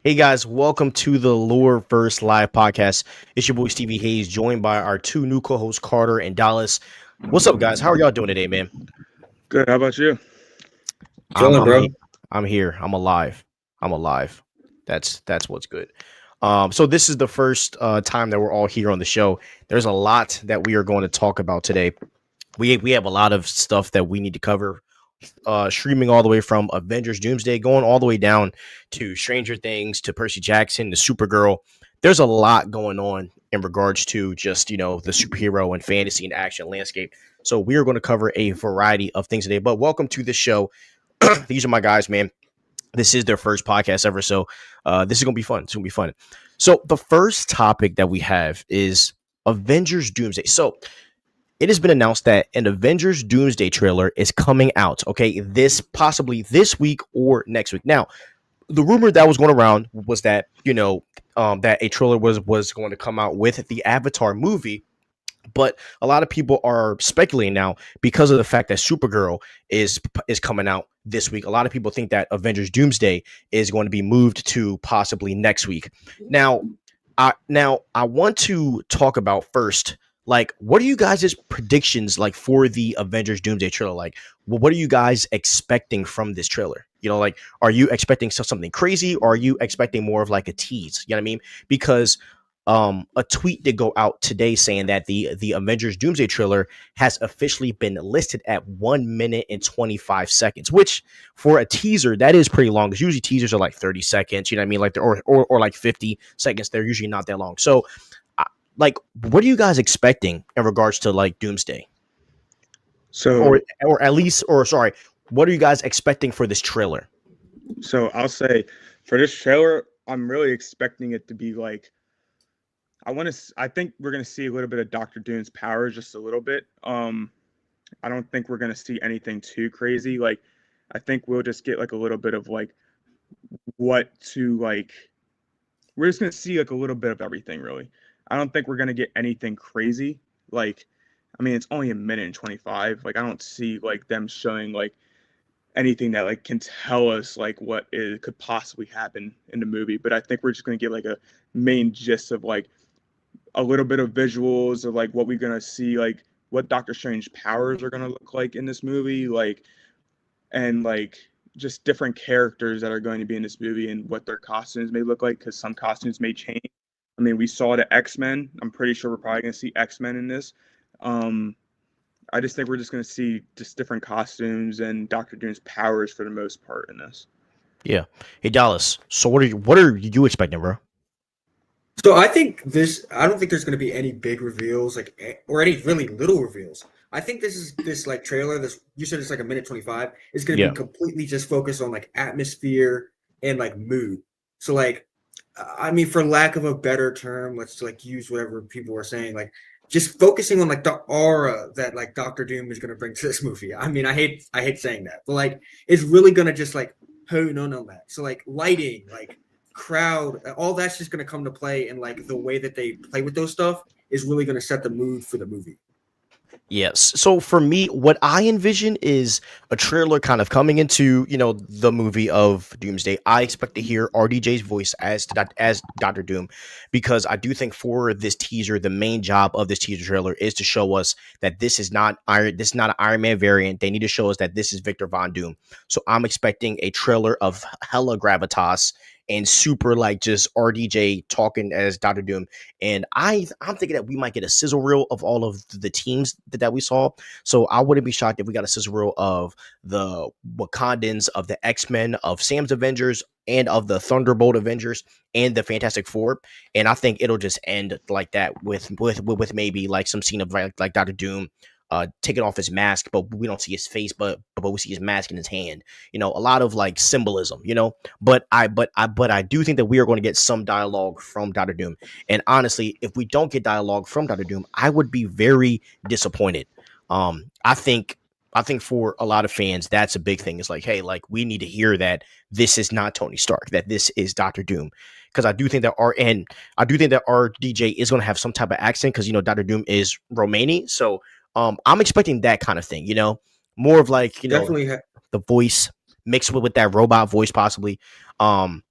Hey guys, welcome to the Loreverse live podcast. It's your boy Stevie Hayes, joined by our two new co-hosts Carter and Dallas. What's up, guys? How are y'all doing today, man? Good. How about you? I'm Chilling, I'm bro. he- I'm here. I'm alive. I'm alive. That's what's good. So this is the first time that we're all here on the show. There's a lot that we are going to talk about today. We have a lot of stuff that we need to cover. Streaming all the way from Avengers Doomsday, going all the way down to Stranger Things, to Percy Jackson, to Supergirl. There's a lot going on in regards to just, the superhero and fantasy and action landscape. So we are going to cover a variety of things today. But welcome to the show. These are my guys, man. This is their first podcast ever. So this is going to be fun. It's going to be fun. So the first topic that we have is Avengers Doomsday. So it has been announced that an Avengers Doomsday trailer is coming out. Okay, possibly this week or next week. Now, the rumor that was going around was that that a trailer was going to come out with the Avatar movie. But a lot of people are speculating now because of the fact that Supergirl is coming out this week. A lot of people think that Avengers Doomsday is going to be moved to possibly next week. Now I want to talk about first, like, what are you guys' predictions like for the Avengers Doomsday trailer? Like, what are you guys expecting from this trailer? Like, are you expecting something crazy, or are you expecting more of like a tease? You know what I mean? Because a tweet did go out today saying that the Avengers Doomsday trailer has officially been listed at 1 minute and 25 seconds, which for a teaser that is pretty long, because usually teasers are like 30 seconds. You know what I mean? Like or like 50 seconds. They're usually not that long. So like, what are you guys expecting in regards to like Doomsday, So, or at least, or sorry, what are you guys expecting for this trailer? I'll say for this trailer, I'm really expecting it to be like I think we're gonna see a little bit of Doctor Doom's powers, just a little bit. I don't think we're gonna see anything too crazy. Like, I think we'll just get like a little bit of like what to like. We're just gonna see like a little bit of everything, really. I don't think we're gonna get anything crazy. Like, I mean, it's only a minute and 25. Like, I don't see like them showing like anything that like can tell us like what it could possibly happen in the movie. But I think we're just gonna get like a main gist of like a little bit of visuals of like what we're gonna see, like what Doctor Strange powers are gonna look like in this movie, like and like just different characters that are going to be in this movie and what their costumes may look like, because some costumes may change. I mean, we saw the X-Men. I'm pretty sure we're probably gonna see X-Men in this. Um, I just think we're just going to see just different costumes and Doctor Doom's powers for the most part in this. Yeah. Hey Dallas. So what are you expecting, bro? So I don't think there's going to be any big reveals, or any really little reveals. I think this like trailer. This you said it's like a minute 25. Is going to Yeah. be completely just focused on like atmosphere and like mood. So like, I mean, for lack of a better term, let's like use whatever people are saying. Like, just focusing on like the aura that like Doctor Doom is going to bring to this movie. I mean, I hate saying that, but like, it's really going to just like hone on that. So like lighting, like crowd, all that's just going to come to play, and like the way that they play with those stuff is really going to set the mood for the movie. Yes. So for me, what I envision is a trailer kind of coming into, the movie of Doomsday. I expect to hear RDJ's voice as Doctor Doom, because I do think for this teaser, the main job of this teaser trailer is to show us that this is not an Iron Man variant. They need to show us that this is Victor Von Doom. So I'm expecting a trailer of hella gravitas and super, like, just RDJ talking as Doctor Doom. And I'm thinking that we might get a sizzle reel of all of the teams that we saw. So I wouldn't be shocked if we got a sizzle reel of the Wakandans, of the X-Men, of Sam's Avengers, and of the Thunderbolt Avengers and the Fantastic Four. And I think it'll just end like that with maybe like some scene of like Doctor Doom taking off his mask, but we don't see his face, but we see his mask in his hand. A lot of like symbolism. But I do think that we are going to get some dialogue from Doctor Doom. And honestly, if we don't get dialogue from Doctor Doom, I would be very disappointed. I think for a lot of fans, that's a big thing. It's like, hey, like, we need to hear that this is not Tony Stark, that this is Doctor Doom. Because I do think that our DJ is going to have some type of accent, because Doctor Doom is Romani. So I'm expecting that kind of thing. More of like, Definitely, the voice mixed with that robot voice, possibly. Um,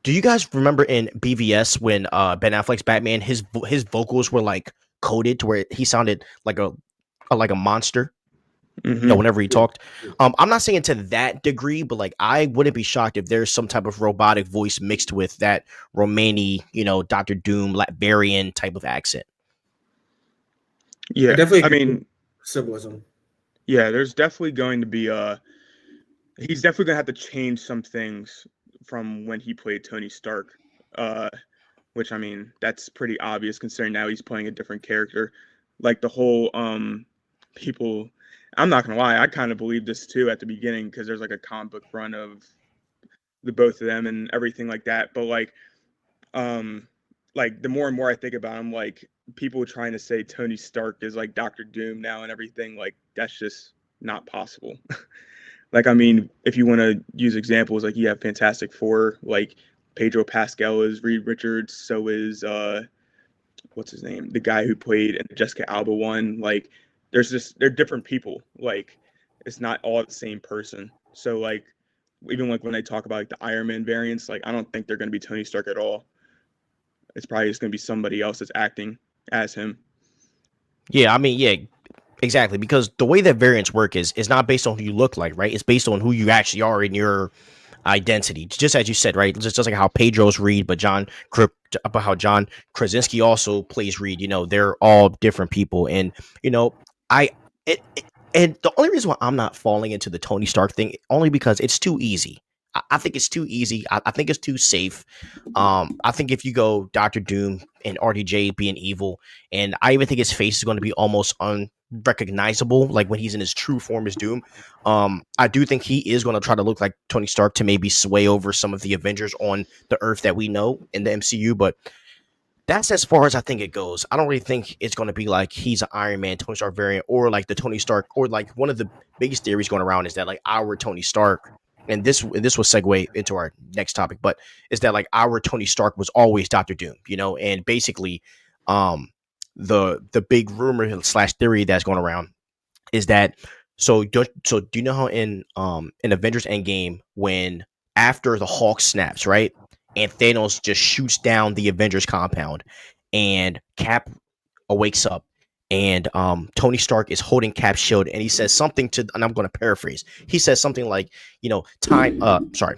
Do you guys remember in BVS when Ben Affleck's Batman, his vocals were like coded to where he sounded like a monster? Mm-hmm. Whenever he Yeah. talked. I'm not saying to that degree, but like I wouldn't be shocked if there's some type of robotic voice mixed with that Romani, Doctor Doom Latverian type of accent. I Yeah, definitely I agree with mean, symbolism. yeah, there's definitely going to be he's definitely gonna have to change some things from when he played Tony Stark. Which I mean, that's pretty obvious considering now he's playing a different character. Like the whole people I'm not gonna lie, I kind of believed this too at the beginning because there's like a comic book run of the both of them and everything like that. But um like the more and more I think about him, like people trying to say Tony Stark is like Doctor Doom now and everything, like that's just not possible. Like, I mean, if you want to use examples, like you have Fantastic Four, like Pedro Pascal is Reed Richards, so is what's his name, the guy who played in the Jessica Alba one. Like, they're different people. Like, it's not all the same person. So like, even like when they talk about like the Iron Man variants, like I don't think they're going to be Tony Stark at all. It's probably just going to be somebody else that's acting as him. Yeah, I mean, yeah, exactly. Because the way that variants work is not based on who you look like, right? It's based on who you actually are in your identity. Just as you said, right? Just like how Pedro's Reed, but about how John Krasinski also plays Reed. They're all different people, and I and the only reason why I'm not falling into the Tony Stark thing only because it's too easy. I think it's too easy. I think it's too safe. I think if you go Doctor Doom and RDJ being evil, and I even think his face is going to be almost unrecognizable, like when he's in his true form as Doom. I do think he is going to try to look like Tony Stark to maybe sway over some of the Avengers on the Earth that we know in the MCU, but that's as far as I think it goes. I don't really think it's going to be like he's an Iron Man, Tony Stark variant, or like the Tony Stark, or like one of the biggest theories going around is that like our Tony Stark, and this will segue into our next topic, but is that like our Tony Stark was always Doctor Doom, and basically, the big rumor slash theory that's going around is that do you know how in Avengers Endgame when after the Hulk snaps, right? And Thanos just shoots down the Avengers compound and Cap wakes up and Tony Stark is holding Cap's shield and he says something and I'm going to paraphrase. He says something like, time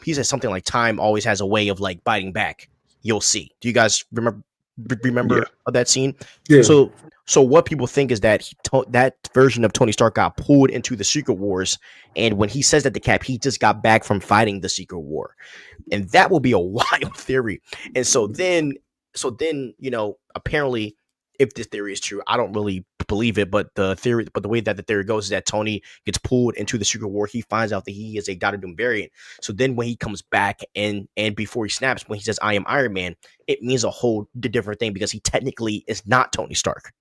he says something like time always has a way of like biting back. You'll see. Do you guys remember Yeah. that scene? Yeah. So what people think is that that version of Tony Stark got pulled into the Secret Wars, and when he says that to Cap, he just got back from fighting the Secret War, and that will be a wild theory. And so then, apparently, if this theory is true, I don't really believe it, but the way that the theory goes is that Tony gets pulled into the Secret War. He finds out that he is a Doctor Doom variant. So then when he comes back and before he snaps, when he says, I am Iron Man, it means a whole different thing because he technically is not Tony Stark.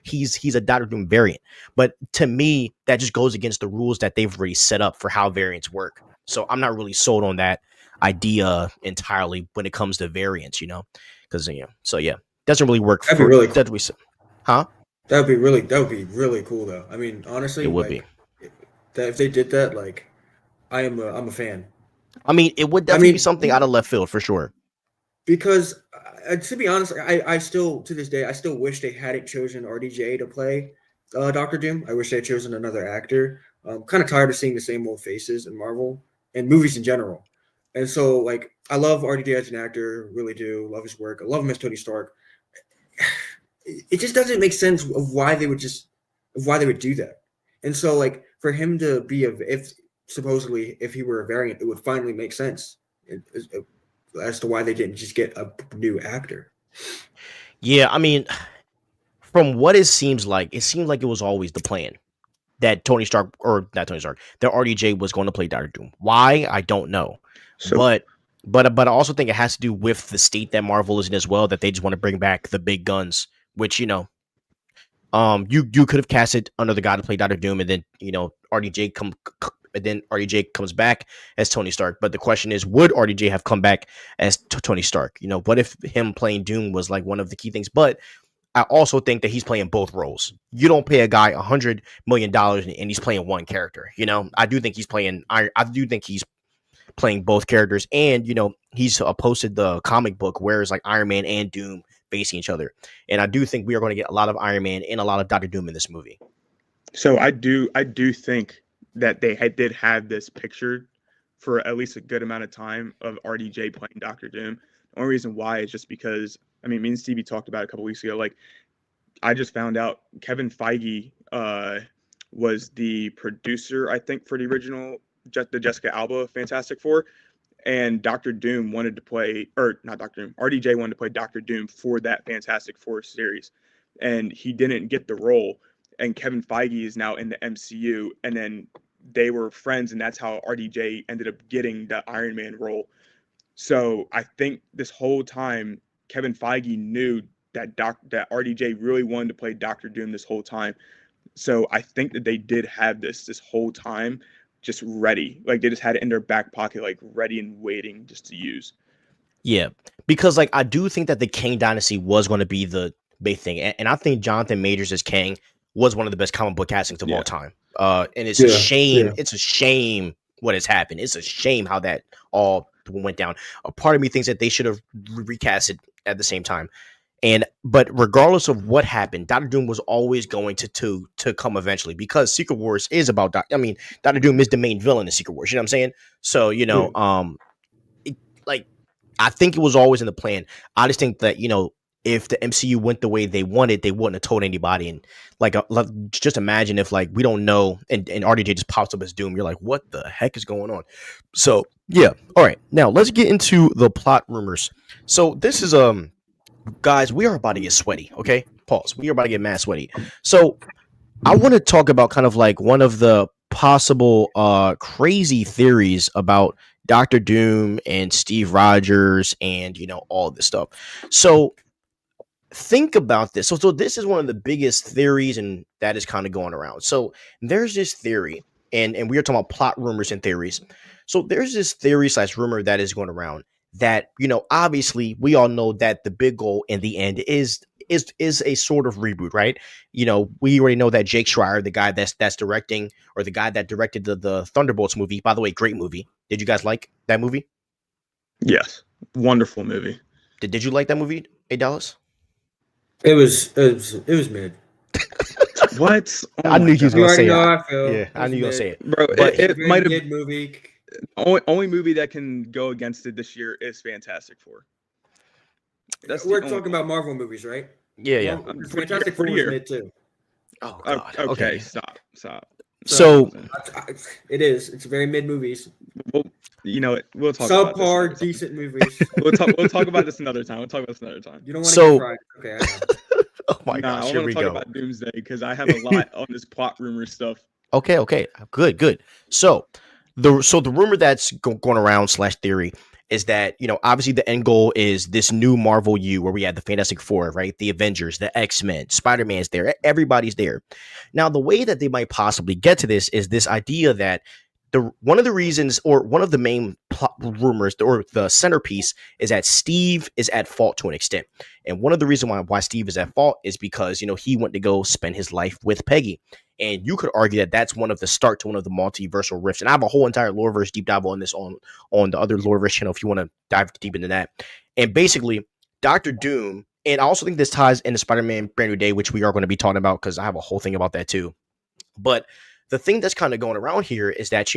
He's a Doctor Doom variant. But to me, that just goes against the rules that they've already set up for how variants work. So I'm not really sold on that idea entirely when it comes to variants, because, so yeah. Doesn't really work. That'd be really cool. Huh? That would be really cool though. I mean, honestly, It would like, that if they did that, like, I'm a fan. I mean, it would definitely be something out of left field for sure. Because to be honest, I still to this day I still wish they hadn't chosen RDJ to play Doctor Doom. I wish they had chosen another actor. I'm kind of tired of seeing the same old faces in Marvel and movies in general. And so, like, I love RDJ as an actor, really do love his work. I love him as Tony Stark. It just doesn't make sense of why they would do that. And so, like, for him to be if he were a variant, it would finally make sense as to why they didn't just get a new actor. Yeah, I mean, from what it seems like it was always the plan that Tony Stark, or not Tony Stark, that RDJ was going to play Doctor Doom. Why? I don't know. So, but I also think it has to do with the state that Marvel is in as well, that they just want to bring back the big guns, which, you could have casted another guy to play Doctor Doom, and then, RDJ comes back as Tony Stark. But the question is, would RDJ have come back as Tony Stark? What if him playing Doom was like one of the key things? But I also think that he's playing both roles. You don't pay a guy $100 million and he's playing one character. I do think he's playing both characters, and he's posted the comic book where it's like Iron Man and Doom facing each other, and I do think we are going to get a lot of Iron Man and a lot of Doctor Doom in this movie. So I do think that they did have this picture for at least a good amount of time of RDJ playing Doctor Doom. The only reason why is just because, I mean, me and Stevie talked about it a couple weeks ago. Like, I just found out Kevin Feige was the producer, I think, for the original the Jessica Alba Fantastic Four, and Doctor Doom wanted to play, or not Doctor Doom, RDJ wanted to play Doctor Doom for that Fantastic Four series, and he didn't get the role. And Kevin Feige is now in the MCU, and then they were friends, and that's how RDJ ended up getting the Iron Man role. So I think this whole time Kevin Feige knew that that RDJ really wanted to play Doctor Doom this whole time. So I think that they did have this whole time just ready. Like, they just had it in their back pocket, like ready and waiting just to use. Yeah, because like I do think that the Kang Dynasty was going to be the big thing, and I think Jonathan Majors as Kang was one of the best comic book castings of all time. And it's a shame. It's a shame what has happened. It's a shame how that all went down. A part of me thinks that they should have recasted at the same time. But regardless of what happened, Doctor Doom was always going to come eventually, because Secret Wars is about Doctor Doom is the main villain in Secret Wars. You know what I'm saying? So I think it was always in the plan. I just think that if the MCU went the way they wanted, they wouldn't have told anybody. And just imagine if we don't know, and RDJ just pops up as Doom. You're like, what the heck is going on? So yeah, all right. Now let's get into the plot rumors. So this is guys, we are about to get sweaty. Okay, pause. We are about to get mad sweaty. So I want to talk about kind of one of the possible crazy theories about Doctor Doom and Steve Rogers and all this stuff. So think about this. So this is one of the biggest theories, and that is kind of going around. So there's this theory, and we are talking about plot rumors and theories. So there's this theory / rumor that is going around that obviously we all know that the big goal in the end is a sort of reboot, right? We already know that Jake Schreier, the guy that's directing, or the guy that directed the Thunderbolts movie, by the way, great movie. Did you guys like that movie? Yes, wonderful movie. Did you like that movie, A Dallas? It was mid. What? Oh I knew he was going to say it. Yeah, I knew you were going to say it. Bro, it might have been movie. Only movie that can go against it this year is Fantastic Four. We're talking about Marvel movies, right? Yeah. Fantastic Four is mid too. Oh God. Okay. Stop. So it is. It's very mid movies. Well, we'll talk about subpar, decent movies. We'll talk about this another time. You don't want to get fried. Okay. Oh my gosh, I want to talk about Doomsday because I have a lot on this plot rumor stuff. Okay. Good. So the rumor that's going around / theory is that, obviously the end goal is this new Marvel U where we had the Fantastic Four, right? The Avengers, the X-Men, Spider-Man's there. Everybody's there. Now, the way that they might possibly get to this is this idea that one of the reasons, or one of the main plot rumors, or the centerpiece, is that Steve is at fault to an extent. And one of the reasons why Steve is at fault is because, he went to go spend his life with Peggy. And you could argue that that's one of the start to one of the multiversal rifts. And I have a whole entire Loreverse deep dive on this on the other Loreverse channel if you want to dive deep into that. And basically, Doctor Doom, and I also think this ties into Spider-Man Brand New Day, which we are going to be talking about because I have a whole thing about that too. But the thing that's kind of going around here is that,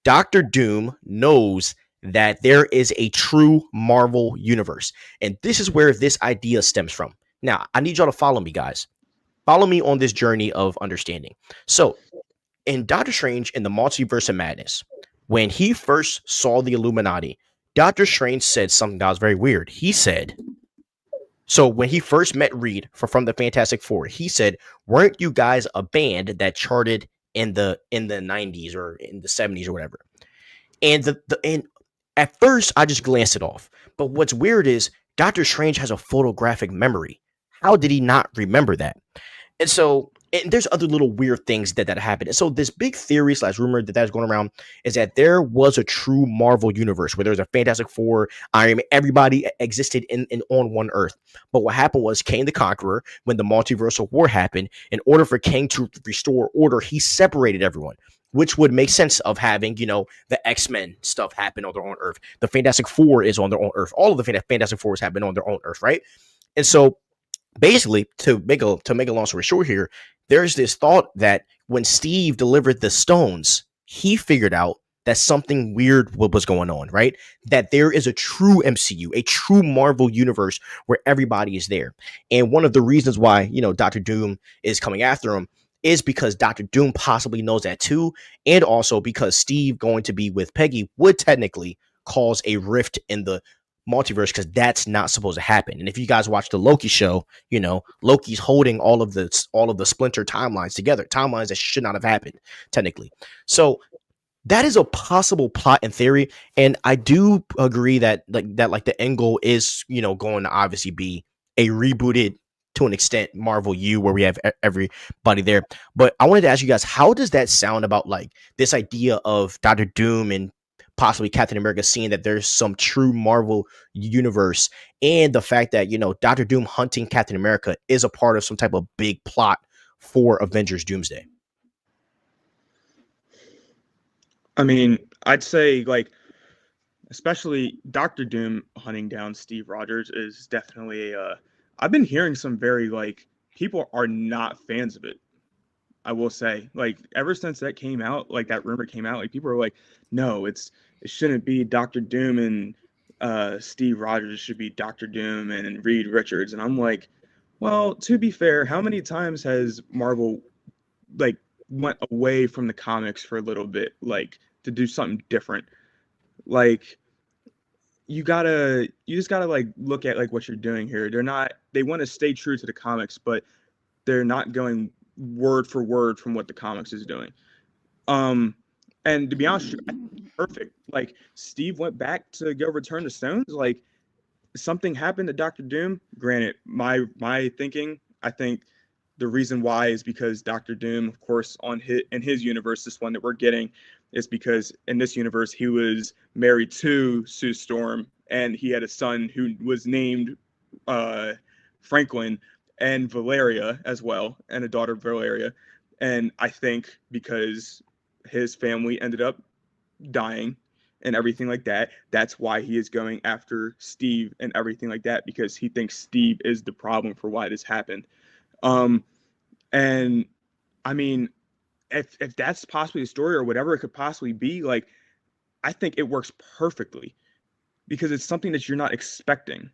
Doctor Doom knows that there is a true Marvel universe. And this is where this idea stems from. Now, I need y'all to follow me, guys. Follow me on this journey of understanding. So, in Doctor Strange in the Multiverse of Madness, when he first saw the Illuminati, Doctor Strange said something that was very weird. He said, so when he first met Reed from the Fantastic Four, he said, weren't you guys a band that charted in the 90s or in the 70s or whatever? And and at first I just glanced it off. But what's weird is Doctor Strange has a photographic memory. How did he not remember that? And so, and there's other little weird things that happened. And so this big theory / rumor that's going around is that there was a true Marvel universe where there was a Fantastic Four, Iron Man, everybody existed in on one Earth. But what happened was Kang the Conqueror, when the multiversal war happened, in order for Kang to restore order, he separated everyone. which would make sense of having, you know, the X-Men stuff happen on their own Earth. The Fantastic Four is on their own Earth. All of the Fantastic Fours have been on their own Earth, right? And so basically, to make a long story short here, there's this thought that when Steve delivered the stones, he figured out that something weird was going on, right? That there is a true MCU, a true Marvel universe where everybody is there. And one of the reasons why, you know, Doctor Doom is coming after him is because Doctor Doom possibly knows that too. And also because Steve going to be with Peggy would technically cause a rift in the multiverse, because that's not supposed to happen. And if you guys watch the Loki show, you know, Loki's holding all of the splinter timelines together, timelines that should not have happened technically. So that is a possible plot in theory, and I do agree that like the end goal is, you know, going to obviously be a rebooted, to an extent, Marvel U, where we have everybody there. But I wanted to ask you guys, how does that sound about like this idea of Doctor Doom and possibly Captain America seeing that there's some true Marvel universe, and the fact that, you know, Doctor Doom hunting Captain America is a part of some type of big plot for Avengers Doomsday? I mean, I'd say like, especially Doctor Doom hunting down Steve Rogers is definitely a. I've been hearing some very like people are not fans of it. I will say, like, ever since that came out, like that rumor came out, like people are like, no, it shouldn't be Doctor Doom and Steve Rogers. It should be Doctor Doom and Reed Richards. And I'm like, well, to be fair, how many times has Marvel like went away from the comics for a little bit, like to do something different? Like you just gotta like look at like what you're doing here. They want to stay true to the comics, but they're not going word for word from what the comics is doing. And to be honest, perfect. Like Steve went back to go return the stones. Like something happened to Doctor Doom. Granted, my thinking, I think the reason why is because Doctor Doom, of course, in his universe, this one that we're getting, is because in this universe he was married to Sue Storm, and he had a son who was named Franklin, and Valeria as well, and a daughter, Valeria. And I think because his family ended up dying and everything like that, that's why he is going after Steve and everything like that, because he thinks Steve is the problem for why this happened. And I mean, if that's possibly the story or whatever it could possibly be, like I think it works perfectly because it's something that you're not expecting.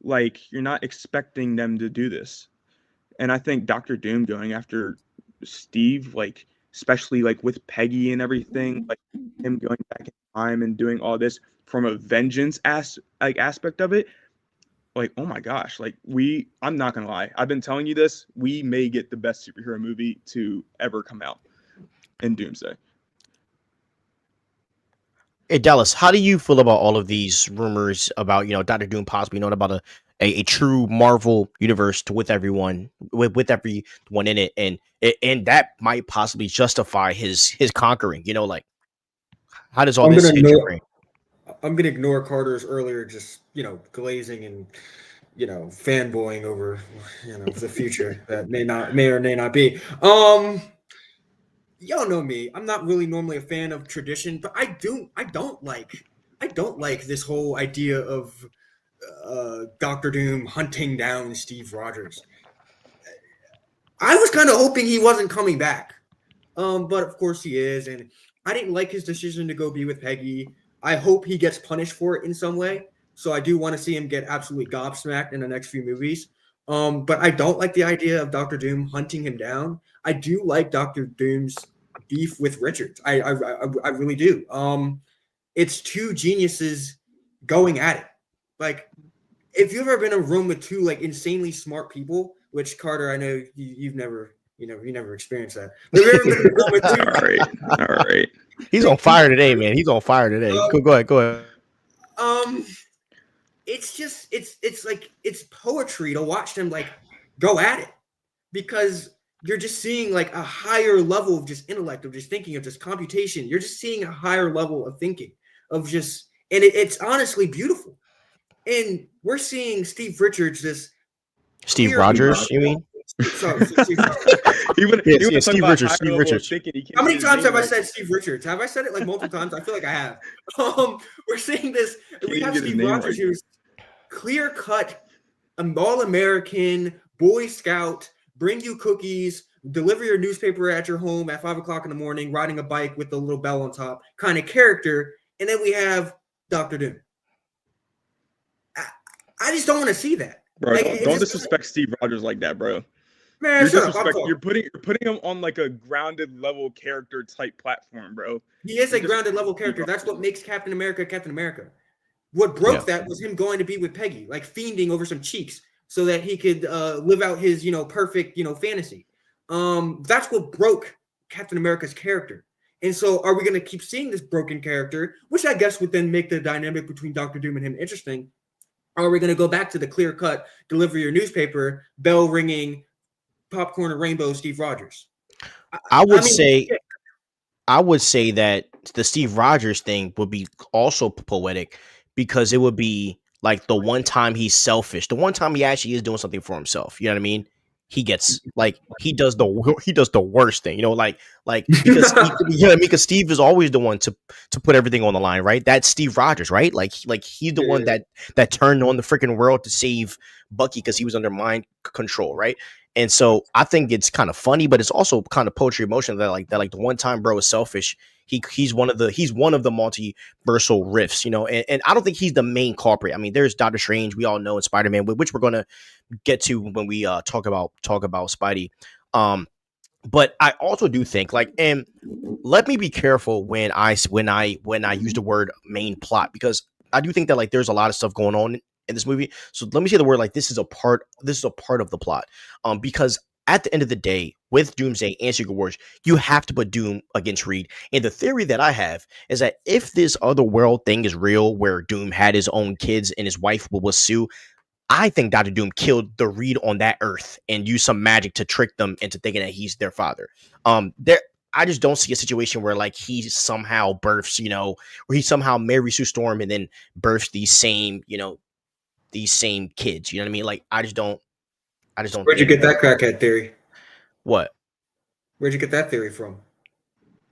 Like you're not expecting them to do this. And I think Doctor Doom going after Steve, like especially like with Peggy and everything, like him going back in time and doing all this from a vengeance aspect of it, like oh my gosh, like I'm not gonna lie, I've been telling you this, we may get the best superhero movie to ever come out in Doomsday. Hey Dallas, how do you feel about all of these rumors about, you know, Doctor Doom possibly knowing about a true Marvel universe with everyone with everyone in it, and that might possibly justify his conquering, you know, like how does all I'm this gonna hit your ignore, brain? I'm gonna ignore Carter's earlier just glazing and fanboying over the future that may or may not be. Y'all know me. I'm not really normally a fan of tradition, but I don't like this whole idea of Doctor Doom hunting down Steve Rogers. I was kind of hoping he wasn't coming back. But of course he is, and I didn't like his decision to go be with Peggy. I hope he gets punished for it in some way. So I do want to see him get absolutely gobsmacked in the next few movies. But I don't like the idea of Doctor Doom hunting him down. I do like Doctor Doom's beef with Richards. I really do. It's two geniuses going at it. Like, if you've ever been in a room with two like insanely smart people, which Carter, I know you've never you never experienced that. But have you ever been in a room with two? All right. He's on fire today, man. He's on fire today. Go ahead. Um, it's just it's like it's poetry to watch them like go at it, because you're just seeing like a higher level of just intellect, of just thinking, of just computation. You're just seeing a higher level of thinking, of just, and it's honestly beautiful. And we're seeing Steve Richards, this Steve Rogers, you mean? So, He would Yeah, talk Steve about Richards. higher Steve level of Richards. thinking. He can't how many get his times name have I right. said Steve Richards? Have I said it like multiple times? I feel like I have. We're seeing this. Can't We even have get his Steve name Rogers, right. who's clear cut, all-American, Boy Scout, bring you cookies, deliver your newspaper at your home at 5 o'clock in the morning, riding a bike with a little bell on top kind of character. And then we have Doctor Doom. I just don't want to see that. Bro, Like, don't disrespect Steve Rogers like that, bro. Man, You're shut up. I'm disrespect. talking. You're putting him on like a grounded level character type platform, bro. He is You're a grounded level Steve character. That's Rogers. what makes Captain America Captain America. What broke that was him going to be with Peggy, like fiending over some cheeks so that he could live out his, perfect, fantasy. That's what broke Captain America's character. And so are we going to keep seeing this broken character, which I guess would then make the dynamic between Doctor Doom and him interesting? Or are we going to go back to the clear cut, deliver your newspaper, bell ringing, popcorn and rainbow Steve Rogers? I would say that the Steve Rogers thing would be also poetic because it would be like the one time he's selfish, the one time he actually is doing something for himself. You know what I mean? He gets like he does the worst thing, because because Steve is always the one to put everything on the line, right? That's Steve Rogers, right? Like he's the one that turned on the freaking world to save Bucky because he was under mind control, right? And so I think it's kind of funny, but it's also kind of poetry emotion that like the one time bro is selfish. He's one of the multiversal rifts, and I don't think he's the main culprit. I mean, there's Doctor Strange, we all know, and Spider-Man, which we're gonna get to when we talk about Spidey. But I also do think and let me be careful when I use the word main plot, because I do think that there's a lot of stuff going on in this movie. So let me say the word this is a part of the plot. Because at the end of the day, with Doomsday and Secret Wars, you have to put Doom against Reed. And the theory that I have is that if this other world thing is real, where Doom had his own kids and his wife was Sue, I think Doctor Doom killed the Reed on that Earth and used some magic to trick them into thinking that he's their father. I just don't see a situation where he somehow births, or he somehow marries Sue Storm and then births these same kids. You know what I mean? I just don't. Where'd you get that crackhead theory? What? Where'd you get that theory from?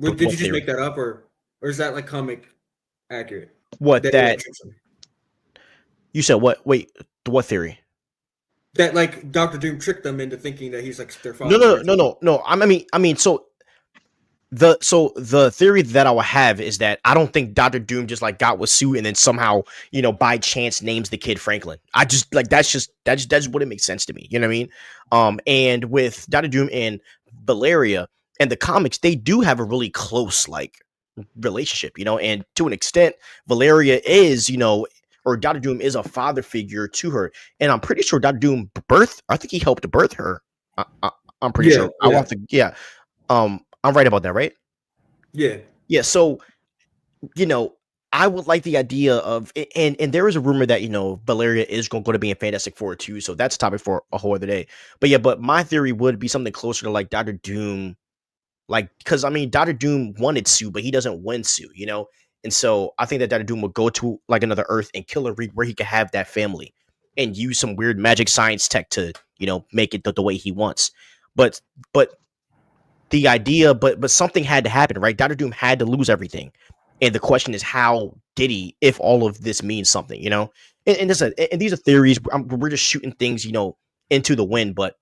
Did you just make that up, or is that comic accurate? What that? You said what? Wait, what theory? That Doctor Doom tricked them into thinking that he's their father. No. I mean, so the theory that I will have is that I don't think Doctor Doom just got with Sue and then somehow by chance names the kid Franklin. I just that's what it makes sense to me. You know what I mean? And with Doctor Doom and Valeria and the comics, they do have a really close relationship, and to an extent, Valeria is or Doctor Doom is a father figure to her, and I'm pretty sure Doctor Doom I think he helped birth her. I'm pretty sure. I want to, I'm right about that, right? Yeah. Yeah. So, I would like the idea of, and there is a rumor that, Valeria is going to be in Fantastic Four too. So that's a topic for a whole other day. But my theory would be something closer to Doctor Doom, because I mean, Doctor Doom wanted Sue, but he doesn't win Sue, And so I think that Doctor Doom would go to another Earth and kill a Reed where he could have that family and use some weird magic science tech to, make it the way he wants. But the idea, but something had to happen, right? Doctor Doom had to lose everything, and the question is, how did he? If all of this means something, and these are theories. We're just shooting things, into the wind. But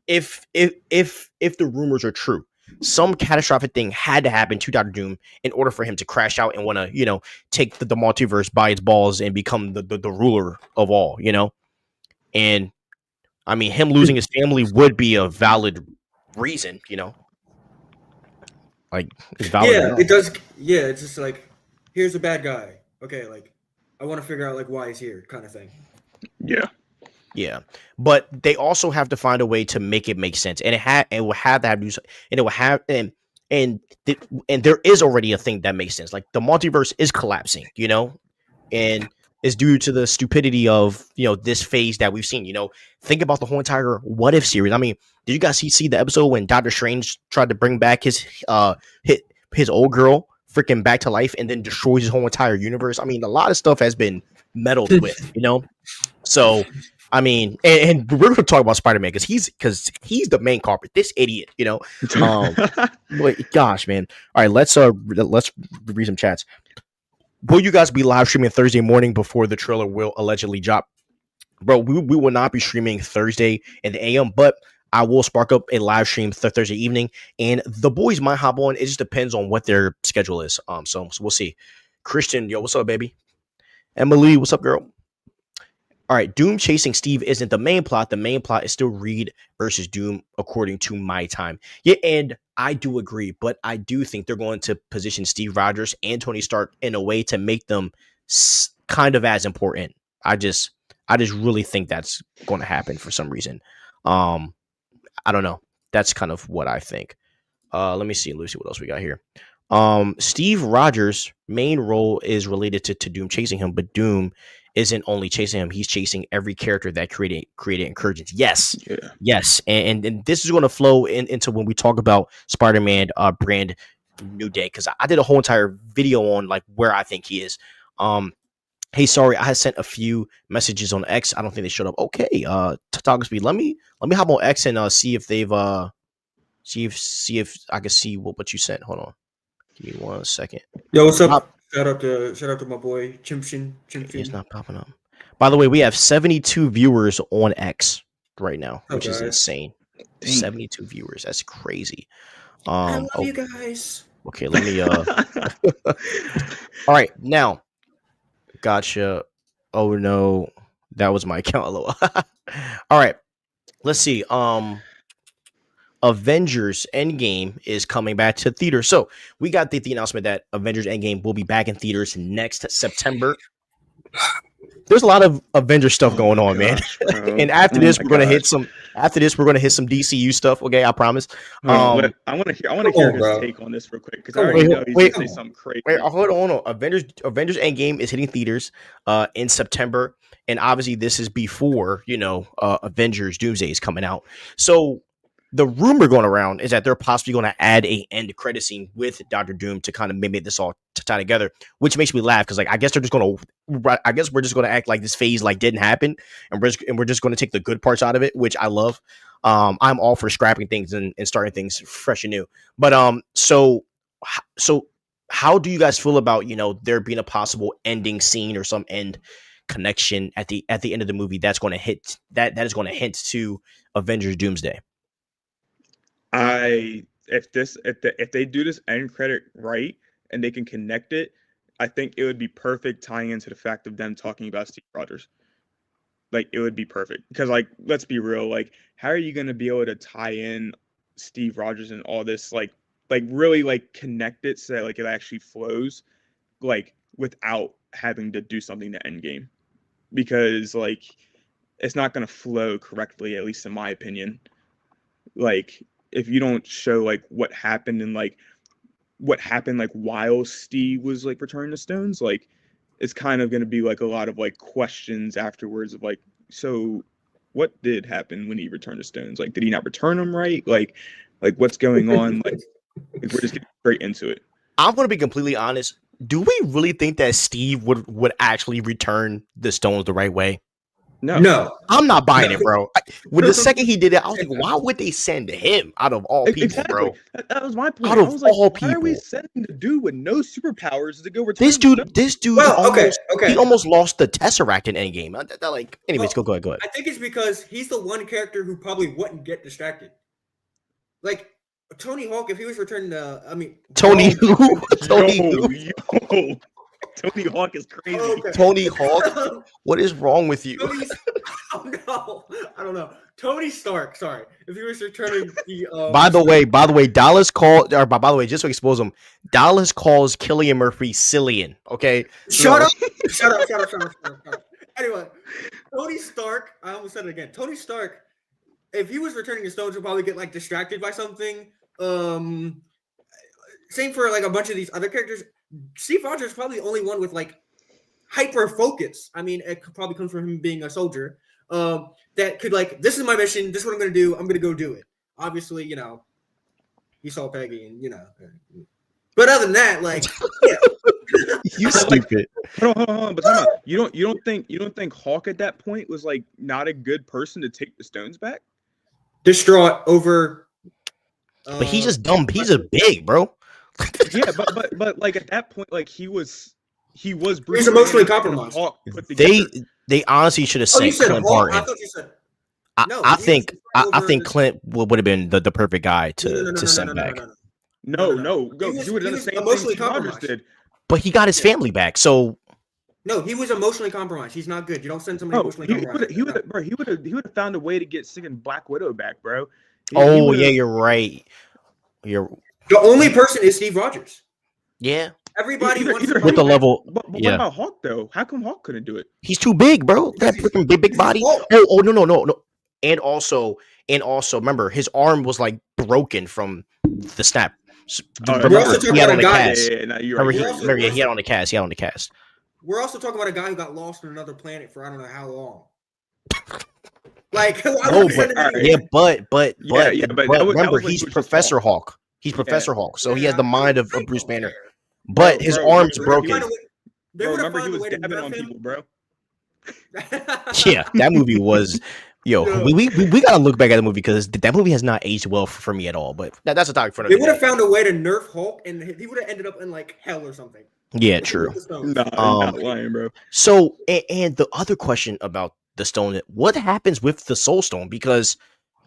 if the rumors are true, some catastrophic thing had to happen to Doctor Doom in order for him to crash out and want to, take the multiverse by its balls and become the ruler of all, And I mean, him losing his family would be a valid reason, it's valid. Yeah, it does. Yeah, it's just here's a bad guy. Okay, I want to figure out why he's here, kind of thing. Yeah, but they also have to find a way to make it make sense, and it will have to have news, and it will have and there is already a thing that makes sense. The multiverse is collapsing, and it's due to the stupidity of this phase that we've seen. Think about the whole entire What If series. I mean, did you guys see the episode when Doctor Strange tried to bring back his old girl freaking back to life and then destroys his whole entire universe? I mean, a lot of stuff has been meddled with, So I mean, and we're going to talk about Spider-Man because he's the main culprit. This idiot, But gosh, man. All right, let's read some chats. Will you guys be live streaming Thursday morning before the trailer will allegedly drop? Bro, we will not be streaming Thursday in the AM, but I will spark up a live stream Thursday evening, and the boys might hop on. It just depends on what their schedule is. So we'll see. Christian, yo, what's up, baby? Emily, what's up, girl? All right, Doom chasing Steve isn't the main plot. The main plot is still Reed versus Doom, according to my time. Yeah, and I do agree, but I do think they're going to position Steve Rogers and Tony Stark in a way to make them kind of as important. I just really think that's going to happen for some reason. I don't know. That's kind of what I think. Let me see, Lucy, what else we got here. Steve Rogers' main role is related to Doom chasing him, but Doom isn't only chasing him; he's chasing every character that created Incursions. Yes, Yeah. yes, and this is going to flow into when we talk about Spider-Man brand New Day, because I did a whole entire video on like where I think he is. Hey, sorry, I had sent a few messages on X. I don't think they showed up. Okay, photography. Let me hop on X and see if they've see if I can see what you sent. Hold on, give me 1 second. Yo, what's up? Shout out to my boy Chimchin. It's not popping up. By the way, we have 72 viewers on X right now, which is insane. Dang. 72 viewers. That's crazy. I love you guys. Okay, let me all right, now. Gotcha. Oh no, that was my account. All right, let's see. Avengers Endgame is coming back to theater. So we got the announcement that Avengers Endgame will be back in theaters next September. There's a lot of Avengers stuff going on, man. And after this, we're gonna hit some. After this, we're gonna hit some DCU stuff. Okay, I promise. I want to hear his take on this real quick because I already know he's gonna say something crazy. Wait, hold on. Avengers Endgame is hitting theaters in September, and obviously this is before Avengers Doomsday is coming out. So the rumor going around is that they're possibly going to add a end credit scene with Doctor Doom to kind of make this all tie together, which makes me laugh because I guess we're just going to act like this phase didn't happen, and we're just going to take the good parts out of it, which I love. I'm all for scrapping things and starting things fresh and new. But so how do you guys feel about there being a possible ending scene or some end connection at the end of the movie that's going to hit that is going to hint to Avengers Doomsday? If they do this end credit right and they can connect it, I think it would be perfect tying into the fact of them talking about Steve Rogers. It would be perfect because let's be real, how are you going to be able to tie in Steve Rogers and all this really connect it so that it actually flows without having to do something to Endgame, because it's not going to flow correctly, at least in my opinion. If you don't show what happened and what happened while Steve was returning the stones, it's kind of going to be a lot of questions afterwards of so what did happen when he returned the stones? Did he not return them right? What's going on? We're just getting straight into it. I'm going to be completely honest. Do we really think that Steve would actually return the stones the right way? No, I'm not buying it, bro. When the second he did it, I was like, why would they send him out of all people, exactly, bro? That was my point. Out of all people, why are we sending the dude with no superpowers to go return? This dude, he almost lost the Tesseract in Endgame. Anyways, go ahead. I think it's because he's the one character who probably wouldn't get distracted. Tony Hawk, if he was returning Tony who? Tony Hawk is crazy. Okay. Tony Hawk? What is wrong with you? I don't know. Tony Stark, sorry. If he was returning the By the way, Dallas called by the way, just to expose him, Dallas calls Cillian Murphy Cillian, okay? Shut up. Anyway, Tony Stark, I almost said it again. Tony Stark, if he was returning the stones, he'll probably get distracted by something. Same for a bunch of these other characters. Steve Rogers is probably the only one with hyper focus. I mean, it probably comes from him being a soldier. That could this is my mission. This is what I'm going to do. I'm going to go do it. Obviously, he saw Peggy, and But other than that, yeah. You But like, stupid. hold on, but time out. You don't think Hawk at that point was like not a good person to take the stones back? Distraught over. But he's just dumb. He's a big bro. Yeah, but like at that point, like he was Bruce He's emotionally Banner and compromised. Hawk put together. They honestly should have Oh, you sent said Clint Hawk? I Barton. thought you said. No, I he think was I over think the- Clint would have been the perfect guy to send back. No, He he would have done the same thing emotionally Steve Rogers compromised. did. But he got his family back, so No, he was emotionally compromised. He's not good. You don't send somebody No, emotionally he compromised. would have found a way to get Singing Black Widow back, bro. yeah, you're right. The only person is Steve Rogers. Yeah. Everybody wants with the level. But yeah. What about Hawk though? How come Hawk couldn't do it? He's too big, bro. That freaking big body. Oh no. And also, remember his arm was like broken from the snap. Remember, he had on the cast. He had on the cast. He had on the cast. We're also talking about a guy who got lost on another planet for I don't know how long. Like, but remember, he's Professor Hawk. He's Professor Hawk, so he has the mind of Bruce Banner. But his arm's broken. Remember, he was dabbing on people, bro. Yeah, that movie was. We gotta look back at the movie because that movie has not aged well for me at all. But that's a topic for another day. They would have found a way to nerf Hulk, and he would have ended up in like hell or something. Yeah, true. Not lying, bro. So, and the other question about the stone, what happens with the Soul Stone? Because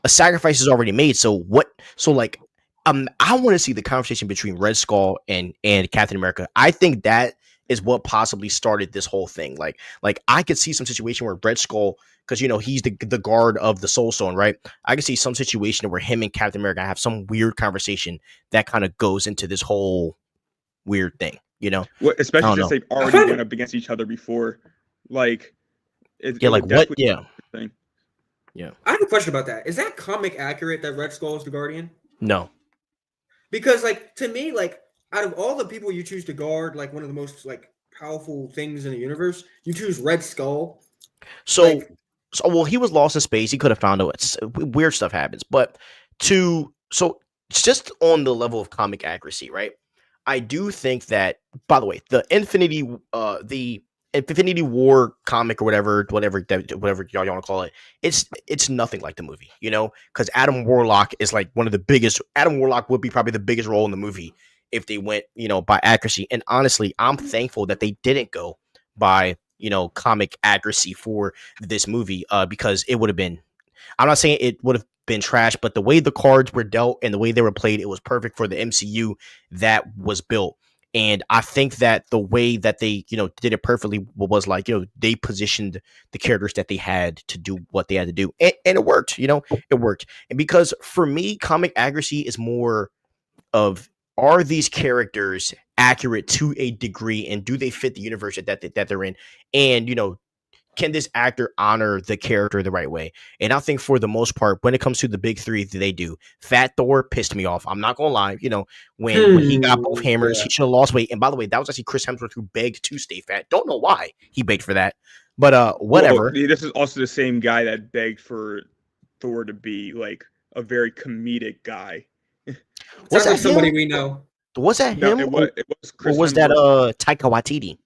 a sacrifice is already made. So what? So like, I want to see the conversation between Red Skull and Captain America. I think that is what possibly started this whole thing. Like I could see some situation where Red Skull, because he's the guard of the Soul Stone, right? I could see some situation where him and Captain America have some weird conversation that kind of goes into this whole weird thing. Especially since they've already went up against each other before. Like, what? Yeah. Yeah. I have a question about that. Is that comic accurate that Red Skull is the Guardian? No. Because, like, to me, like, out of all the people you choose to guard, like, one of the most, like, powerful things in the universe, you choose Red Skull. So he was lost in space. He could have found out. Weird stuff happens. But just on the level of comic accuracy, right? I do think that, by the way, the Infinity War comic or whatever y'all want to call it, it's nothing like the movie, because Adam Warlock is like one of the biggest. Adam Warlock would be probably the biggest role in the movie if they went, by accuracy. And honestly, I'm thankful that they didn't go by, comic accuracy for this movie, because it would have been. I'm not saying it would have been trash, but the way the cards were dealt and the way they were played, it was perfect for the MCU that was built. And I think that the way that they, did it perfectly was like, they positioned the characters that they had to do what they had to do. And it worked, it worked. And because for me, comic accuracy is more of, are these characters accurate to a degree and do they fit the universe that they're in? And, can this actor honor the character the right way? And I think for the most part, when it comes to the big three, they do. Fat Thor pissed me off. I'm not gonna lie. When he got both hammers, he should have lost weight. And by the way, that was actually Chris Hemsworth who begged to stay fat. Don't know why he begged for that, but whatever. Well, this is also the same guy that begged for Thor to be like a very comedic guy. Was that somebody we know? Was that him? It was Chris or was Hemsworth. That Taika Waititi?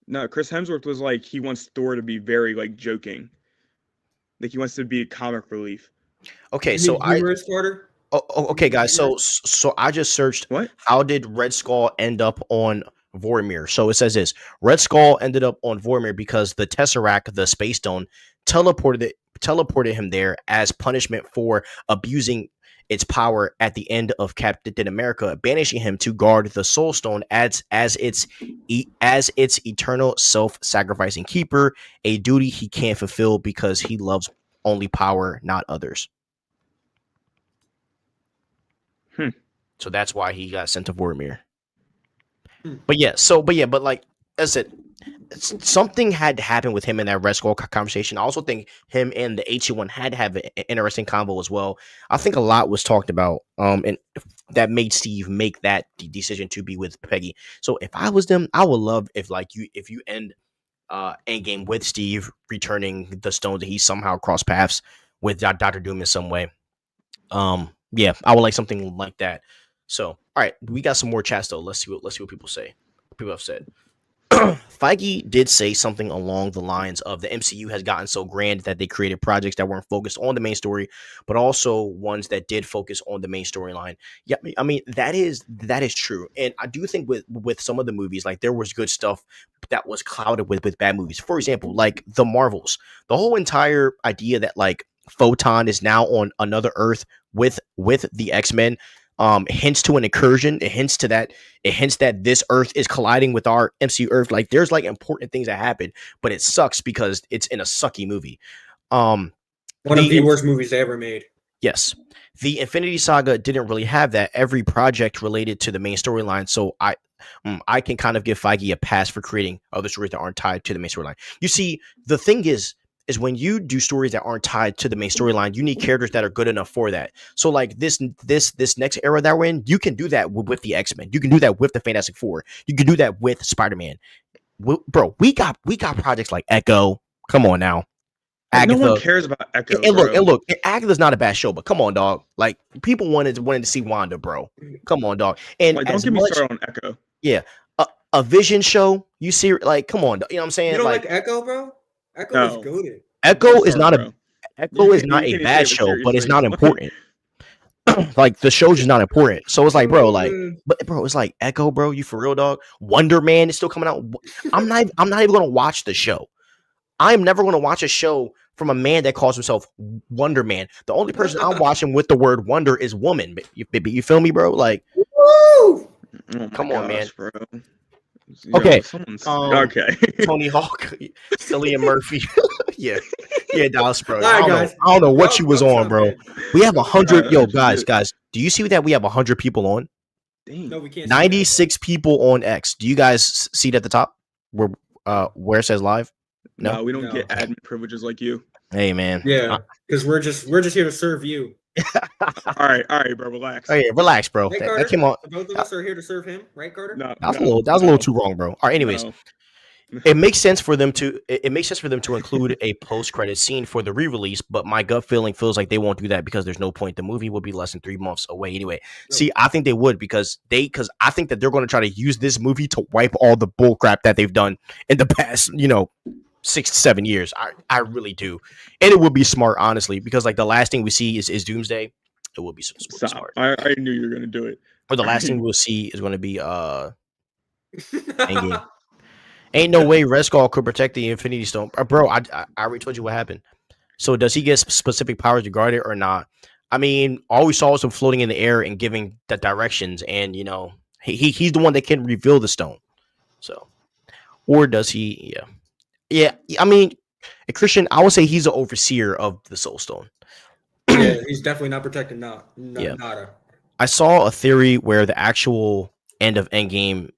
No, Chris Hemsworth was like, he wants Thor to be very like joking. Like he wants to be a comic relief. Okay, so okay, guys. So I just searched. What? How did Red Skull end up on Vormir? So it says this: Red Skull ended up on Vormir because the Tesseract, the Space Stone, teleported him there as punishment for abusing its power at the end of Captain America, banishing him to guard the Soul Stone as its eternal self-sacrificing keeper, a duty he can't fulfill because he loves only power, not others. So that's why he got sent to Vormir. But like I said, something had to happen with him in that Red Skull conversation. I also think him and the HE1 had to have an interesting convo as well. I think a lot was talked about, and that made Steve make that decision to be with Peggy. So if I was them, I would love if you end Endgame with Steve returning the stone, that he somehow crossed paths with Doctor Doom in some way. Yeah, I would like something like that. So, all right, we got some more chats though. Let's see what people say. people have said. Feige did say something along the lines of the MCU has gotten so grand that they created projects that weren't focused on the main story, but also ones that did focus on the main storyline. Yeah, I mean that is true, and I do think with some of the movies, like there was good stuff that was clouded with bad movies. For example, like the Marvels, the whole entire idea that like Photon is now on another Earth with the X-Men hints to an incursion. It hints that this Earth is colliding with our MCU Earth. Like there's like important things that happen, but it sucks because it's in a sucky movie. One of the worst movies they ever made. Yes. The Infinity Saga didn't really have that. Every project related to the main storyline. So I can kind of give Feige a pass for creating other stories that aren't tied to the main storyline. You see, the thing is when you do stories that aren't tied to the main storyline, you need characters that are good enough for that. So like this next era that we're in, you can do that with the X-Men. You can do that with the Fantastic Four. You can do that with Spider-Man. Bro, we got projects like Echo. Come on now. Agatha. No one cares about Echo. And look, Agatha's not a bad show, but come on, dog. Like people wanted to see Wanda, bro. Come on, dog. And like, don't get me started on Echo. Yeah, a Vision show. You see, like, come on, you know what I'm saying? You don't like Echo, bro? Echo is good. Echo is not a bad show, but it's not important. Like the show's just not important. So it's like, bro, like, but bro, it's like Echo, bro. You for real, dog? Wonder Man is still coming out. I'm not even gonna watch the show. I'm never gonna watch a show from a man that calls himself Wonder Man. The only person I'm watching with the word wonder is woman. You feel me, bro? Like, woo! Come on, man. Bro. Okay. Okay. Tony Hawk, Cillian Murphy. yeah, Dallas, bro. Right, I don't know what you was on, bro. We have 100. Yo, guys. Do you see that we have 100 people on? Dang. No, we can't. 96 people on X. Do you guys see it at the top where it says live? No, we don't get admin privileges like you. Hey, man. Yeah, because we're just here to serve you. all right, bro. Relax. Oh yeah, relax, bro. Hey, that came on. Both of us are here to serve him, right, Carter? No, that was a little too wrong, bro. All right, anyways, it makes sense for them to include a post-credit scene for the re-release, but my gut feeling feels like they won't do that because there's no point. The movie will be less than 3 months away anyway. See, I think they would because I think that they're going to try to use this movie to wipe all the bullcrap that they've done in the past, 6 to 7 years. I really do. And it would be smart, honestly, because like the last thing we see is Doomsday. It would be smart. I knew you were going to do it. Or the last thing we'll see is going to be Endgame. Ain't no way Red Skull could protect the Infinity Stone. Bro, I already told you what happened. So does he get specific powers to guard it or not? I mean, all we saw was him floating in the air and giving the directions, and he's the one that can reveal the stone. So, or does he? Yeah. I mean, Christian, I would say he's the overseer of the Soul Stone. Yeah, he's definitely not protecting Nada. I saw a theory where the actual end of Endgame,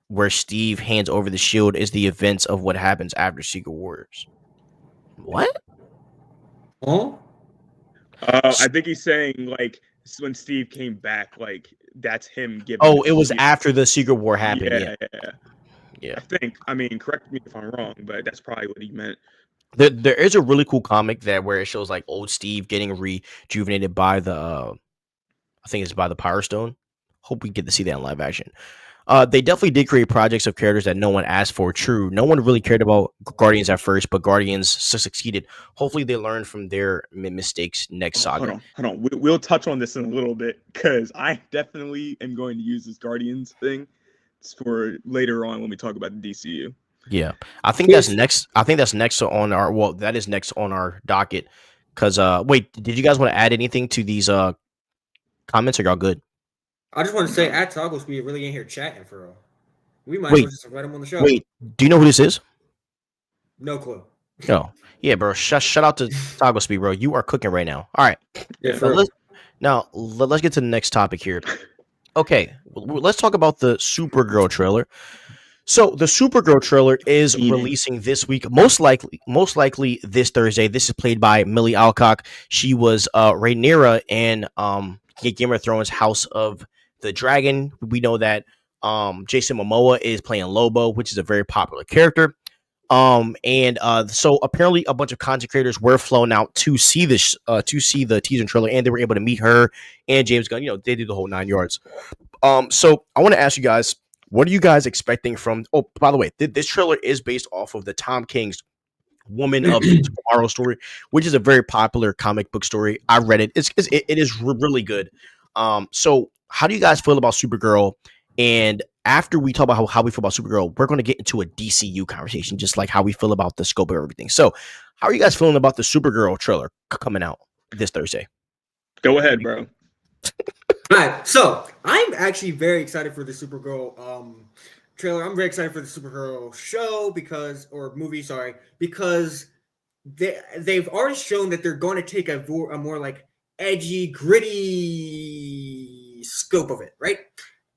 where Steve hands over the shield, is the events of what happens after Secret Wars. What? Huh? I think he's saying like when Steve came back, like that's him giving. Oh, it was after the Secret War happened. Yeah. I think. I mean, correct me if I'm wrong, but that's probably what he meant. There is a really cool comic where it shows like old Steve getting rejuvenated by the, I think it's by the Power Stone. Hope we get to see that in live action. They definitely did create projects of characters that no one asked for. True, no one really cared about Guardians at first, but Guardians succeeded. Hopefully, they learn from their mistakes next saga. Hold on. We'll touch on this in a little bit because I definitely am going to use this Guardians thing for later on when we talk about the DCU. Yeah, I think that's next. I think that's next on our. Well, that is next on our docket. Because wait, did you guys want to add anything to these comments? Or y'all good? I just want to say, at Toggle Speed really in here chatting for real. We might as well just invite him on the show. Wait, do you know who this is? No clue. Oh, yeah, bro. Shout out to Toggle Speed, bro. You are cooking right now. All right. Yeah. Let's get to the next topic here. Okay, let's talk about the Supergirl trailer. So the Supergirl trailer is releasing this week, most likely this Thursday. This is played by Millie Alcock. She was Rhaenyra in Game of Thrones House of the Dragon. We know that Jason Momoa is playing Lobo, which is a very popular character. So apparently a bunch of content creators were flown out to see this, to see the teaser trailer, and they were able to meet her and James Gunn. They did the whole 9 yards. So I want to ask you guys, What are you guys expecting from? Oh, by the way, this trailer is based off of the Tom King's Woman of Tomorrow story, which is a very popular comic book story. I read it. It is really good. So how do you guys feel about Supergirl? And after we talk about how we feel about Supergirl, we're going to get into a DCU conversation, just like how we feel about the scope of everything. So, how are you guys feeling about the Supergirl trailer coming out this Thursday? Go ahead, bro. All right, so I'm actually very excited for the Supergirl trailer. I'm very excited for the Supergirl show because they've already shown that they're going to take a more like edgy, gritty scope of it, right?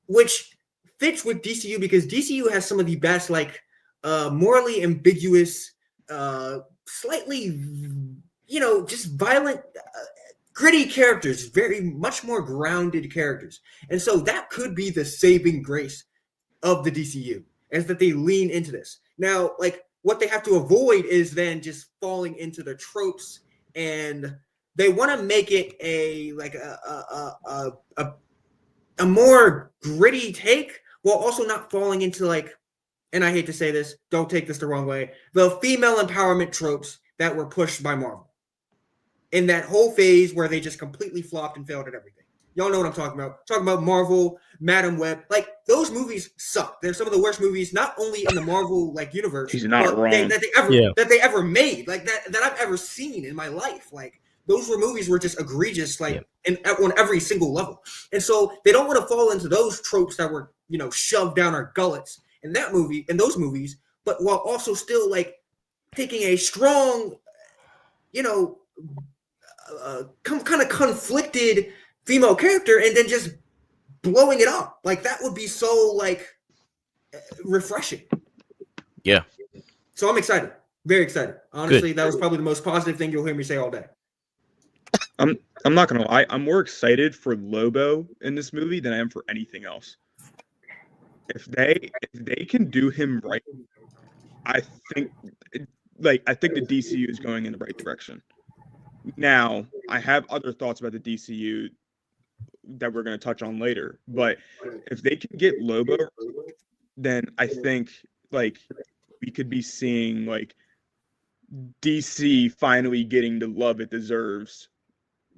Which fits with DCU because DCU has some of the best like morally ambiguous, slightly just violent. Gritty characters, very much more grounded characters. And so that could be the saving grace of the DCU, is that they lean into this. Now, like, what they have to avoid is then just falling into the tropes, and they want to make it a more gritty take while also not falling into like, and I hate to say this, don't take this the wrong way, the female empowerment tropes that were pushed by Marvel in that whole phase where they just completely flopped and failed at everything. Y'all know what I'm talking about. Talking about Marvel, Madam Web. Like, those movies suck. They're some of the worst movies, not only in the Marvel like universe, He's not wrong. that they ever made, like that I've ever seen in my life. Like, those movies were just egregious, like on every single level. And so they don't want to fall into those tropes that were, shoved down our gullets in those movies, but while also still like taking a strong, kind of conflicted female character and then just blowing it up. Like, that would be so like refreshing. Yeah. So I'm excited. Very excited. Honestly, That was probably the most positive thing you'll hear me say all day. I'm not gonna lie. I'm more excited for Lobo in this movie than I am for anything else. If they can do him right, I think the DCU is going in the right direction. Now, I have other thoughts about the DCU that we're going to touch on later, but if they can get Lobo, then I think like we could be seeing like DC finally getting the love it deserves,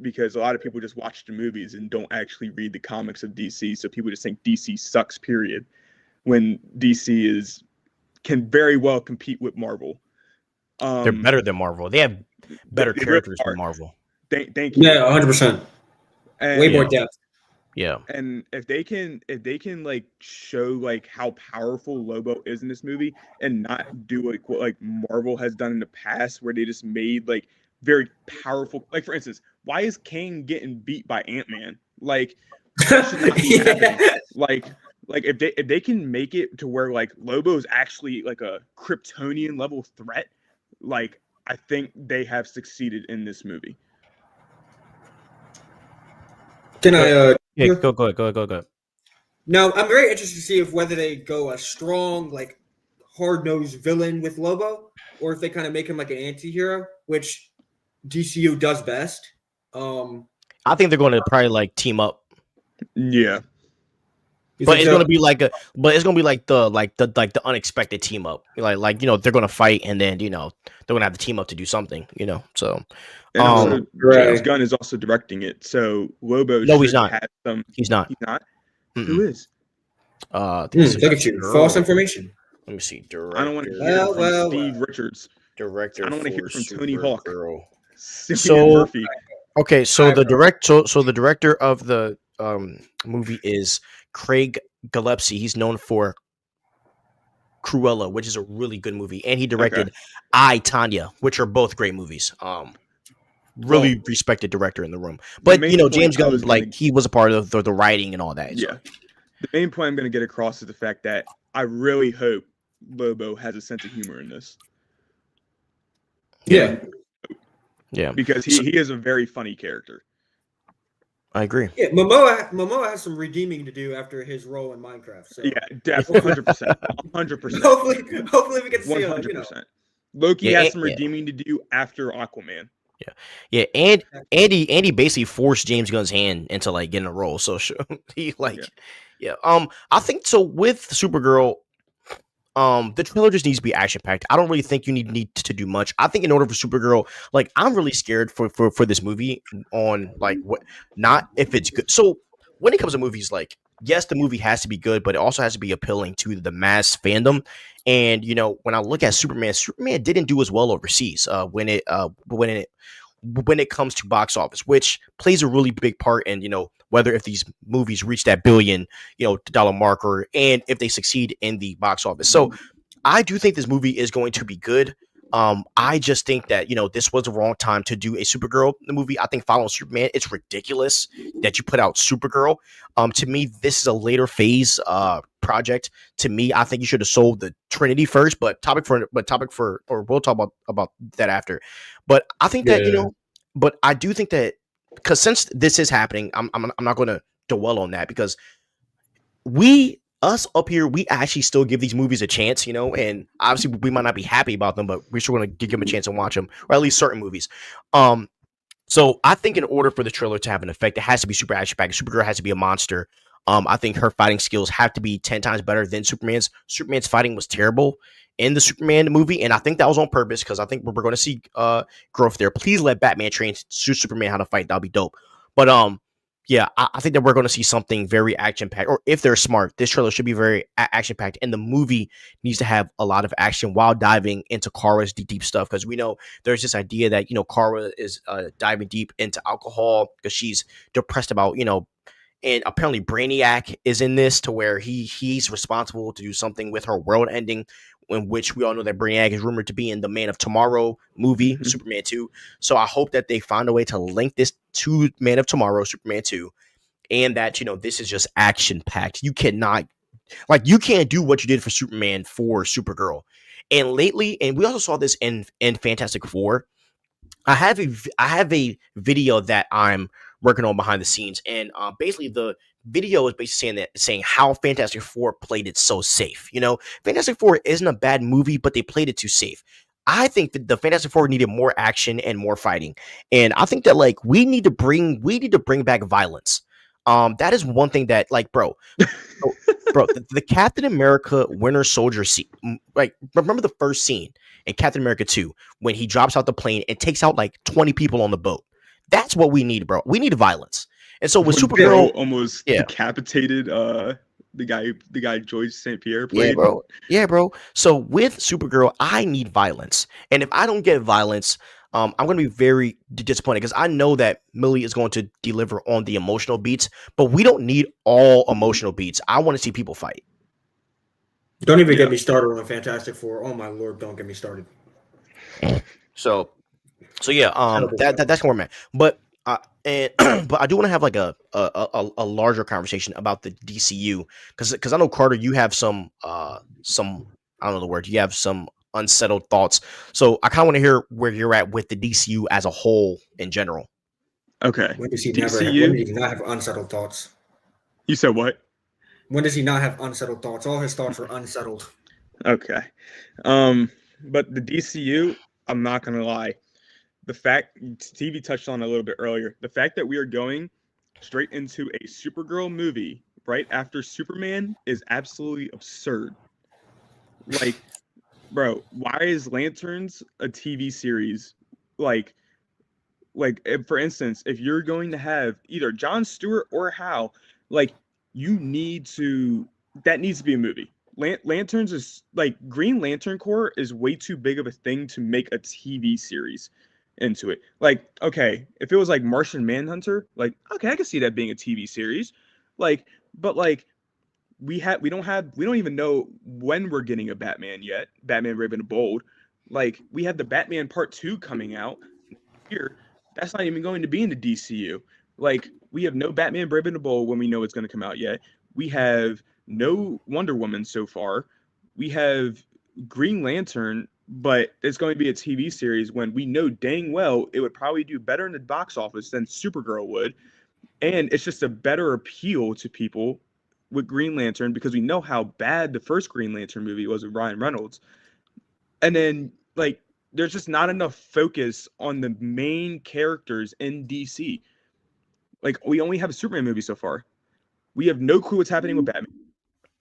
because a lot of people just watch the movies and don't actually read the comics of DC, so people just think DC sucks, period, when DC can very well compete with Marvel. They're better than Marvel. They have better characters than Marvel. Thank you. Yeah, 100%. Way more depth. Yeah. And if they can like show like how powerful Lobo is in this movie and not do like what like Marvel has done in the past, where they just made like very powerful, like for instance, why is Kang getting beat by Ant-Man? Like, that should not be happening. Like if they can make it to where like Lobo is actually like a Kryptonian level threat, like I think they have succeeded in this movie. Can I? Yeah, go ahead. Now, I'm very interested to see whether they go a strong, like, hard-nosed villain with Lobo, or if they kind of make him like an anti-hero, which DCU does best. I think they're going to probably like team up. Yeah. But it's gonna be like the unexpected team up. Like they're gonna fight and then they're gonna have to team up to do something. So and also, James Gunn is also directing it. So Lobo. No, he's not. He's not. He's not. Mm-mm. Who is? Look at you. False information. Let me see. I don't want to hear from Steve Richards. Director. I don't want to hear from Tony Hawk. So Murphy. Okay, so the director of the movie is Craig Gillespie. He's known for Cruella, which is a really good movie, and he directed I, Tanya, which are both great movies. Really respected director in the room. But James Gunn, he was a part of the writing and all that. Yeah. So. The main point I'm going to get across is the fact that I really hope Lobo has a sense of humor in this. Yeah. Yeah. Because he is a very funny character. I agree. Yeah, Momoa has some redeeming to do after his role in Minecraft. So. Yeah, definitely 100%. 100%. Hopefully we can see 100%. Loki has some redeeming to do after Aquaman. Yeah, and Andy basically forced James Gunn's hand into getting a role. So he Yeah. I think so with Supergirl. The trailer just needs to be action packed. I don't really think you need to do much. I think in order for Supergirl, like I'm really scared for this movie on like what not if it's good. So when it comes to movies, like yes, the movie has to be good, but it also has to be appealing to the mass fandom. And when I look at Superman, Superman didn't do as well overseas. When it comes to box office, which plays a really big part in whether if these movies reach that billion dollar marker and if they succeed in the box office. So I do think this movie is going to be good. I just think that this was the wrong time to do a Supergirl movie. I think following Superman, it's ridiculous that you put out Supergirl. To me, this is a later phase project. To me, I think you should have sold the Trinity first, but or we'll talk about that after. But I think that Yeah. but I do think that because since this is happening, I'm not going to dwell on that because us up here, we actually still give these movies a chance, and obviously we might not be happy about them, but we're still going to give them a chance and watch them, or at least certain movies. So I think in order for the trailer to have an effect, it has to be super action packed. Supergirl has to be a monster. I think her fighting skills have to be 10 times better than Superman's. Superman's fighting was terrible in the Superman movie, and I think that was on purpose because I think we're going to see growth there. Please let Batman train Superman how to fight. That'll be dope. But yeah, I think that we're going to see something very action packed. Or if they're smart, this trailer should be very action packed, and the movie needs to have a lot of action while diving into Kara's deep stuff because we know there's this idea that Kara is diving deep into alcohol because she's depressed about and apparently Brainiac is in this to where he's responsible to do something with her world ending, in which we all know that Brainiac is rumored to be in the Man of Tomorrow movie, Superman 2. So I hope that they find a way to link this to Man of Tomorrow, Superman 2, and that, this is just action packed. You cannot, you can't do what you did for Superman for Supergirl. And lately, and we also saw this in Fantastic Four. I have a video that I'm working on behind the scenes, and basically the video is basically saying how Fantastic Four played it so safe. Fantastic Four isn't a bad movie, but they played it too safe. I think that the Fantastic Four needed more action and more fighting, and I think that we need to bring back violence. That is one thing that bro, the Captain America Winter Soldier scene, remember the first scene in Captain America 2 when he drops out the plane and takes out 20 people on the boat. That's what we need, bro. We need violence. And so with When Supergirl, Bill almost yeah, decapitated the guy George St. Pierre played. Yeah, bro. So with Supergirl, I need violence. And if I don't get violence, I'm going to be very disappointed because I know that Millie is going to deliver on the emotional beats, but we don't need all emotional beats. I want to see people fight. Don't even get me started on Fantastic Four. Oh my lord, don't get me started. So yeah, that's where I'm at. But but I do want to have a larger conversation about the DCU because I know, Carter, you have some I don't know the word, you have some unsettled thoughts. So I kind of want to hear where you're at with the DCU as a whole in general. Okay. When does he not have unsettled thoughts? You said what? When does he not have unsettled thoughts? All his thoughts are unsettled. Okay. But the DCU, I'm not gonna lie. The fact Stevie touched on a little bit earlier, the fact that we are going straight into a Supergirl movie right after Superman is absolutely absurd. Bro, why is Lanterns a TV series? If, for instance, if you're going to have either Jon Stewart or Hal, you need to, that needs to be a movie. Lanterns is Green Lantern Corps is way too big of a thing to make a TV series into it. Okay, if it was Martian Manhunter, okay, I can see that being a TV series. But we don't even know when we're getting a Batman yet. Batman Brave and Bold. We have the Batman Part 2 coming out here. That's not even going to be in the DCU. We have no Batman Brave and the Bold when we know it's going to come out yet. We have no Wonder Woman so far. We have Green Lantern, but it's going to be a TV series when we know dang well it would probably do better in the box office than Supergirl would. And it's just a better appeal to people with Green Lantern because we know how bad the first Green Lantern movie was with Ryan Reynolds. And then, there's just not enough focus on the main characters in DC. We only have a Superman movie so far. We have no clue what's happening with Batman,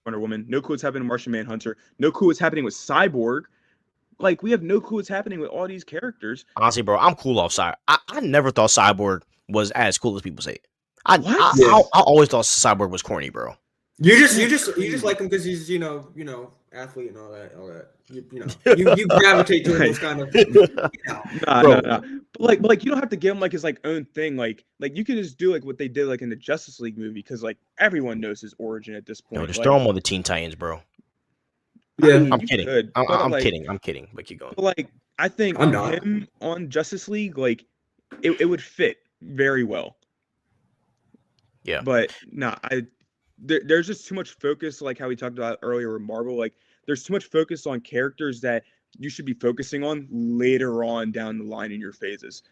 Wonder Woman. No clue what's happening with Martian Manhunter. No clue what's happening with Cyborg. Like, we have no clue what's happening with all these characters. Honestly, bro, I'm cool off Cyborg. I never thought Cyborg was as cool as people say. I always thought Cyborg was corny, bro. You just like him because he's you know athlete and all that. You gravitate toward those kind of. Nah. But like you don't have to give him like his like own thing. Like you can just do like what they did like in the Justice League movie, because like everyone knows his origin at this point. No, just like, throw him on the Teen Titans, bro. Yeah, I mean, I'm kidding. Could, I'm like, kidding. I'm kidding. But keep going. But like I think him on Justice League, like it would fit very well. Yeah. But no, there's just too much focus, like how we talked about earlier with Marvel. Like there's too much focus on characters that you should be focusing on later on down the line in your phases.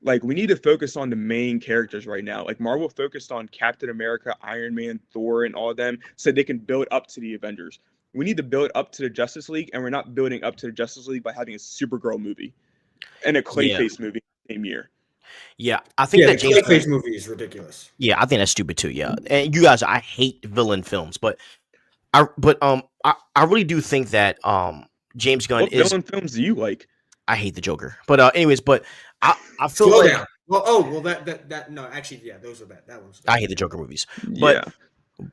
Like we need to focus on the main characters right now. Like Marvel focused on Captain America, Iron Man, Thor, and all of them so they can build up to the Avengers. We need to build up to the Justice League, and we're not building up to the Justice League by having a Supergirl movie and a Clayface movie in the same year. Yeah, I think that James Clayface movie is ridiculous. Yeah, I think that's stupid too. Yeah, and you guys, I hate villain films, but I really do think that James Gunn What villain films do you like? I hate the Joker, but anyways, but I feel Slow like down. Well, that no, actually, yeah, those are bad. That one's. I hate the Joker movies,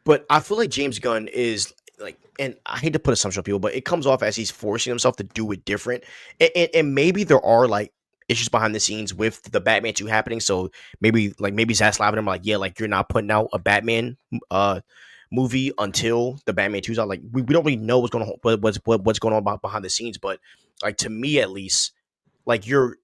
but I feel like James Gunn is like, and I hate to put assumption on people, but it comes off as he's forcing himself to do it different, and maybe there are like issues behind the scenes with the Batman 2 happening. So maybe Zack Snyder, like, yeah, like you're not putting out a Batman movie until the Batman 2's out. Like we don't really know what's going on, what's going on behind the scenes. But like to me at least, like the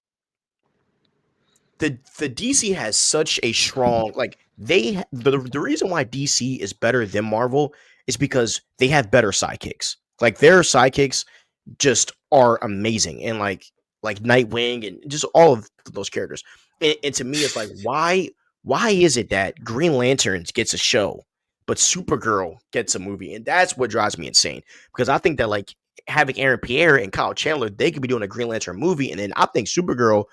DC has such a strong like the reason why DC is better than Marvel is because they have better sidekicks. Like their sidekicks just are amazing, and like Nightwing and just all of those characters. And to me, it's like, why is it that Green Lantern gets a show, but Supergirl gets a movie? And that's what drives me insane, because I think that like having Aaron Pierre and Kyle Chandler, they could be doing a Green Lantern movie, and then I think Supergirl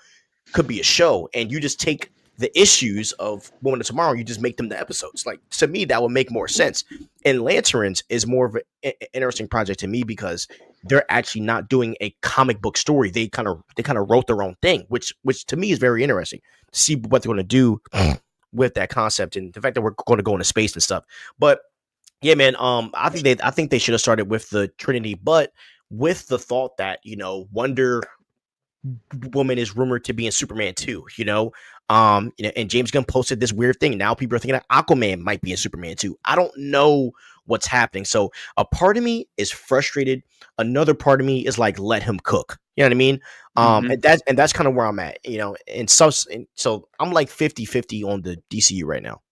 could be a show, and you just take the issues of Woman of Tomorrow, you just make them the episodes. Like to me, that would make more sense. And Lanterns is more of an interesting project to me because they're actually not doing a comic book story. They kind of wrote their own thing, which to me is very interesting to see what they're going to do with that concept and the fact that we're going to go into space and stuff. But yeah, man, I think they should have started with the Trinity, but with the thought that, you know, Wonder Woman is rumored to be in Superman 2, and James Gunn posted this weird thing. Now people are thinking that Aquaman might be in Superman 2. I don't know what's happening. So a part of me is frustrated. Another part of me is like, let him cook. You know what I mean? And that's kind of where I'm at, and so I'm like 50-50 on the DCU right now.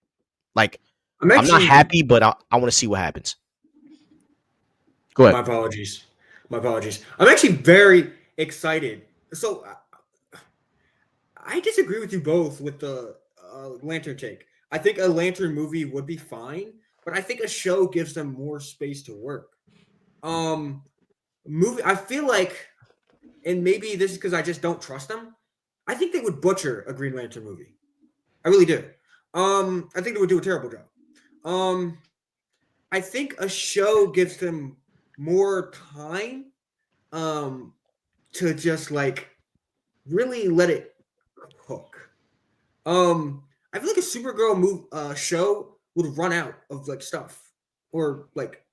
Like I'm not happy, but I want to see what happens. Go ahead. My apologies. I'm actually very excited. So I disagree with you both with the Lantern take. I think a Lantern movie would be fine, but I think a show gives them more space to work. Movie, I feel like, and maybe this is because I just don't trust them, I think they would butcher a Green Lantern movie. I really do. I think they would do a terrible job. I think a show gives them more time to just like really let it cook. I feel like a Supergirl show would run out of like stuff or like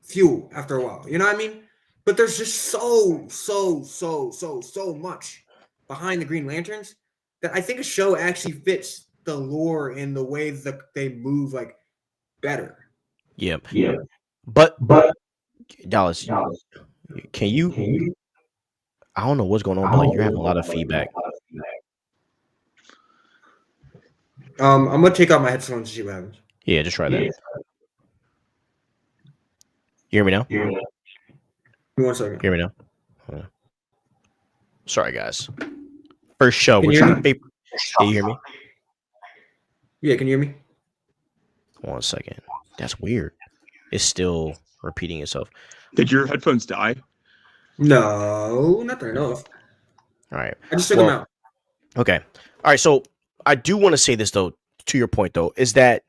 fuel after a while. You know what I mean? But there's just so much behind the Green Lanterns that I think a show actually fits the lore and the way that they move like better. Yeah. But Dallas, can you? I don't know what's going on, but like you're having a lot of feedback. I'm gonna take out my headphones to see what happens. Yeah, just try that. You hear me now? Give me 1 second. Hear me now? Hold on. Sorry, guys. First show. Can We're you trying to paper. Can you hear me? Yeah, can you hear me? 1 second. That's weird. It's still repeating itself. Did your headphones die? No, not that I know of. All right. I just took them out. Okay. All right. So I do want to say this though, to your point though, is that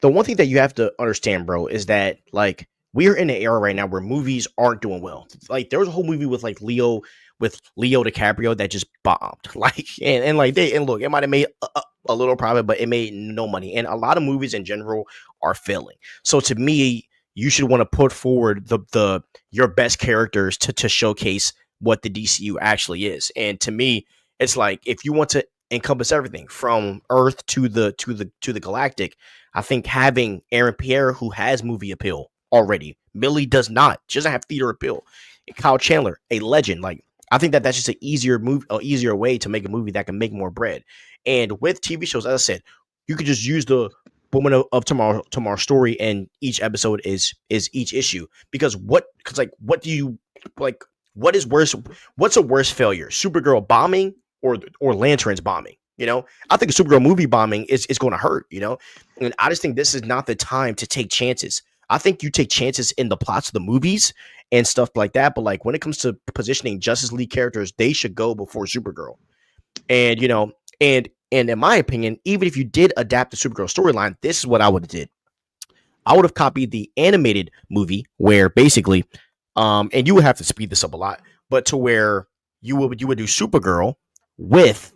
the one thing that you have to understand, bro, is that like we're in an era right now where movies aren't doing well. Like there was a whole movie with like Leo DiCaprio that just bombed. Like and like they and look, it might have made a little profit, but it made no money. And a lot of movies in general are failing. So to me, you should want to put forward the your best characters to showcase what the DCU actually is. And to me, it's like if you want to encompass everything from Earth to the galactic, I think having Aaron Pierre, who has movie appeal already, Millie does not. She doesn't have theater appeal. And Kyle Chandler, a legend. Like I think that that's just an easier move, an easier way to make a movie that can make more bread. And with TV shows, as I said, you could just use the Woman of Tomorrow story, and each episode is each issue. Because what do you like? What is worse? What's a worse failure? Supergirl bombing or Lanterns bombing? You know, I think a Supergirl movie bombing is going to hurt. You know, and I just think this is not the time to take chances. I think you take chances in the plots of the movies and stuff like that. But like when it comes to positioning Justice League characters, they should go before Supergirl. And you know, and in my opinion, even if you did adapt the Supergirl storyline, this is what I would have did. I would have copied the animated movie where basically, and you would have to speed this up a lot, but to where you would do Supergirl with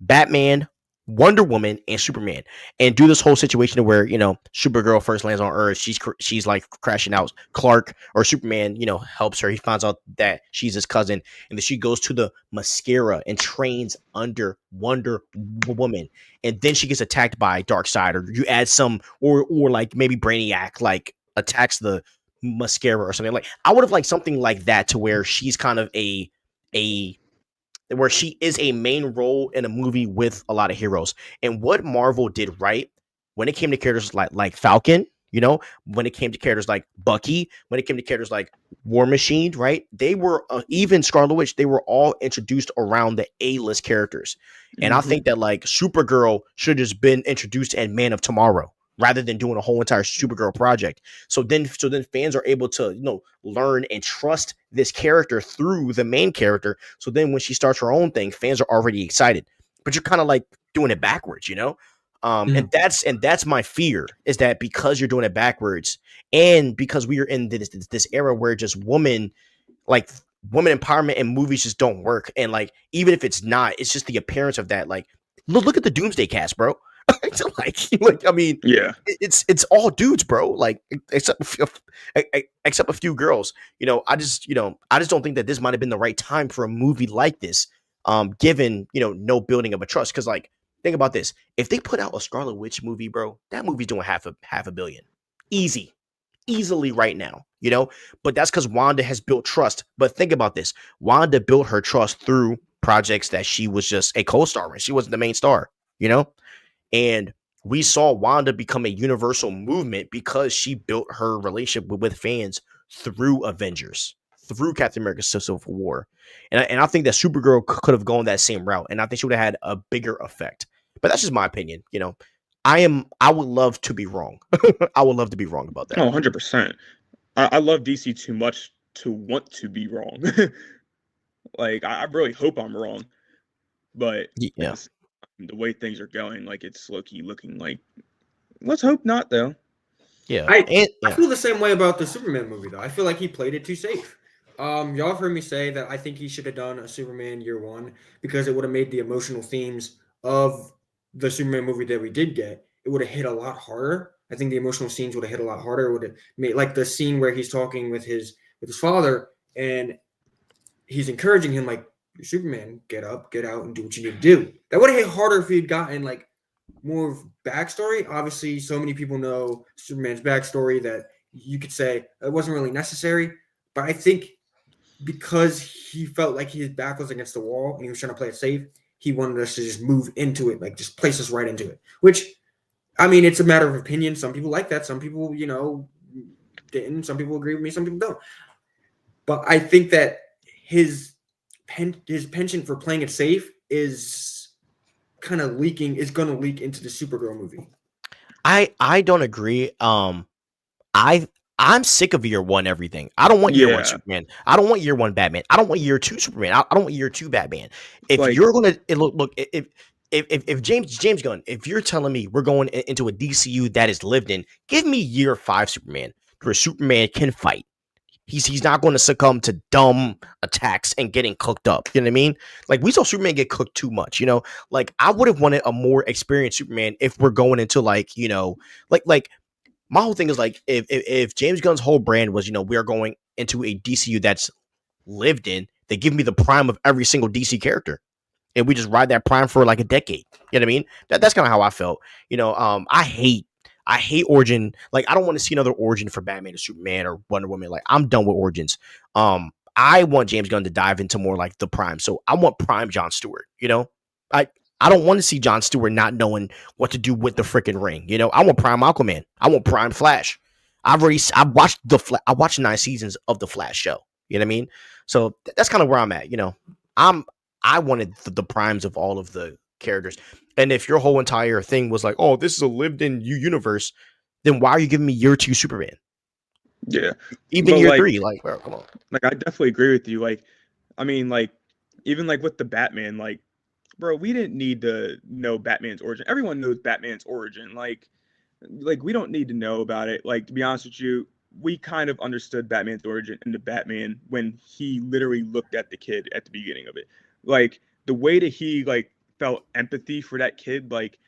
Batman, Wonder Woman, and Superman, and do this whole situation where Supergirl first lands on Earth. She's like crashing out. Clark or Superman, helps her. He finds out that she's his cousin, and then she goes to the mascara and trains under Wonder Woman, and then she gets attacked by Darkseid, or you add some, or like maybe Brainiac like attacks the mascara or something. Like I would have liked something like that to where she's kind of a where she is a main role in a movie with a lot of heroes. And what Marvel did right when it came to characters like Falcon, when it came to characters like Bucky, when it came to characters like War Machine, right? They were even Scarlet Witch. They were all introduced around the A-list characters. And I think that like Supergirl should have just been introduced in Man of Tomorrow, rather than doing a whole entire Supergirl project. So then fans are able to, learn and trust this character through the main character. So then when she starts her own thing, fans are already excited. But you're kind of like doing it backwards, And that's my fear, is that because you're doing it backwards, and because we are in this era where just woman empowerment in movies just don't work. And like even if it's not, it's just the appearance of that. Like look at the Doomsday cast, bro. like I mean, yeah, it's all dudes, bro. Like except a few girls. I just don't think that this might have been the right time for a movie like this. Given no building of a trust, because like think about this: if they put out a Scarlet Witch movie, bro, that movie's doing half a billion, easily right now. But that's because Wanda has built trust. But think about this: Wanda built her trust through projects that she was just a co-star in. She wasn't the main star. And we saw Wanda become a universal movement because she built her relationship with fans through Avengers, through Captain America Civil War. And I think that Supergirl could have gone that same route, and I think she would have had a bigger effect. But that's just my opinion. I would love to be wrong. I would love to be wrong about that. Oh, 100%. I love DC too much to want to be wrong. Like, I really hope I'm wrong. But yeah. The way things are going, like it's low-key looking like, let's hope not, though. Yeah, I feel the same way about the Superman movie, though. I feel like he played it too safe. Y'all have heard me say that I think he should have done a Superman Year One, because it would have made the emotional themes of the Superman movie that we did get. It would have hit a lot harder. I think the emotional scenes would have hit a lot harder. It would have made, like the scene where he's talking with his father, and he's encouraging him, like, "You're Superman, get up, get out, and do what you need to do." That would have hit harder if he'd gotten like more of backstory. Obviously, so many people know Superman's backstory that you could say it wasn't really necessary. But I think because he felt like his back was against the wall and he was trying to play it safe, he wanted us to just move into it, like just place us right into it. Which, I mean, it's a matter of opinion. Some people like that. Some people, didn't. Some people agree with me. Some people don't. But I think that his penchant for playing it safe is kind of is going to leak into the Supergirl movie. I don't agree. I'm sick of year one everything. I don't want year one Superman. I don't want year one Batman. I don't want year two Superman. I don't want year two Batman. If you're gonna look, if if James Gunn, if you're telling me we're going into a DCU that is lived in, give me year 5 Superman, where Superman can fight. He's not going to succumb to dumb attacks and getting cooked up. You know what I mean? Like, we saw Superman get cooked too much. Like, I would have wanted a more experienced Superman if we're going into like, like my whole thing is like, if James Gunn's whole brand was, we are going into a DCU that's lived in, they give me the prime of every single DC character, and we just ride that prime for like a decade. You know what I mean? That's kind of how I felt. I hate origin. Like, I don't want to see another origin for Batman or Superman or Wonder Woman. Like, I'm done with origins. I want James Gunn to dive into more like the prime. So I want prime John Stewart. I don't want to see John Stewart not knowing what to do with the freaking ring. I want prime Aquaman. I want prime Flash. I watched 9 seasons of the Flash show. You know what I mean? So that's kind of where I'm at. I wanted the primes of all of the characters. And if your whole entire thing was like, oh, this is a lived-in universe, then why are you giving me year 2 Superman? Yeah. Even year 3, like, bro, come on. Like, I definitely agree with you. Like, I mean, like, even like with the Batman, like, bro, we didn't need to know Batman's origin. Everyone knows Batman's origin. Like we don't need to know about it. Like, to be honest with you, we kind of understood Batman's origin in the Batman when he literally looked at the kid at the beginning of it. Like, the way that he like felt empathy for that kid, like,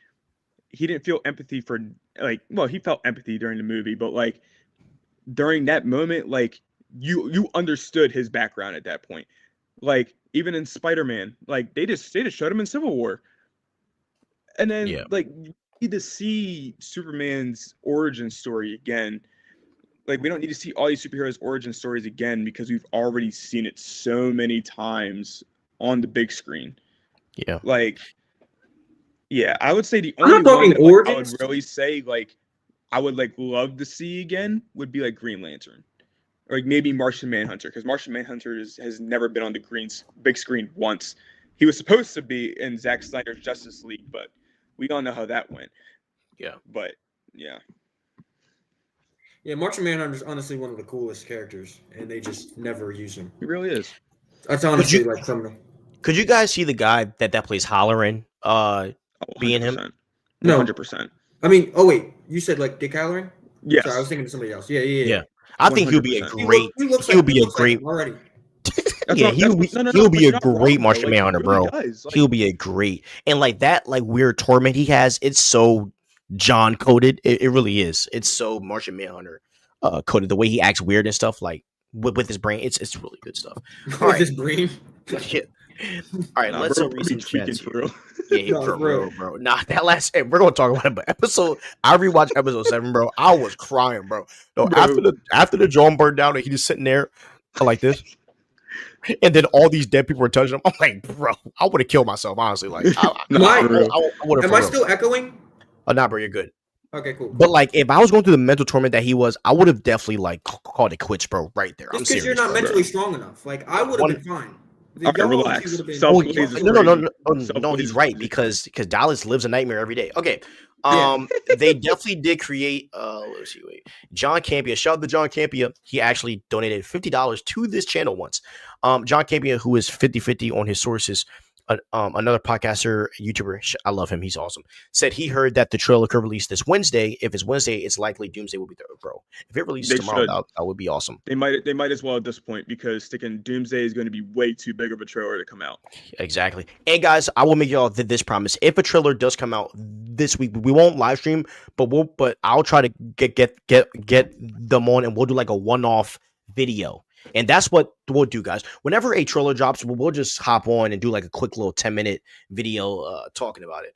he didn't feel empathy for, like, well, he felt empathy during the movie, but like during that moment, like, you understood his background at that point. Like, even in Spider-Man, like, they just showed him in Civil War. And then like, you need to see Superman's origin story again. Like, we don't need to see all these superheroes' origin stories again because we've already seen it so many times on the big screen. Yeah. Like, yeah, I would say the only one that, like, I would really say, like, I would like love to see again would be like Green Lantern, or like maybe Martian Manhunter, because Martian Manhunter has never been on the big screen once. He was supposed to be in Zack Snyder's Justice League, but we all know how that went. Yeah. But yeah. Yeah, Martian Manhunter is honestly one of the coolest characters, and they just never use him. He really is. That's honestly like criminal. Could you guys see the guy that plays Halloran being him? No, 100%. I mean, oh wait, you said like Dick Halloran? Yes. Sorry, I was thinking of somebody else. Yeah. I think he'll be a great. He'll be a great. Already. Yeah, he'll be a great Martian Manhunter, bro. He'll be a great, and like that, like, weird torment he has. It's so John coded. It really is. It's so Martian Manhunter coded. The way he acts weird and stuff, like with his brain, it's really good stuff. With his brain. Yeah. All right, let's read some chats here. Yeah, No, for bro. real, bro. Nah, that last. Hey, we're gonna talk about it, but I rewatched episode 7, bro. I was crying, bro. No, after the drum burned down and he just sitting there like this, and then all these dead people were touching him. I'm like, bro, I would have killed myself, honestly. Like, I would have. Am I still echoing? Nah, bro, you're good. Okay, cool. But like, if I was going through the mental torment that he was, I would have definitely like called it quits, bro, right there. Just because you're not mentally strong enough. Like, I would have been fine. Okay, relax. No, he's right, because Dallas lives a nightmare every day. Okay. They definitely did create let's see, wait. John Campia. Shout out to John Campia. He actually donated $50 to this channel once. John Campia, who is 50-50 on his sources, another podcaster, YouTuber, I love him, he's awesome, said he heard that the trailer could release this Wednesday. If it's Wednesday, it's likely Doomsday will be there, bro. If it releases tomorrow, that would be awesome. They might as well at this point, because sticking Doomsday is going to be way too big of a trailer to come out. Exactly. And guys, I will make y'all this promise: if a trailer does come out this week, we won't live stream, but I'll try to get them on, and we'll do like a one-off video. And that's what we'll do, guys. Whenever a trailer drops, we'll just hop on and do like a quick little 10-minute video talking about it.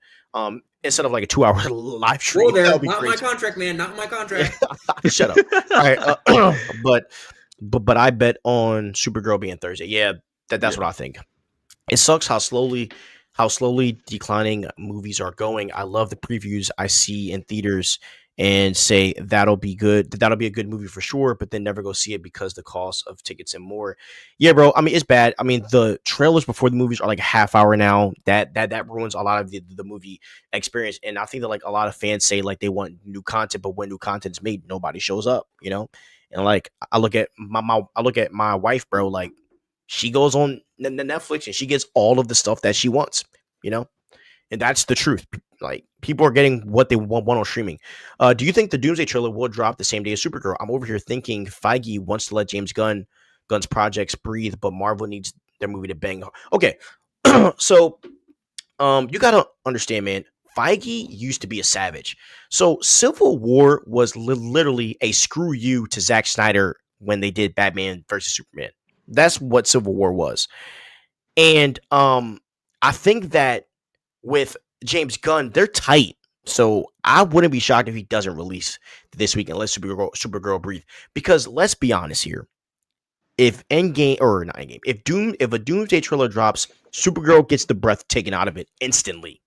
Instead of like a 2-hour live stream. Well, not my contract, man. Not my contract. Shut up. All right. But I bet on Supergirl being Thursday. Yeah, that's what I think. It sucks how slowly declining movies are going. I love the previews I see in theaters and say that'll be good. That'll be a good movie for sure, but then never go see it because the cost of tickets and more. Yeah, bro. I mean, it's bad. I mean, the trailers before the movies are like a half hour now. That ruins a lot of the movie experience. And I think that like a lot of fans say like they want new content, but when new content is made, nobody shows up, you know? And like I look at my wife, bro, like she goes on the Netflix and she gets all of the stuff that she wants, you know? and that's the truth. Like people are getting what they want on streaming. Do you think the Doomsday trailer will drop the same day as Supergirl? I'm over here thinking Feige wants to let Gunn's projects breathe, but Marvel needs their movie to bang. Okay, so you gotta understand, man. Feige used to be a savage. So Civil War was literally a screw you to Zack Snyder when they did Batman versus Superman. That's what Civil War was. And I think that with James Gunn, they're tight. So I wouldn't be shocked if he doesn't release this week unless Supergirl breathe. Because let's be honest here. If Endgame or not Endgame, if a Doomsday trailer drops, Supergirl gets the breath taken out of it instantly.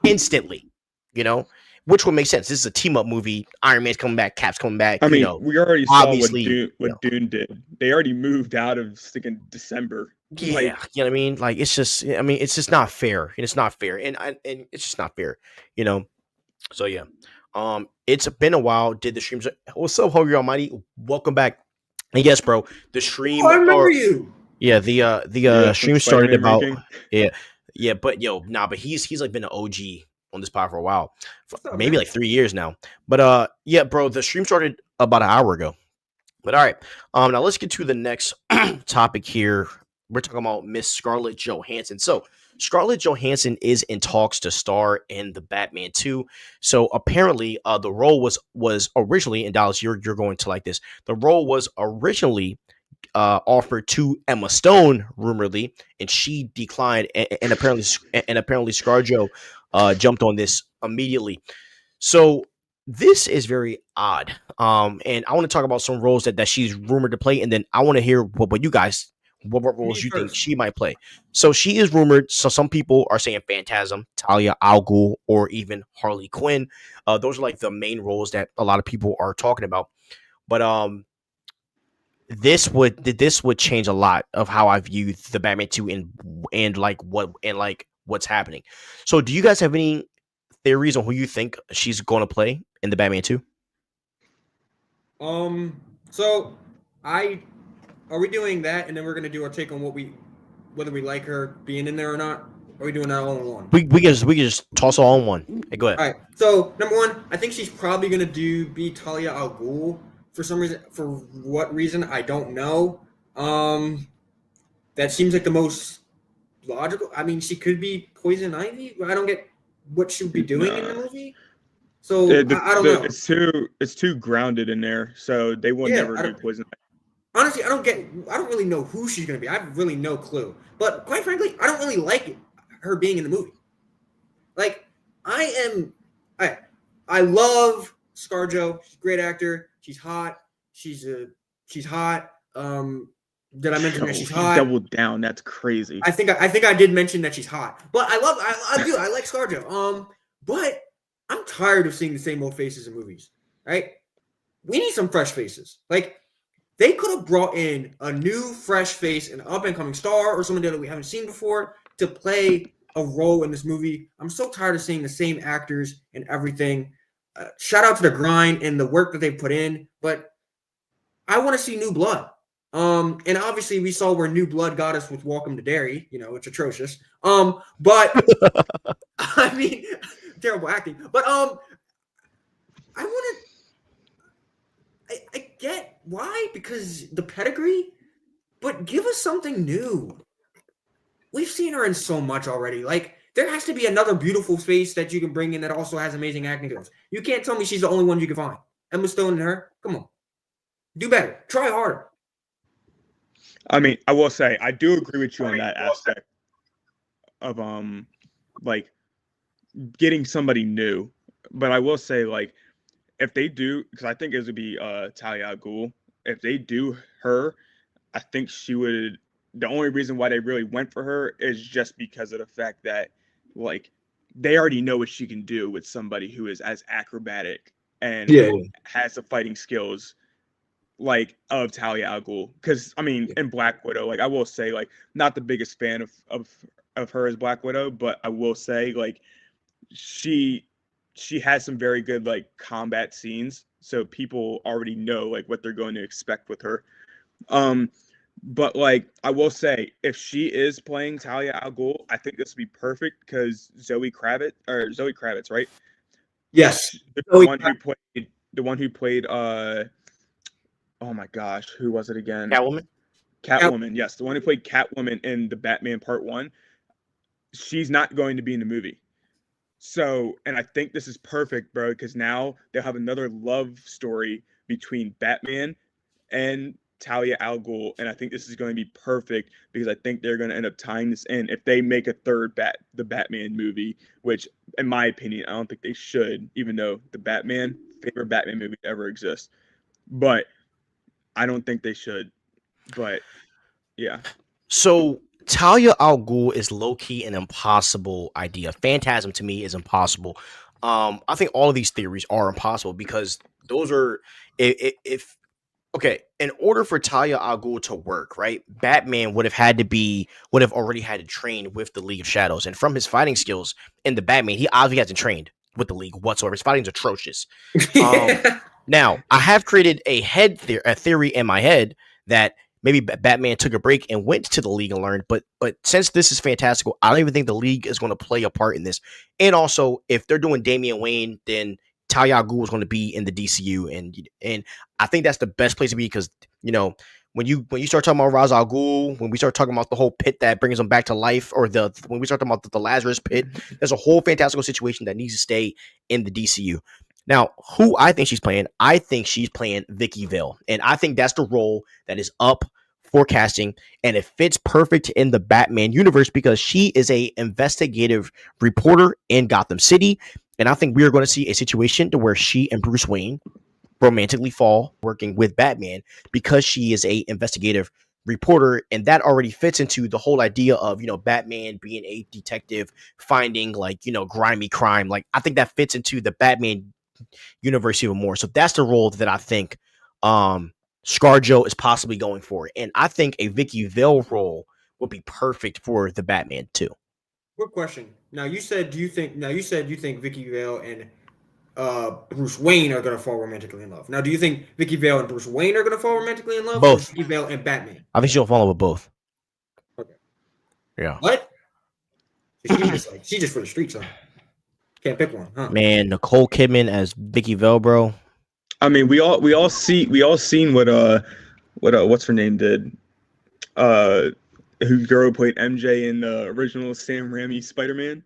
Instantly. You know? Which would make sense. This is a team up movie. Iron Man's coming back, Cap's coming back. I mean, we already saw obviously what Dune did. They already moved out of sticking December. Yeah, you know what I mean? Like it's just not fair. And it's not fair. And it's just not fair, you know. So yeah. It's been a while. Did the streams what's up, Hungry Almighty? Welcome back. And yes, bro, the stream I remember you. Yeah, the stream started about making. yeah, but but he's like been an OG on this pod for a while. Maybe like 3 years now. But yeah, bro, the stream started about an hour ago. But all right. Now let's get to the next topic here. We're talking about Miss Scarlett Johansson. So Scarlett Johansson is in talks to star in the Batman 2. So apparently, the role was originally, in Dallas, you're going to like this. The role was originally offered to Emma Stone, rumoredly, and she declined. And apparently, ScarJo jumped on this immediately. So this is very odd. And I want to talk about some roles that she's rumored to play, and then I want to hear what you guys. What roles you think she might play? So she is rumored. So some people are saying Phantasm, Talia al Ghul, or even Harley Quinn. Those are like the main roles that a lot of people are talking about. But this would change a lot of how I view the Batman 2 and what's happening. So do you guys have any theories on who you think she's going to play in the Batman 2? So are we doing that, and then we're gonna do our take on whether we like her being in there or not? Or are we doing that all in one? We can just toss all in one. Hey, go ahead. All right. So number one, I think she's probably gonna be Talia al Ghul for some reason. For what reason, I don't know. That seems like the most logical. I mean, she could be Poison Ivy. I don't get what she would be doing in the movie. So I don't know. It's too grounded in there, so they will never do Poison Ivy. Honestly, I don't really know who she's going to be. I have really no clue. But quite frankly, I don't really like her being in the movie. Like, I love ScarJo. She's a great actor. She's hot. She's hot. Did I mention that she's hot? Doubled down. That's crazy. I think I did mention that she's hot. But I like ScarJo. But I'm tired of seeing the same old faces in movies. Right? We need some fresh faces. Like, they could have brought in a new, fresh face, an up-and-coming star, or someone that we haven't seen before to play a role in this movie. I'm so tired of seeing the same actors and everything. Shout out to the grind and the work that they put in, but I want to see new blood. And obviously, we saw where new blood got us with Welcome to Derry. You know, it's atrocious. But I mean, terrible acting. But I want to. I get why, because the pedigree, but give us something new. We've seen her in so much already. Like, there has to be another beautiful face that you can bring in that also has amazing acting skills. You can't tell me she's the only one you can find. Emma Stone and her, come on. Do better. Try harder. I mean, I will say, I do agree with you on that aspect of, like, getting somebody new. But I will say, like, if they do, because I think it would be Talia al Ghul. If they do her, I think she would. The only reason why they really went for her is just because of the fact that, like, they already know what she can do with somebody who is as acrobatic and has the fighting skills, like, of Talia al Ghul. Because I mean, in Black Widow, like, I will say, like, not the biggest fan of her as Black Widow, but I will say, like, she has some very good, like, combat scenes, so people already know, like, what they're going to expect with her. But like I will say, if she is playing Talia al Ghul, I think this would be perfect because Zoe Kravitz, right? Yes. The Zoe one who played oh my gosh, who was it again? Catwoman. Catwoman, yes, the one who played Catwoman in the Batman Part 1. She's not going to be in the movie. So, and I think this is perfect, bro, because now they'll have another love story between Batman and Talia al Ghul, and I think this is going to be perfect because I think they're going to end up tying this in if they make a third the Batman movie, which, in my opinion, I don't think they should, even though the favorite Batman movie ever exists. But I don't think they should. But yeah, So Talia al Ghul is low key an impossible idea. Phantasm to me is impossible. I think all of these theories are impossible because those are if okay, in order for Talia al Ghul to work, right? Batman would have already had to train with the League of Shadows, and from his fighting skills in the Batman, he obviously hasn't trained with the League whatsoever. His fighting's atrocious. Now I have created a theory in my head that maybe Batman took a break and went to the League and learned, but since this is fantastical, I don't even think the League is going to play a part in this. And also, if they're doing Damian Wayne, then Talia al Ghul is going to be in the DCU, and I think that's the best place to be because when you start talking about Ra's al Ghul, when we start talking about the whole pit that brings them back to life, or when we start talking about the Lazarus pit, there's a whole fantastical situation that needs to stay in the DCU. Now, who I think she's playing, I think she's playing Vicky Vale, and I think that's the role that is up for casting, and it fits perfect in the Batman universe because she is a investigative reporter in Gotham City. And I think we are going to see a situation to where she and Bruce Wayne romantically fall working with Batman because she is a investigative reporter, and that already fits into the whole idea of Batman being a detective finding grimy crime. Like I think that fits into the Batman universe even more. So that's the role that I think ScarJo is possibly going for, and I think a Vicky Vale role would be perfect for the Batman too. Quick question. Now you said you think Vicky Vale and Bruce Wayne are gonna fall romantically in love. Now, do you think Vicky Vale and Bruce Wayne are gonna fall romantically in love, Both. or Vicky Vale and Batman? I think she'll fall in love with both. Okay. Yeah. What? She's just for the streets, huh? Can't pick one, huh? Man, Nicole Kidman as Vicky Vale, bro. I mean, we all seen what what's her name did, who girl played MJ in the original Sam Raimi Spider-Man.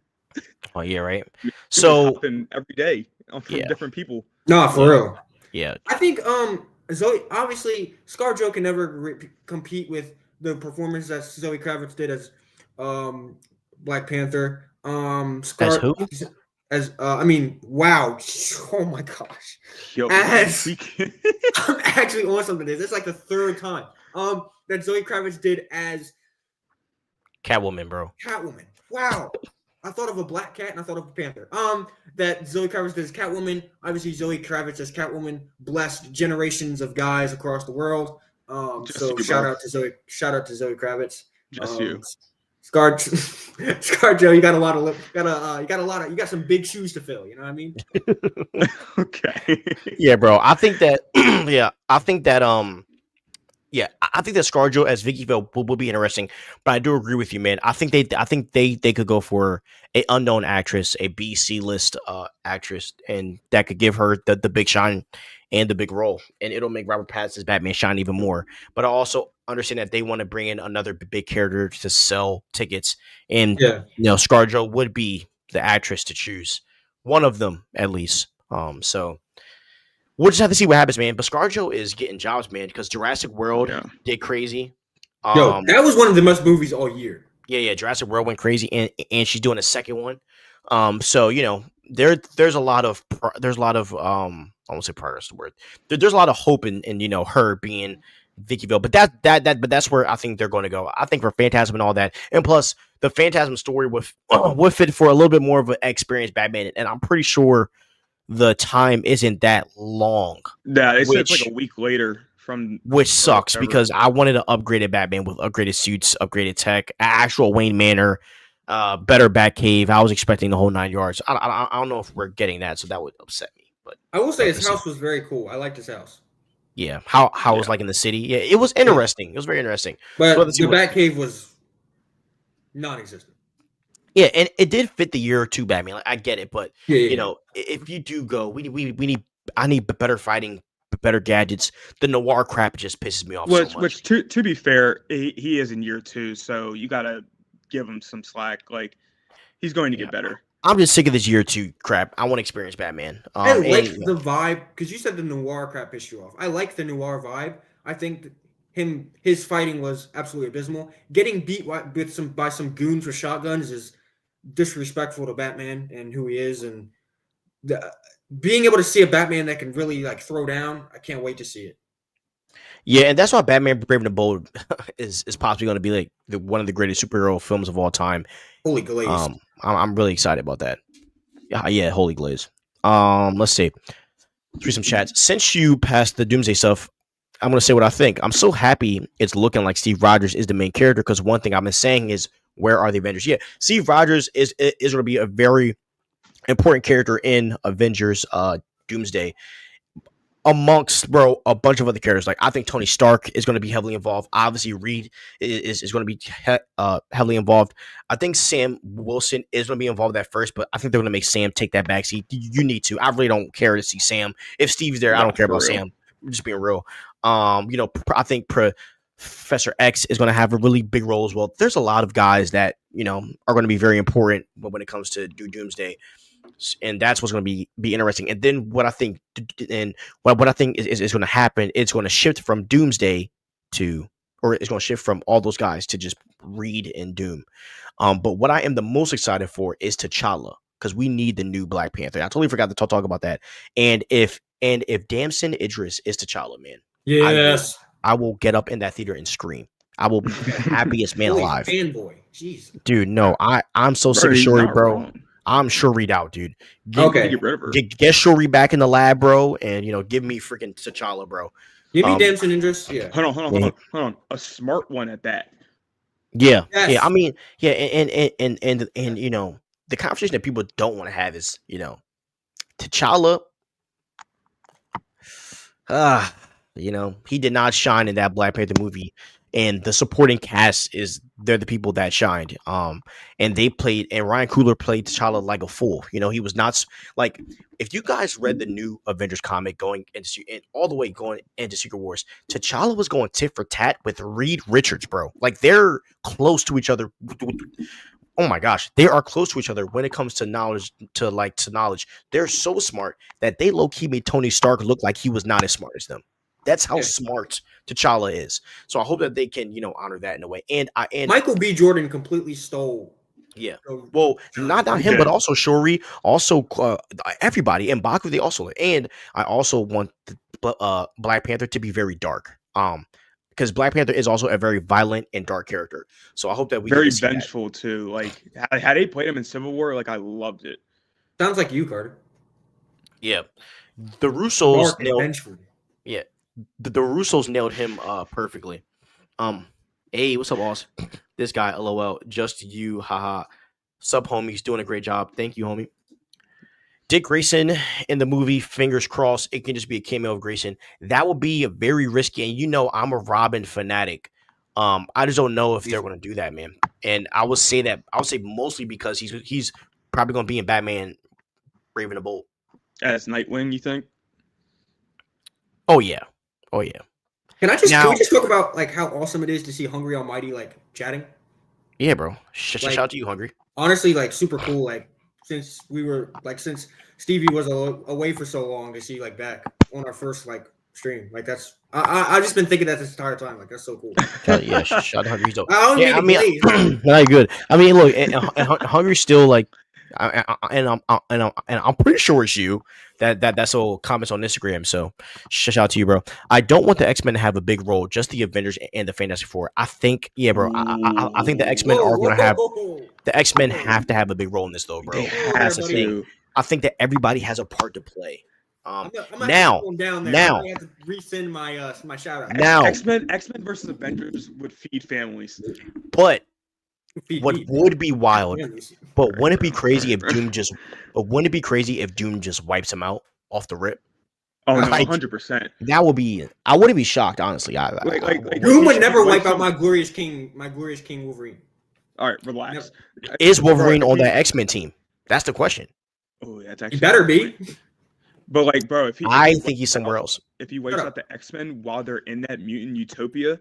Oh yeah, right. So every day from different people. No, for real. Yeah. I think Zoe, obviously ScarJo can never compete with the performance that Zoe Kravitz did as Black Panther. As who? I mean, wow. Oh my gosh. Yo, I'm actually on something. This is like the third time that Zoe Kravitz did as Catwoman, bro. Catwoman. Wow. I thought of a black cat and I thought of a panther. That Zoe Kravitz did as Catwoman. Obviously, Zoe Kravitz as Catwoman blessed generations of guys across the world. So shout out to Zoe Kravitz. Just you. ScarJo, you got some big shoes to fill. You know what I mean? Okay. Yeah, bro. I think that. I think that ScarJo as Vicky Vale will be interesting. But I do agree with you, man. I think they could go for an unknown actress, a B/C list actress, and that could give her the big shine and the big role, and it'll make Robert Pattinson's Batman shine even more. But I also understand that they want to bring in another big character to sell tickets, and ScarJo would be the actress to choose, one of them at least. So we'll just have to see what happens, man. But ScarJo is getting jobs, man, because Jurassic World did crazy. That was one of the best movies all year. Yeah, Jurassic World went crazy, and she's doing a second one. So there's a lot of I won't say progress the word. There's a lot of hope in her being Vicky Vale, but that's where I think they're going to go. I think for Phantasm and all that, and plus the Phantasm story would fit for a little bit more of an experienced Batman, and I'm pretty sure the time isn't that long. Yeah, they said it's like a week later from which sucks because I wanted an upgraded Batman with upgraded suits, upgraded tech, actual Wayne Manor, better Batcave. I was expecting the whole 9 yards. I don't know if we're getting that, so that would upset me. But I will say his house was very cool. I liked his house. Yeah, how it Yeah. was like in the city. Yeah, it was interesting. It was very interesting. So But let's see the what. Batcave was non-existent. Yeah, and it did fit the year two Batman. Like, I get it, but Yeah. if you do go, we need. I need better fighting, better gadgets. The noir crap just pisses me off so much. Which to be fair, he is in year 2, so you gotta give him some slack. Like he's going to Yeah, get better. I'm just sick of this year two crap. I want to experience Batman. I like And the vibe because you said the noir crap pissed you off. I like the noir vibe. I think that his fighting was absolutely abysmal. Getting beat by some goons with shotguns is disrespectful to Batman and who he is, and being able to see a Batman that can really like throw down. I can't wait to see it. yeah, and that's why Batman Brave and the Bold is possibly going to be like one of the greatest superhero films of all time. Holy glazed. I'm really excited about that. Yeah, holy glaze. Let's see. Let's read some chats. Since you passed the Doomsday stuff, I'm gonna say what I think. I'm so happy it's looking like Steve Rogers is the main character because one thing I've been saying is where are the Avengers? Yeah, Steve Rogers is gonna be a very important character in Avengers Doomsday amongst a bunch of other characters. Like I think Tony Stark is going to be heavily involved. Obviously, Reed is going to be heavily involved. I think Sam Wilson is going to be involved at first, but I think they're going to make Sam take that backseat. You need to. I really don't care to see Sam. If Steve's there, I don't care about Sam. I'm just being real. I think Professor X is going to have a really big role as well. There's a lot of guys that are going to be very important when it comes to Doomsday. And that's what's going to be interesting. And then what I think is going to happen, it's going to shift from Doomsday or it's going to shift from all those guys to just Reed and Doom. But what I am the most excited for is T'Challa because we need the new Black Panther. I totally forgot to talk about that. And if Damson Idris is T'Challa, man, yes, I will get up in that theater and scream. I will be the happiest man alive. Fanboy, jeez, dude. No, I'm so sick of Shuri, bro. Wrong. I'm Shuri out, dude. Get Shuri back in the lab, bro, and give me freaking T'Challa, bro. Give me Damson Idris. Yeah. Hold on. A smart one at that. Yeah. Yes. Yeah. I mean, yeah, and the conversation that people don't want to have is, T'Challa. He did not shine in that Black Panther movie. And the supporting cast they're the people that shined. And Ryan Coogler played T'Challa like a fool. He was not like, if you guys read the new Avengers comic going into Secret Wars, T'Challa was going tit for tat with Reed Richards, bro. Like they're close to each other. Oh my gosh, they are close to each other when it comes to knowledge. They're so smart that they low key made Tony Stark look like he was not as smart as them. That's how smart T'Challa is. So I hope that they can, honor that in a way. And Michael B. Jordan completely stole. Yeah. Well, not him, but also Shuri, also everybody, and Baku. They also, and I also want the Black Panther to be very dark. Because Black Panther is also a very violent and dark character. So I hope that we very vengeful too. Like had they played him in Civil War, like I loved it. Sounds like you, Carter. Yeah, the Russos vengeful. Yeah. The Russos nailed him perfectly. Hey, what's up, Oz? This guy, LOL, just you, haha. Sub homies doing a great job. Thank you, homie. Dick Grayson in the movie, fingers crossed, it can just be a cameo of Grayson. That would be very risky, and I'm a Robin fanatic. I just don't know if they're going to do that, man. And I would say mostly because he's probably going to be in Batman, Brave and the Bold. As Nightwing, you think? Oh yeah. Can we just talk about like how awesome it is to see Hungry Almighty like chatting? Yeah, bro. Shout out to you, Hungry. Honestly, like super cool. Like since Stevie was away for so long to see like back on our first like stream. Like that's I've just been thinking that this entire time. Like that's so cool. Yeah, shout out to Hungry. I mean, very good. I mean, look, and Hungry's still like. And I'm pretty sure it's you that's all comments on Instagram. So shout out to you, bro. I don't want the X-Men to have a big role, just the Avengers and the Fantastic Four. I think, yeah, bro. I think the X-Men are going to have the X-Men have to have a big role in this, though, bro. That's the thing. I think that everybody has a part to play. Now, I have to resend my shout out. Now, X-Men versus Avengers would feed families, but. What would be wild, but wouldn't it be crazy if Doom just wipes him out off the rip? Oh no, Like 100%. that would be. I wouldn't be shocked, honestly. Doom would never wipe out my glorious king Wolverine. All right, relax. Is Bro, Wolverine on that X-Men team? That's the question. Oh, that's He actually better be. But like, bro, if I he think he's somewhere else. if he wipes out the X-Men while they're in that mutant utopia,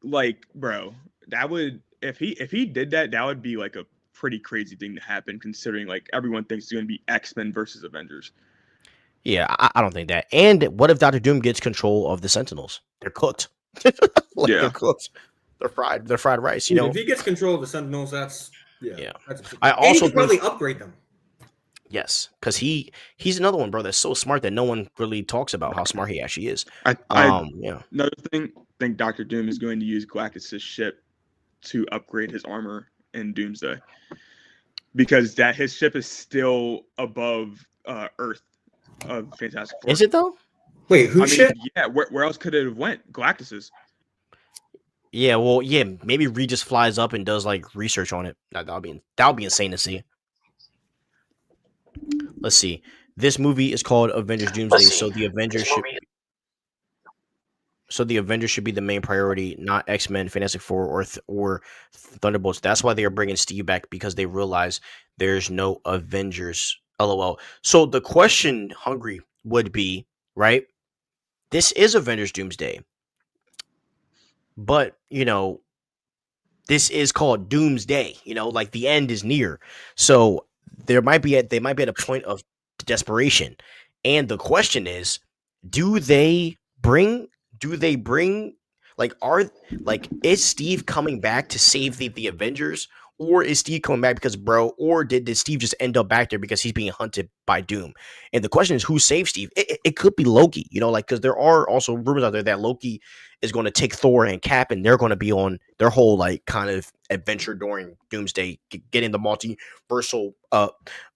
like, bro, that would if he did that, that would be like a pretty crazy thing to happen, considering like everyone thinks it's going to be X-Men versus Avengers. Yeah, I don't think that. And what if Doctor Doom gets control of the Sentinels? They're cooked. They're cooked. They're fried. They're fried rice. You know, if he gets control of the Sentinels, that's yeah. I also and he could probably upgrade them. Yes, because he's another one, bro. That's so smart that no one really talks about how smart he actually is. Yeah. Another thing, I think Doctor Doom is going to use Galactus' ship to upgrade his armor in Doomsday, because that his ship is still above Earth of Fantastic Four. Is it though? Wait, whose ship? Yeah, where else could it have went? Galactus's. Yeah, well, yeah, maybe Reed just flies up and does like research on it. That'll be insane to see. Let's see. This movie is called Avengers Doomsday, so the Avengers should be the main priority, not X-Men, Fantastic Four, or Thunderbolts. That's why they are bringing Steve back, because they realize there's no Avengers. LOL. So the question, Hungry, would be, right? This is Avengers Doomsday, but this is called Doomsday. Like the end is near, so they might be at a point of desperation, and the question is, do they bring is Steve coming back to save the Avengers, or is Steve coming back because or did Steve just end up back there because he's being hunted by Doom? And the question is, who saves Steve? It could be Loki, because there are also rumors out there that Loki is going to take Thor and Cap, and they're going to be on their whole like kind of adventure during Doomsday, getting the multiversal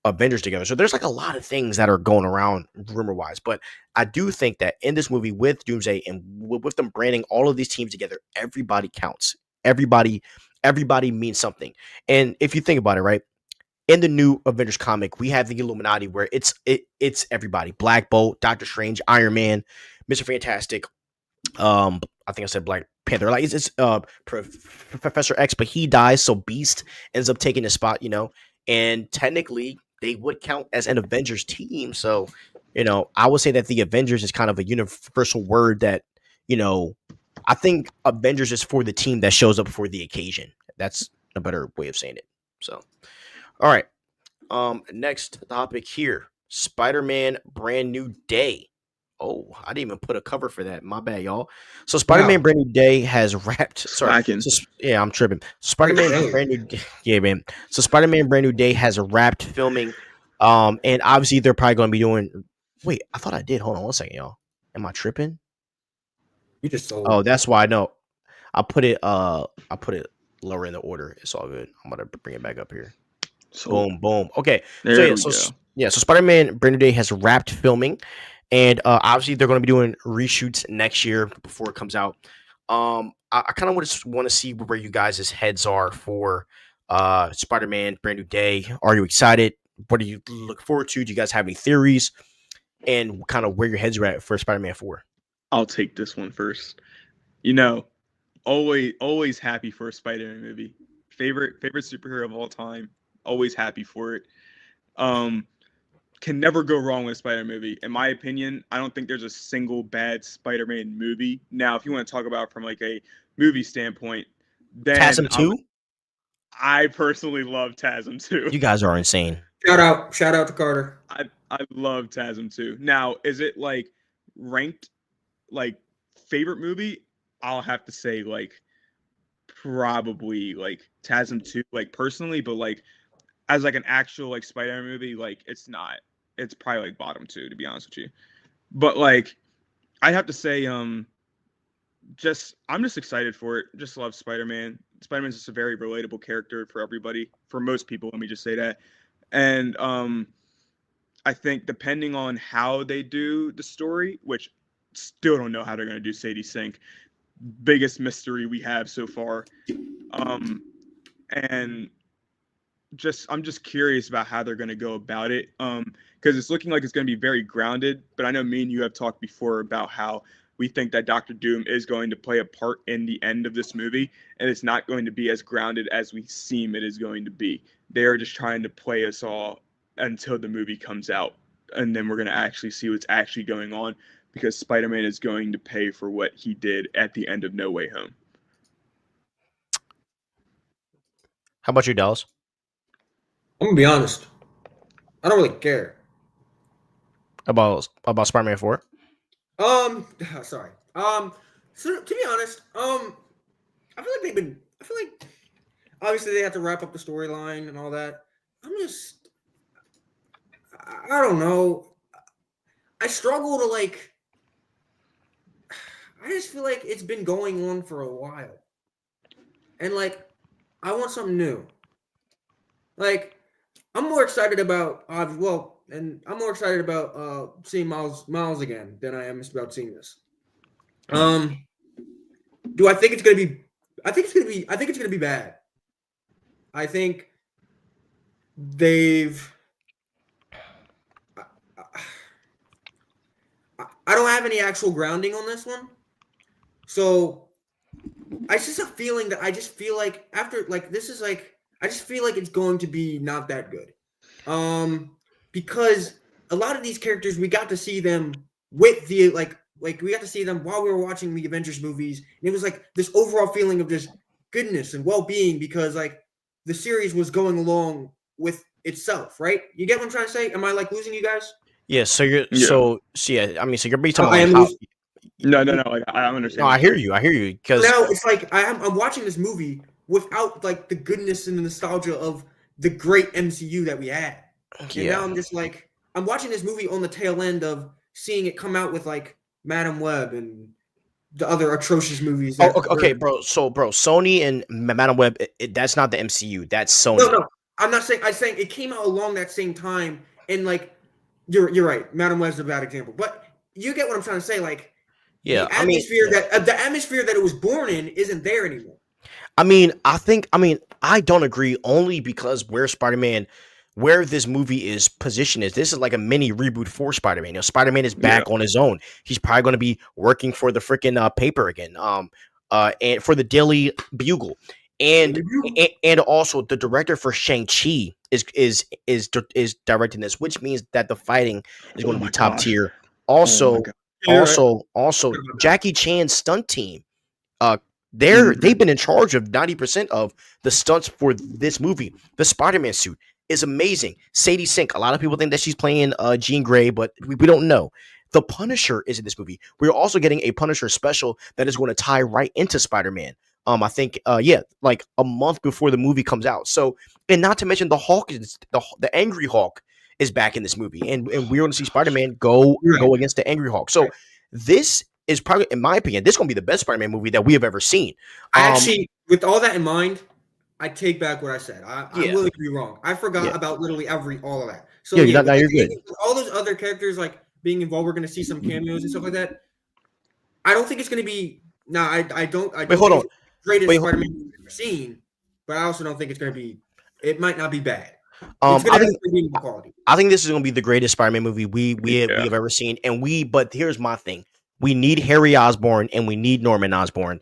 Avengers together. So there's like a lot of things that are going around rumor wise, but I do think that in this movie with Doomsday and with them branding all of these teams together, everybody counts. Everybody means something. And if you think about it, right, in the new Avengers comic, we have the Illuminati, where it's everybody: Black Bolt, Doctor Strange, Iron Man, Mr. Fantastic. I think I said Black Panther. Like it's Professor X, but he dies, so Beast ends up taking his spot. And technically they would count as an Avengers team. So, I would say that the Avengers is kind of a universal word that, I think Avengers is for the team that shows up for the occasion. That's a better way of saying it. So, all right. Next topic here: Spider-Man Brand New Day. Oh, I didn't even put a cover for that. My bad, y'all. So Spider-Man Brand New Day has wrapped. Sorry. Yeah, I'm tripping. Spider-Man Brand New Day. Yeah, man. So Spider-Man Brand New Day has wrapped filming. And obviously they're probably going to be doing. Wait, I thought I did. Hold on 1 second, y'all. Am I tripping? You just sold. Oh, that's why I know. I put it lower in the order. It's all good. I'm gonna bring it back up here. Boom, boom. Okay. So Spider-Man Brand New Day has wrapped filming. And obviously, they're going to be doing reshoots next year before it comes out. I kind of want to see where you guys' heads are for Spider-Man Brand New Day. Are you excited? What do you look forward to? Do you guys have any theories? And kind of where your heads are at for Spider-Man 4? I'll take this one first. Always happy for a Spider-Man movie. Favorite superhero of all time. Always happy for it. Can never go wrong with a Spider-Man movie. In my opinion, I don't think there's a single bad Spider-Man movie. Now, if you want to talk about from like a movie standpoint, then TASM 2? I personally love TASM 2. You guys are insane. Shout out to Carter. I love TASM 2. Now, is it like ranked like favorite movie? I'll have to say like probably like TASM 2, like personally, but like as like an actual like Spider-Man movie, like it's not. It's probably like bottom 2, to be honest with you. But like I'd have to say I'm just excited for it. Just love Spider-Man. Spider-Man's just a very relatable character for everybody, for most people, let me just say that. And I think depending on how they do the story, which still don't know how they're going to do Sadie Sink, biggest mystery we have so far. And I'm just curious about how they're going to go about it. Because it's looking like it's going to be very grounded. But I know me and you have talked before about how we think that Doctor Doom is going to play a part in the end of this movie, and it's not going to be as grounded as we seem it is going to be. They are just trying to play us all until the movie comes out, and then we're going to actually see what's actually going on, because Spider-Man is going to pay for what he did at the end of No Way Home. How about you, Dallas? I'm gonna be honest. I don't really care. About Spider-Man 4? Sorry. So to be honest, I feel like obviously they have to wrap up the storyline and all that. I don't know. I struggle to like. I just feel like it's been going on for a while, and like, I want something new. Like, I'm more excited about and I'm more excited about seeing Miles again than I am about seeing this. Do I think it's gonna be? I think it's gonna be bad. I think they've. I don't have any actual grounding on this one, so I just have a feeling that I just feel like after like this is like I just feel like it's going to be not that good. Because a lot of these characters we got to see them with the like we got to see them while we were watching the Avengers movies, and it was like this overall feeling of just goodness and well-being because like the series was going along with itself, right? You get what I'm trying to say? Am I like losing you guys? Yeah. So you're Yeah. so yeah. I mean, so you're basically I like am how. losing. No. Like, I understand. No, I hear you. I hear you. Because Now it's like I'm watching this movie without like the goodness and the nostalgia of the great MCU that we had. And yeah. now I'm just like I'm watching this movie on the tail end of seeing it come out with like Madam Web and the other atrocious movies. Oh, That okay, bro. So, bro, Sony and Madam Web, that's not the MCU. That's Sony. No, I'm not saying. I'm saying it came out along that same time, and like you're right. Madam Web's a bad example, but you get what I'm trying to say. Like Yeah, the atmosphere the atmosphere that it was born in isn't there anymore. I don't agree only because where this movie is positioned is this is like a mini reboot for Spider-Man. You know, Spider-Man is back on his own. He's probably going to be working for the freaking paper again. And for the Daily Bugle. And also the director for Shang-Chi is directing this, which means that the fighting is going to be top tier. Also, Jackie Chan's stunt team, they've been in charge of 90% of the stunts for this movie. The Spider-Man suit is amazing. Sadie Sink, a lot of people think that she's playing Jean Grey, but we don't know. The Punisher is in this movie. We're also getting a Punisher special that is going to tie right into Spider-Man. I think, like a month before the movie comes out. So, and not to mention the Hulk is the Angry Hulk is back in this movie, and we're going to see Spider-Man go against the Angry Hulk. So, this is probably, in my opinion, this is going to be the best Spider-Man movie that we have ever seen. I actually, with all that in mind, I take back what I said. I'm willing to be wrong. I forgot about literally all of that. So you're good. All those other characters like being involved, we're going to see some cameos and stuff like that. I don't think it's going to be. No, I don't. Wait, hold on. Greatest Spider-Man we've ever seen, but I also don't think it's going to be. It might not be bad. I think this is going to be the greatest Spider-Man movie we have ever seen, but here's my thing: we need Harry Osborn and we need Norman Osborn.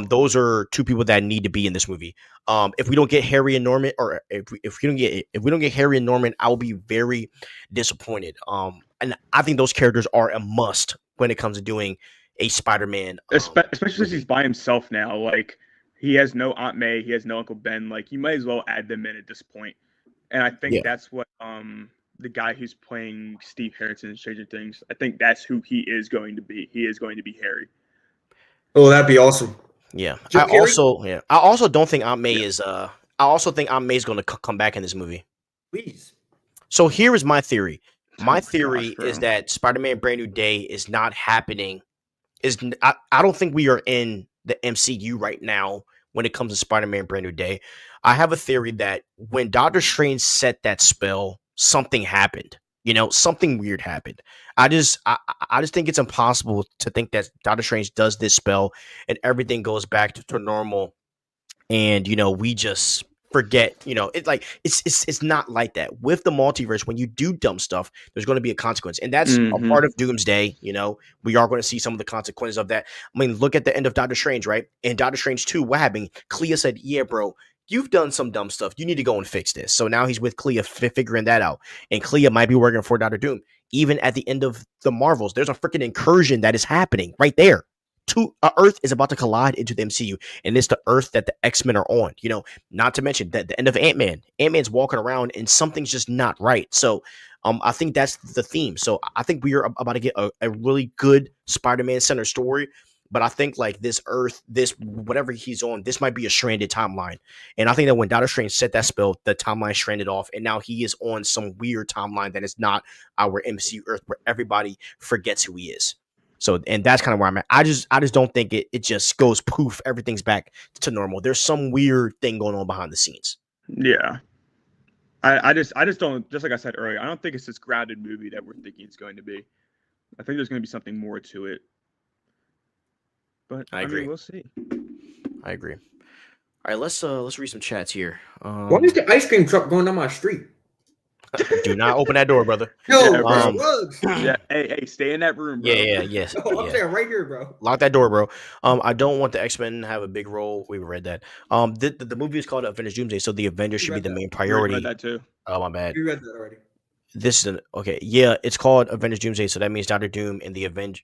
Those are two people that need to be in this movie. If we don't get Harry and Norman, or if we don't get Harry and Norman, I'll be very disappointed. And I think those characters are a must when it comes to doing a Spider-Man, especially since he's by himself now. Like, he has no Aunt May, he has no Uncle Ben. Like, you might as well add them in at this point. And I think that's what the guy who's playing Steve Harrison in Stranger Things, I think that's who he is going to be. He is going to be Harry. Oh, that'd be awesome. Yeah. I also don't think Aunt May is I also think Aunt May is going to come back in this movie. Please. So here is my theory. My theory is that Spider-Man Brand New Day is not happening. I don't think we are in the MCU right now when it comes to Spider-Man Brand New Day. I have a theory that when Doctor Strange set that spell, something happened. You know, something weird happened. I just think it's impossible to think that Doctor Strange does this spell and everything goes back to normal. And, you know, we just forget, it's not like that. With the multiverse, when you do dumb stuff, there's going to be a consequence. And that's a part of Doomsday. We are going to see some of the consequences of that. I mean, look at the end of Doctor Strange, right? In Doctor Strange 2, what happened? Clea said, yeah, bro, you've done some dumb stuff. You need to go and fix this. So now he's with Clea figuring that out. And Clea might be working for Doctor Doom. Even at the end of the Marvels, there's a freaking incursion that is happening right there. Earth is about to collide into the MCU, and it's the Earth that the X-Men are on. Not to mention that the end of Ant-Man. Ant-Man's walking around, and something's just not right. So, I think that's the theme. So, I think we are about to get a really good Spider-Man center story. But I think like this Earth, this whatever he's on, this might be a stranded timeline. And I think that when Doctor Strange set that spell, the timeline stranded off, and now he is on some weird timeline that is not our MCU Earth, where everybody forgets who he is. So, and that's kind of where I'm at. I just don't think it just goes poof, everything's back to normal. There's some weird thing going on behind the scenes. Yeah. I just don't, just like I said earlier, I don't think it's this grounded movie that we're thinking it's going to be. I think there's going to be something more to it. But I agree. We'll see. I agree. All right, let's read some chats here. Why is the ice cream truck going down my street? Do not open that door, brother. No, yeah, hey, stay in that room, bro. Yes. I'm saying right here, bro. Lock that door, bro. I don't want the X-Men to have a big role. We read that. The movie is called Avengers Doomsday, so the Avengers should be the main priority. We read that too. Oh, my bad. We read that already. This is okay. Yeah, it's called Avengers Doomsday, so that means Doctor Doom and the Avengers.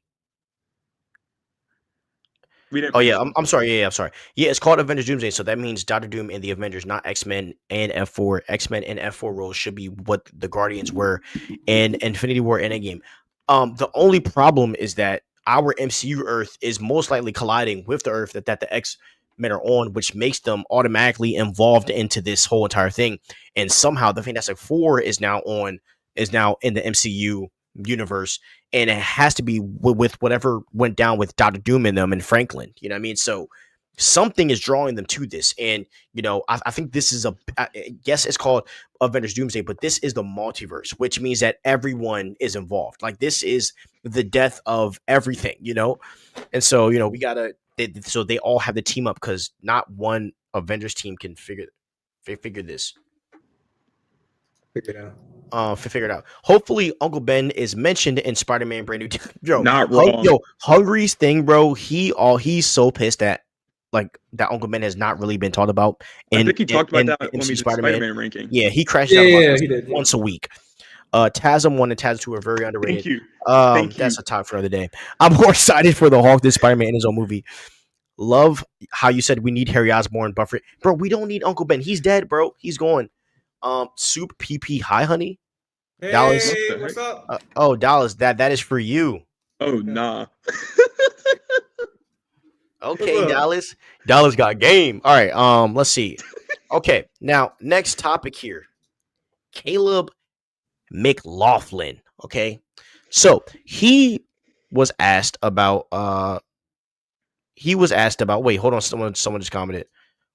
Oh yeah, I'm sorry. Yeah, I'm sorry. Yeah, it's called Avengers Doomsday, so that means Doctor Doom and the Avengers, not X-Men and F4. X-Men and F4 roles should be what the Guardians were in Infinity War and Endgame. The only problem is that our MCU Earth is most likely colliding with the Earth that the X-Men are on, which makes them automatically involved into this whole entire thing. And somehow the Fantastic Four is now in the MCU universe, and it has to be with whatever went down with Doctor Doom in them and Franklin. You know what I mean? So something is drawing them to this, and I think this is yes, it's called Avengers Doomsday, but this is the multiverse, which means that everyone is involved. Like this is the death of everything, and so we gotta. So they all have to team up because not one Avengers team can figure this. Figure it out. Figure it out. Hopefully, Uncle Ben is mentioned in Spider-Man Brand New. Bro, not wrong. Hungry's thing, bro. He's so pissed that that Uncle Ben has not really been talked about. I think he talked about that when we did Spider-Man ranking. Yeah, he crashed out he did, once a week. TASM 1 and TASM 2 are very underrated. Thank you. That's a time for another day. I'm more excited for the Hulk than Spider-Man in his own movie. Love how you said we need Harry Osborn, Buffer. Bro, we don't need Uncle Ben. He's dead, bro. He's gone. Soup PP. Hi, honey. Hey, Dallas, what's up? Dallas, that is for you. Oh, nah. Okay, Dallas got game. All right, let's see. Okay, now next topic here. Caleb McLaughlin. Okay, so he was asked about. Wait, hold on. Someone just commented.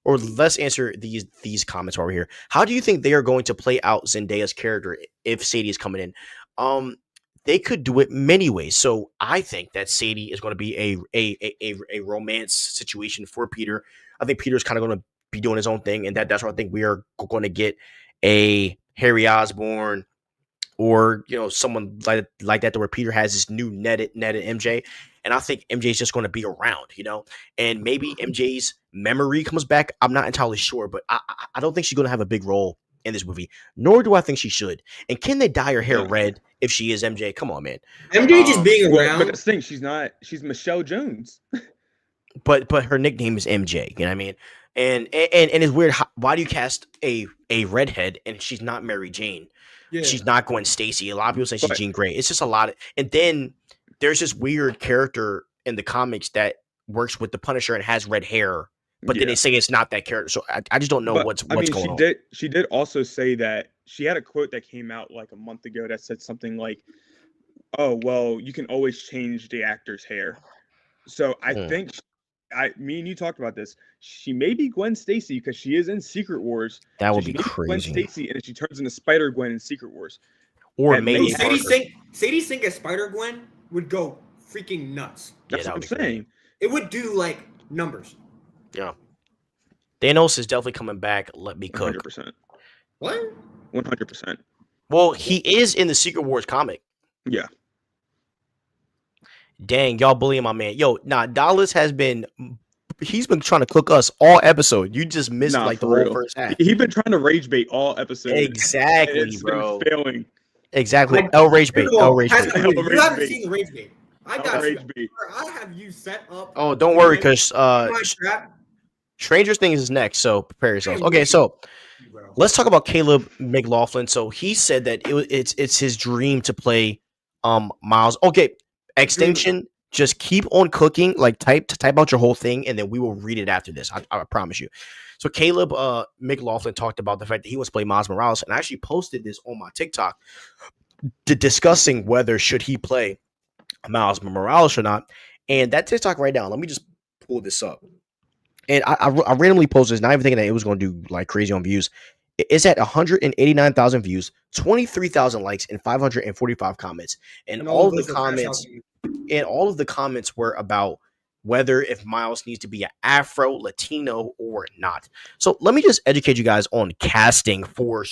Or let's answer these comments while we're here. How do you think they are going to play out Zendaya's character if Sadie is coming in? They could do it many ways. So I think that Sadie is going to be a romance situation for Peter. I think Peter's kind of going to be doing his own thing, and that's where I think we are going to get a Harry Osborn or someone like that, where Peter has this new netted MJ. And I think MJ is just going to be around, and maybe MJ's memory comes back. I'm not entirely sure, but I don't think she's going to have a big role in this movie, nor do I think she should. And can they dye her hair red if she is MJ? Come on, man. MJ just being around. But the thing, she's Michelle Jones. but her nickname is MJ, you know what I mean? And it's weird. Why do you cast a redhead and she's not Mary Jane? Yeah. She's not Gwen Stacy. A lot of people say she's Jean Grey. It's just a lot of, and then there's this weird character in the comics that works with the Punisher and has red hair, but then they say it's not that character. So I just don't know what's going on. She did also say that she had a quote that came out like a month ago that said something like, "Oh, well, you can always change the actor's hair." So I think me and you talked about this. She may be Gwen Stacy because she is in Secret Wars. That would be crazy. Gwen Stacy, and she turns into Spider Gwen in Secret Wars. Or maybe Sadie Sink as Spider Gwen would go freaking nuts. That's what I'm saying. It would do like numbers. Yeah. Thanos is definitely coming back. Let me cook. 100%. What? 100%. Well, he is in the Secret Wars comic. Yeah. Dang, y'all bullying my man. Yo, Dallas he's been trying to cook us all episode. You just missed Nah, like the for whole real. first half. He been trying to rage bait all episode. Exactly, It's bro. been failing. Exactly. El Rage Bait. El Rage Bait. You Rage haven't bait. seen the rage bait. I El got you. rage bait. I have you set up. Oh, don't worry, because my trap. Stranger Things is next, so prepare yourselves. Hey, Okay, wait. so Bro. let's talk about Caleb McLaughlin. So he said that it's his dream to play Miles. Okay, extension. Just keep on cooking. Like type out your whole thing, and then we will read it after this. I promise you. So Caleb McLaughlin talked about the fact that he wants to play Miles Morales, and I actually posted this on my TikTok discussing whether should he play Miles Morales or not. And that TikTok right now, let me just pull this up. And I randomly posted this, not even thinking that it was going to do like crazy on views. It's at 189,000 views, 23,000 likes, and 545 comments. And all of the comments were about whether if Miles needs to be an Afro, Latino, or not. So let me just educate you guys on casting for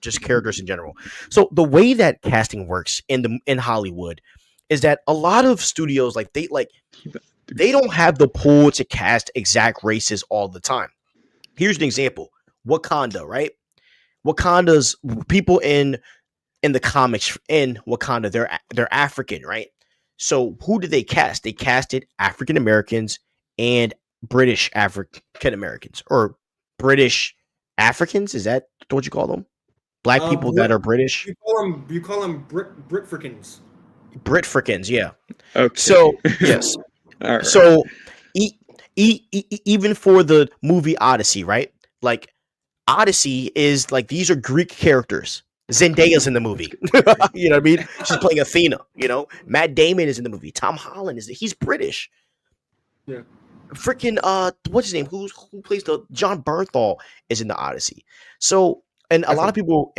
just characters in general. So the way that casting works in Hollywood is that a lot of studios they don't have the pool to cast exact races all the time. Here's an example. Wakanda, right? Wakanda's people in the comics in Wakanda, they're African, right? So who did they cast? They casted African Americans and British African Americans, or British Africans. Is that what you call them? Black people that are British. You call them Britfricans. Britfricans, yeah. Okay. So yes. All right. So even for the movie Odyssey, right? Like Odyssey is like these are Greek characters. Zendaya's in the movie. You know what I mean? She's playing Athena. You know, Matt Damon is in the movie. Tom Holland he's British. Yeah. Freaking what's his name? Who plays John Bernthal is in the Odyssey. So a lot of people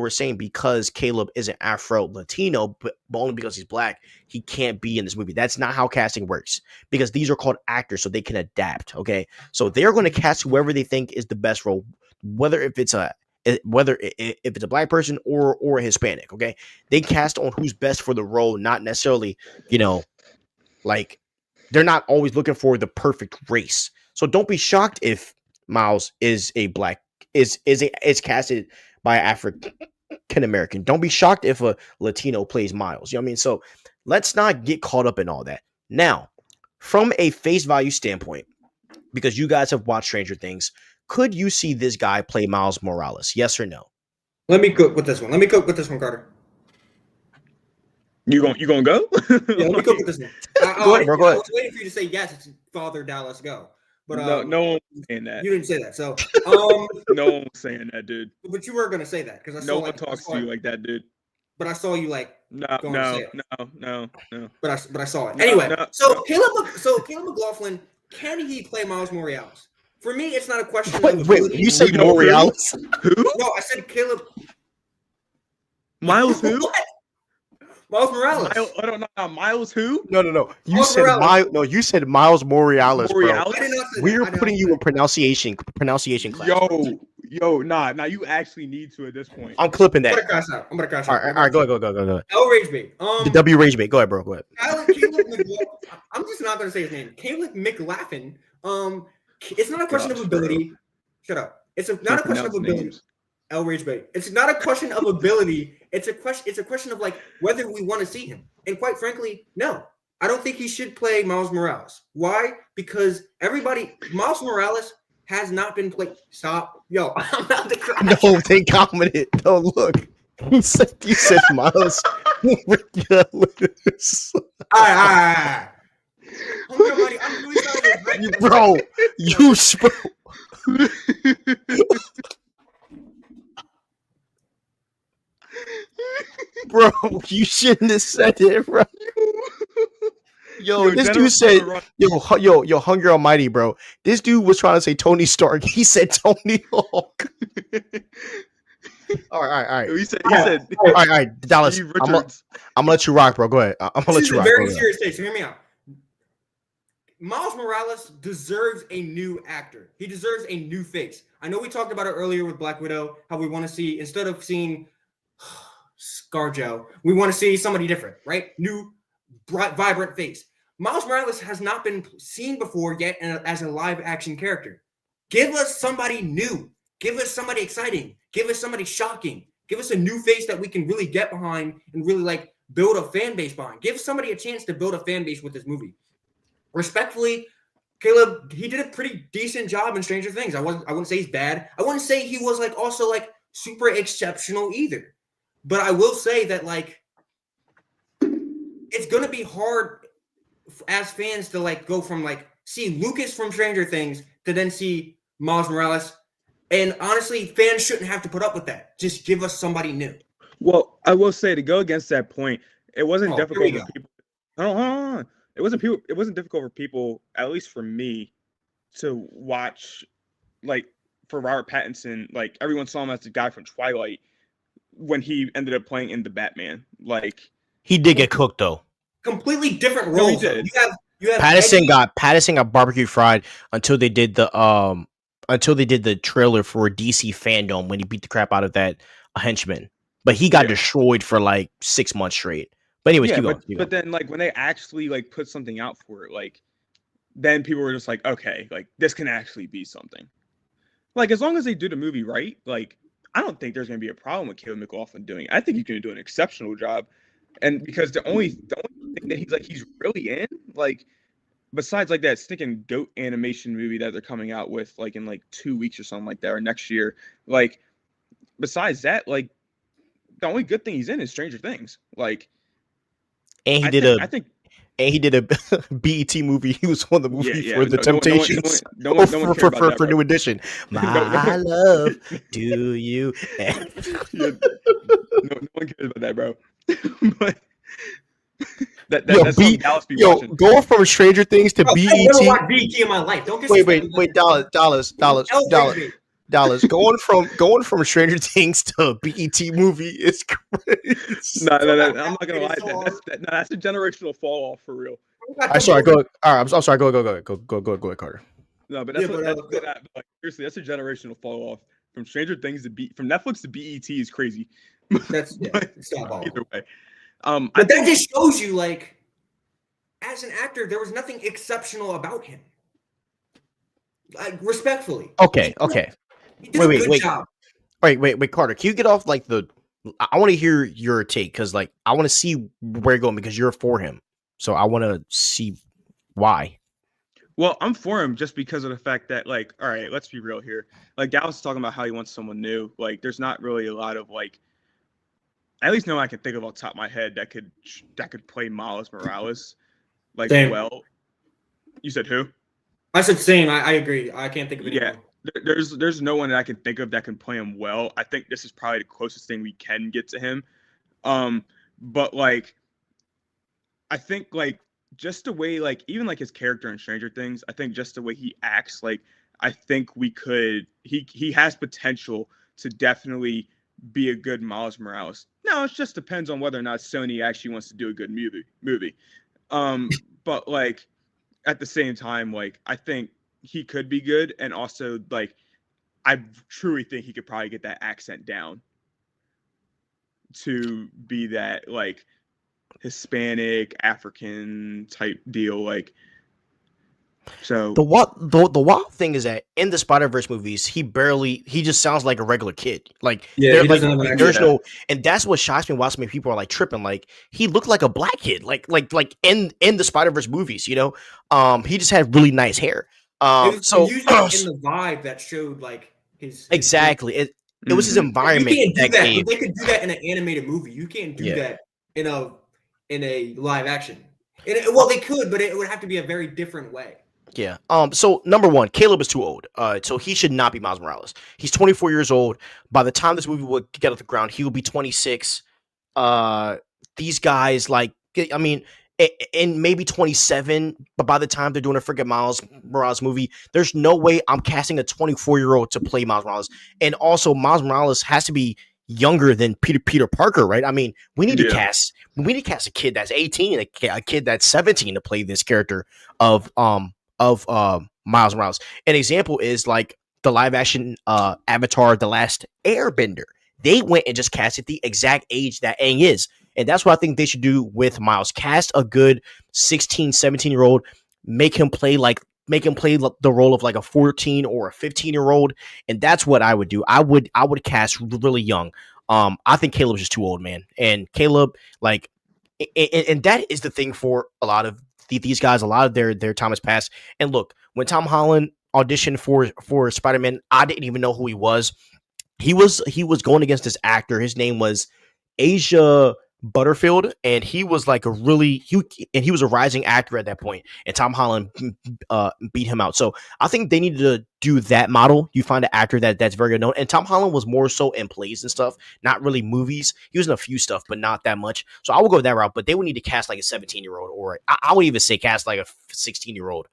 were saying because Caleb isn't Afro Latino, but only because he's black, he can't be in this movie. That's not how casting works, because these are called actors, so they can adapt. Okay, so they're going to cast whoever they think is the best role, whether it's a black person or a Hispanic. Okay, they cast on who's best for the role, not necessarily, like they're not always looking for the perfect race. So don't be shocked if Miles is a black is casted by African American. Don't be shocked if a Latino plays Miles. You know what I mean? So let's not get caught up in all that. Now, from a face value standpoint, because you guys have watched Stranger Things, could you see this guy play Miles Morales? Yes or no? Let me cook with this one. Carter. You gonna go? Yeah, let me cook with this one. Go ahead, bro. Go ahead. I was waiting for you to say yes. It's Father Dallas go. But no one was saying that. You didn't say that. So no one was saying that, dude. But you were gonna say that because no one talks to you like that, dude. But I saw you like no. But I saw it anyway. Caleb McLaughlin, can he play Miles Morales? For me, it's not a question. Wait, you said Morales? Who? No, I said Caleb. Miles who? What? Miles Morales. I don't know. Miles who? No. You said you said Miles Morales, bro. I did not say We're putting you in pronunciation class. Yo, nah. You actually need to at this point. I'm clipping that. I'm gonna crash out. All right, go ahead. L Rage Bait. The W Rage Bait. Go ahead, bro. Go ahead. Caleb I'm just not gonna say his name. Caleb McLaughlin. It's not a question of ability. Bro. Shut up. It's not a question of ability. L Rage Bait. It's not a question of ability. It's a question of like whether we want to see him. And quite frankly, no. I don't think he should play Miles Morales. Why? Because Miles Morales has not been played. Stop. Yo, I'm about to cry. No, they commented. No, look. You said Miles Morales. All right. I'm really sorry. Bro, you spoke. Bro, you shouldn't have said it, bro. Yo, this dude said, yo, Hungry Almighty, bro. This dude was trying to say Tony Stark. He said Tony Hawk. All right. He said, all right, Dallas. I'm gonna let you rock, bro. Go ahead. I'm gonna let you rock. This is a very serious take, so hear me out. Miles Morales deserves a new actor. He deserves a new face. I know we talked about it earlier with Black Widow, how we want to see, instead of seeing ScarJo, we want to see somebody different, right? New, bright, vibrant face. Miles Morales has not been seen before yet as a live action character. Give us somebody new. Give us somebody exciting. Give us somebody shocking. Give us a new face that we can really get behind and really like build a fan base behind. Give somebody a chance to build a fan base with this movie. Respectfully, Caleb, he did a pretty decent job in Stranger Things. I wouldn't say he's bad. I wouldn't say he was like also like super exceptional either. But I will say that like it's gonna be hard as fans to like go from like see Lucas from Stranger Things to then see Miles Morales. And honestly, fans shouldn't have to put up with that. Just give us somebody new. Well, I will say, to go against that point, it wasn't difficult for people. Hold on. It wasn't difficult for people, at least for me, to watch. Like for Robert Pattinson, like everyone saw him as the guy from Twilight when he ended up playing in the Batman. Like he did get cooked though. Completely different roles. No, he did. You have Pattinson got barbecue fried until they did the trailer for DC Fandom when he beat the crap out of that henchman. But he got destroyed for like 6 months straight. But anyways, keep going. But then like when they actually like put something out for it, like then people were just like, okay, like this can actually be something. Like as long as they do the movie right, like I don't think there's gonna be a problem with Caleb McLaughlin doing it. I think he's gonna do an exceptional job. And because the only thing that he's really in, like besides like that stinking goat animation movie that they're coming out with like in like 2 weeks or something like that, or next year, like besides that, like the only good thing he's in is Stranger Things. Like and he did a BET movie. He was on the movie for the Temptations for New Edition. My love, do you? No one cares about that, bro. But that's going from Stranger Things to BET. I've never watched BET in my life. Don't wait, dollars. Going from Stranger Things to BET movie is crazy. No, I'm not gonna lie. That's a generational fall off for real. I'm sorry. Go. All right. I'm sorry. Go ahead, Carter. No, but seriously, that's a generational fall off from Stranger Things from Netflix to BET is crazy. That's it's not either way. But that just shows you, like, as an actor, there was nothing exceptional about him. Like, respectfully. Okay. He did a good job. Wait, Carter. Can you get off like the? I want to hear your take because, like, I want to see where you're going because you're for him. So I want to see why. Well, I'm for him just because of the fact that, like, all right, let's be real here. Like, Dallas is talking about how he wants someone new. Like, there's not really a lot of like. At least no one I can think of off the top of my head that could play Miles Morales like same. Well. You said who? I said same. I agree. I can't think of anyone. Yeah, there's no one that I can think of that can play him well. I think this is probably the closest thing we can get to him. But like, I think like just the way like even like his character in Stranger Things, I think just the way he acts, like I think we could. He has potential to definitely be a good Miles Morales. No, it just depends on whether or not Sony actually wants to do a good movie. But like at the same time, like I think he could be good, and also like I truly think he could probably get that accent down to be that like Hispanic African type deal, like. So the wild thing is that in the Spider-Verse movies, he just sounds like a regular kid. Like there's no, and that's what shocks me. Why so many people are like tripping. Like he looked like a black kid. Like in the Spider-Verse movies, you know, he just had really nice hair. So usually in the vibe that showed like his exactly. It was his environment. You can't do that. But they could do that in an animated movie. You can't do that in a live action. Well, they could, but it would have to be a very different way. Yeah. So number one, Caleb is too old. So he should not be Miles Morales. He's 24 years old. By the time this movie will get off the ground, he will be 26. These guys, like, I mean, and maybe 27. But by the time they're doing a freaking Miles Morales movie, there's no way I'm casting a 24-year-old to play Miles Morales. And also, Miles Morales has to be younger than Peter Parker, right? I mean, we need to Yeah. cast a kid that's 18 and a kid that's 17 to play this character of Miles Morales. An example is like the live action Avatar: The Last Airbender. They went and just casted the exact age that Aang is. And that's what I think they should do with Miles. Cast a good 16, 17-year-old, make him play the role of like a 14 or a 15-year-old, and that's what I would do. I would cast really young. I think Caleb's just too old, man. And Caleb, like, and that is the thing for a lot of these guys. A lot of their time has passed. And look, when Tom Holland auditioned for Spider-Man, I didn't even know who he was. He was going against this actor. His name was Asia Butterfield, and he was like he was a rising actor at that point, and Tom Holland beat him out. So I think they needed to do that model. You find an actor that's very good known, and Tom Holland was more so in plays and stuff, not really movies. He was in a few stuff, but not that much. So I would go that route, but they would need to cast like a 17-year-old, or I would even say cast like a 16-year-old.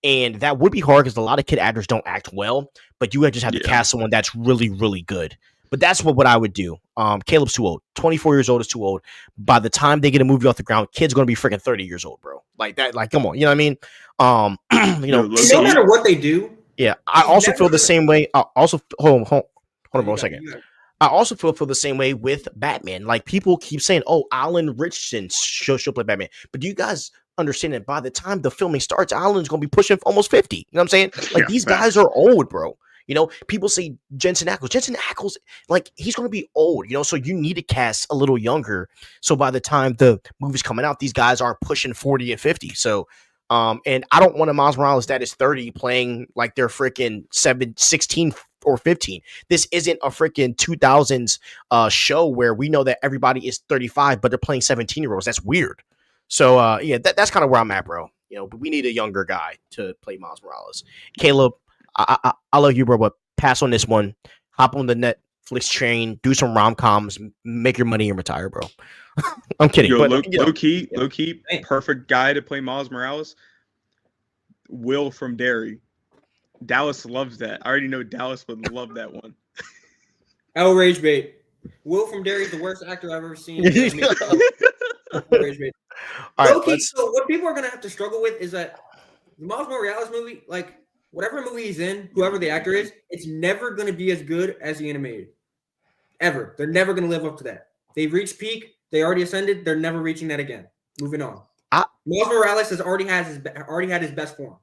And that would be hard because a lot of kid actors don't act well, but you would just have to cast someone that's really, really good. But that's what I would do. Caleb's too old. 24 years old is too old. By the time they get a movie off the ground, kid's going to be freaking 30 years old, bro. Like that. Like, come on. You know what I mean? No matter what they do. Yeah. I also feel the same way. I also hold on for a second. I also feel the same way with Batman. Like, people keep saying, "Oh, Alan Richardson should play Batman," but do you guys understand that by the time the filming starts, Alan's going to be pushing almost 50? You know what I'm saying? Like, these guys are old, bro. You know, people say Jensen Ackles, like, he's going to be old, you know, so you need to cast a little younger. So by the time the movie's coming out, these guys are pushing 40 and 50. So, and I don't want a Miles Morales that is 30 playing like they're freaking 16 or 15. This isn't a freaking 2000s show where we know that everybody is 35, but they're playing 17-year-olds. That's weird. So, yeah, that's kind of where I'm at, bro. You know, but we need a younger guy to play Miles Morales. Caleb, I love you, bro, but pass on this one. Hop on the Netflix train, do some rom-coms, make your money and retire, bro. I'm kidding. But, low key, perfect guy to play Miles Morales. Will from Derry. Dallas loves that. I already know Dallas would love that one. Rage bait. Will from Derry is the worst actor I've ever seen. Rage bait. All right, so what people are going to have to struggle with is that the Miles Morales movie, like, whatever movie he's in, whoever the actor is, it's never going to be as good as the animated. Ever. They're never going to live up to that. They've reached peak. They already ascended. They're never reaching that again. Moving on. Miles Morales has already had his best form.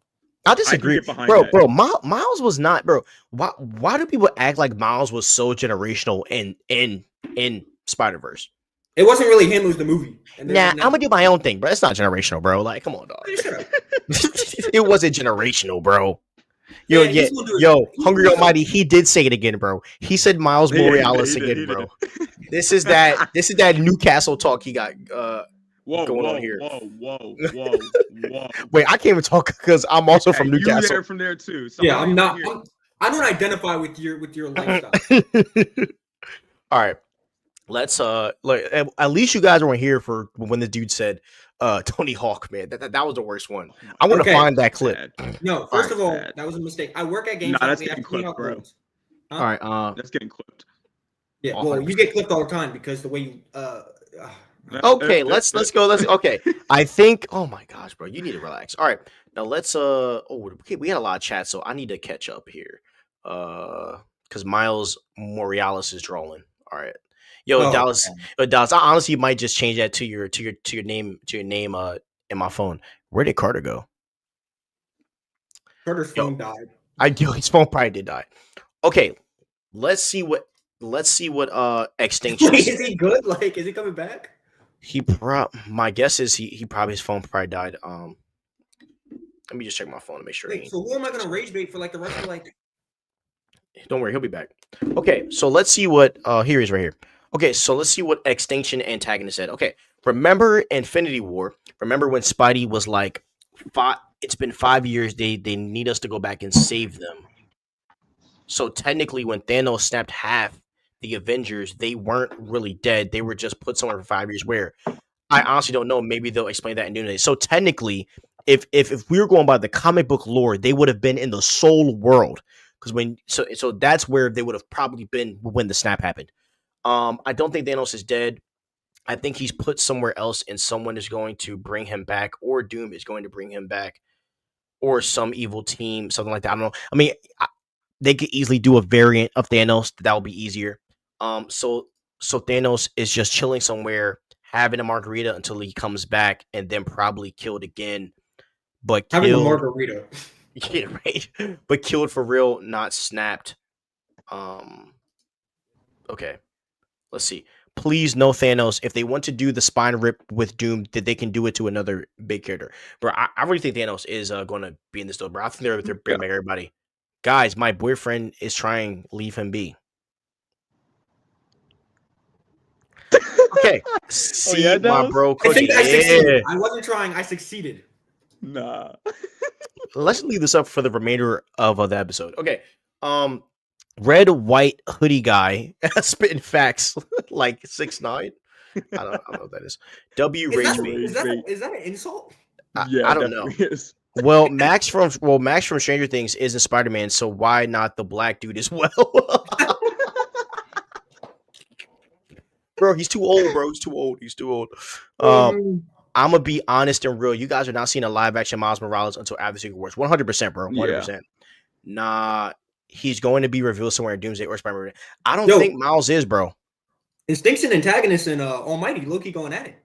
I disagree, bro. Miles was not, bro. Why do people act like Miles was so generational in Spider-Verse? It wasn't really him. It was the movie. Nah, I'm gonna do my own thing, bro. It's not generational, bro. Like, come on, dog. It wasn't generational, bro. Yo, Hungry Almighty, he did say it again, bro. He said Miles Morales again, bro. This is that Newcastle talk he got going on here. Whoa. Wait, I can't even talk because I'm also from Newcastle. You're there from there too. Yeah, I'm not. I don't identify with your lifestyle. All right, let's at least you guys weren't here for when the dude said Tony Hawk, man. That was the worst one. I want to find that clip. No, first of all, that was a mistake. I work at GameStop. That's getting clipped, bro. All right, that's getting clipped. Yeah, well, you get clipped all the time because the way you Okay, let's go. Okay. I think. Oh my gosh, bro, you need to relax. All right, now let's. Okay, we had a lot of chat, so I need to catch up here. Because Miles Morales is trolling. All right, Dallas. Dallas. I honestly might just change that to your name in my phone. Where did Carter go? Carter's phone died. His phone probably did die. Okay, let's see what Extinction. Wait, is he good? Like, is he coming back? My guess is he probably, his phone probably died. Let me just check my phone to make sure. Wait, so who am I gonna rage bait for like the rest of like? Don't worry, he'll be back. Okay, so let's see what here he is right here. Okay, so let's see what Extinction antagonist said. Okay, remember Infinity War? Remember when Spidey was like, it's been 5 years. They need us to go back and save them. So technically, when Thanos snapped half the Avengers, they weren't really dead. They were just put somewhere for 5 years. Where I honestly don't know. Maybe they'll explain that in Doomsday. So technically, if we were going by the comic book lore, they would have been in the Soul World. because so that's where they would have probably been when the snap happened. I don't think Thanos is dead. I think he's put somewhere else, and someone is going to bring him back, or Doom is going to bring him back, or some evil team, something like that. I don't know. I mean, they could easily do a variant of Thanos. That would be easier. So Thanos is just chilling somewhere, having a margarita until he comes back, and then probably killed again. But Having a killed, margarita. yeah, right. But killed for real, not snapped. Okay, let's see. Please, no Thanos. If they want to do the spine rip with Doom, that they can do it to another big character. Bro, I really think Thanos is going to be in this though, bro. I think they're bringing back everybody. Guys, my boyfriend is trying. Leave him be. Okay. See, yeah, my Dallas? bro, I Cookie. think I Yeah. succeeded. I wasn't trying. I succeeded. Nah. Let's leave this up for the remainder of the episode. Okay. Red white hoodie guy spitting facts like 6ix9ine. I don't know what that is. W Is Rage that, Me. is, that a, is that an insult? Yeah, I don't know. definitely is. Well, Max from Stranger Things is in Spider-Man, so why not the black dude as well? Bro, he's too old, bro. He's too old. I'm gonna be honest and real. You guys are not seeing a live action Miles Morales until after Secret Wars. 100%, bro. 100%. Nah, he's going to be revealed somewhere in Doomsday or Spider-Man. I don't think Miles is, bro. Extinction Antagonist and Almighty Loki going at it.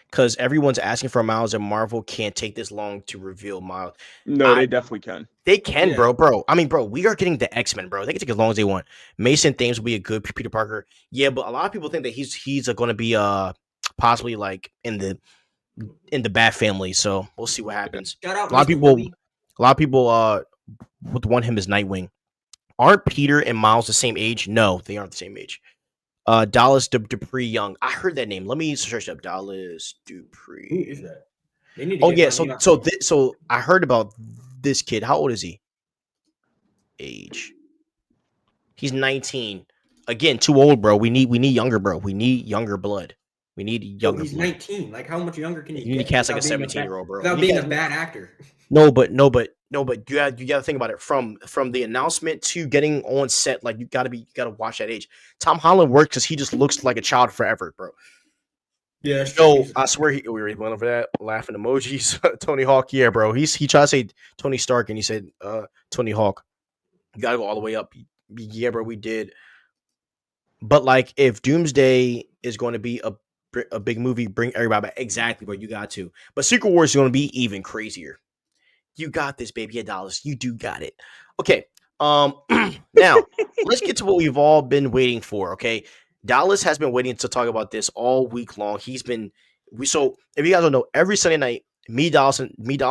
Because everyone's asking for Miles, and Marvel can't take this long to reveal Miles. No, they definitely can. They can, bro. I mean, bro, we are getting the X-Men, bro. They can take as long as they want. Mason Thames will be a good Peter Parker. Yeah, but a lot of people think that he's going to be possibly like in the Bat family. So we'll see what happens. Shout out A lot of people would want him as Nightwing. Aren't Peter and Miles the same age? No, they aren't the same age. Dallas Dupree Young. I heard that name. Let me search up Dallas Dupree. Who is that? Oh yeah, so I heard about this kid. How old is he? Age. He's 19. Again, too old, bro. We need younger, bro. We need younger blood. We need younger. He's 19. Like, how much younger can you need to cast like a 17-year-old, bro. Without being a bad actor. No, but you got to think about it from the announcement to getting on set. Like you got to watch that age. Tom Holland works because he just looks like a child forever, bro. Yeah. No, I swear we were went over that laughing emojis. Tony Hawk, yeah, bro. He tried to say Tony Stark and he said Tony Hawk. You got to go all the way up. Yeah, bro, we did. But like, if Doomsday is going to be a big movie, bring everybody back. Exactly, bro. You got to. But Secret Wars is going to be even crazier. You got this, baby. Yeah, Dallas. You do got it. Okay. Now let's get to what we've all been waiting for. Okay. Dallas has been waiting to talk about this all week long. So if you guys don't know, every Sunday night, me, Dallas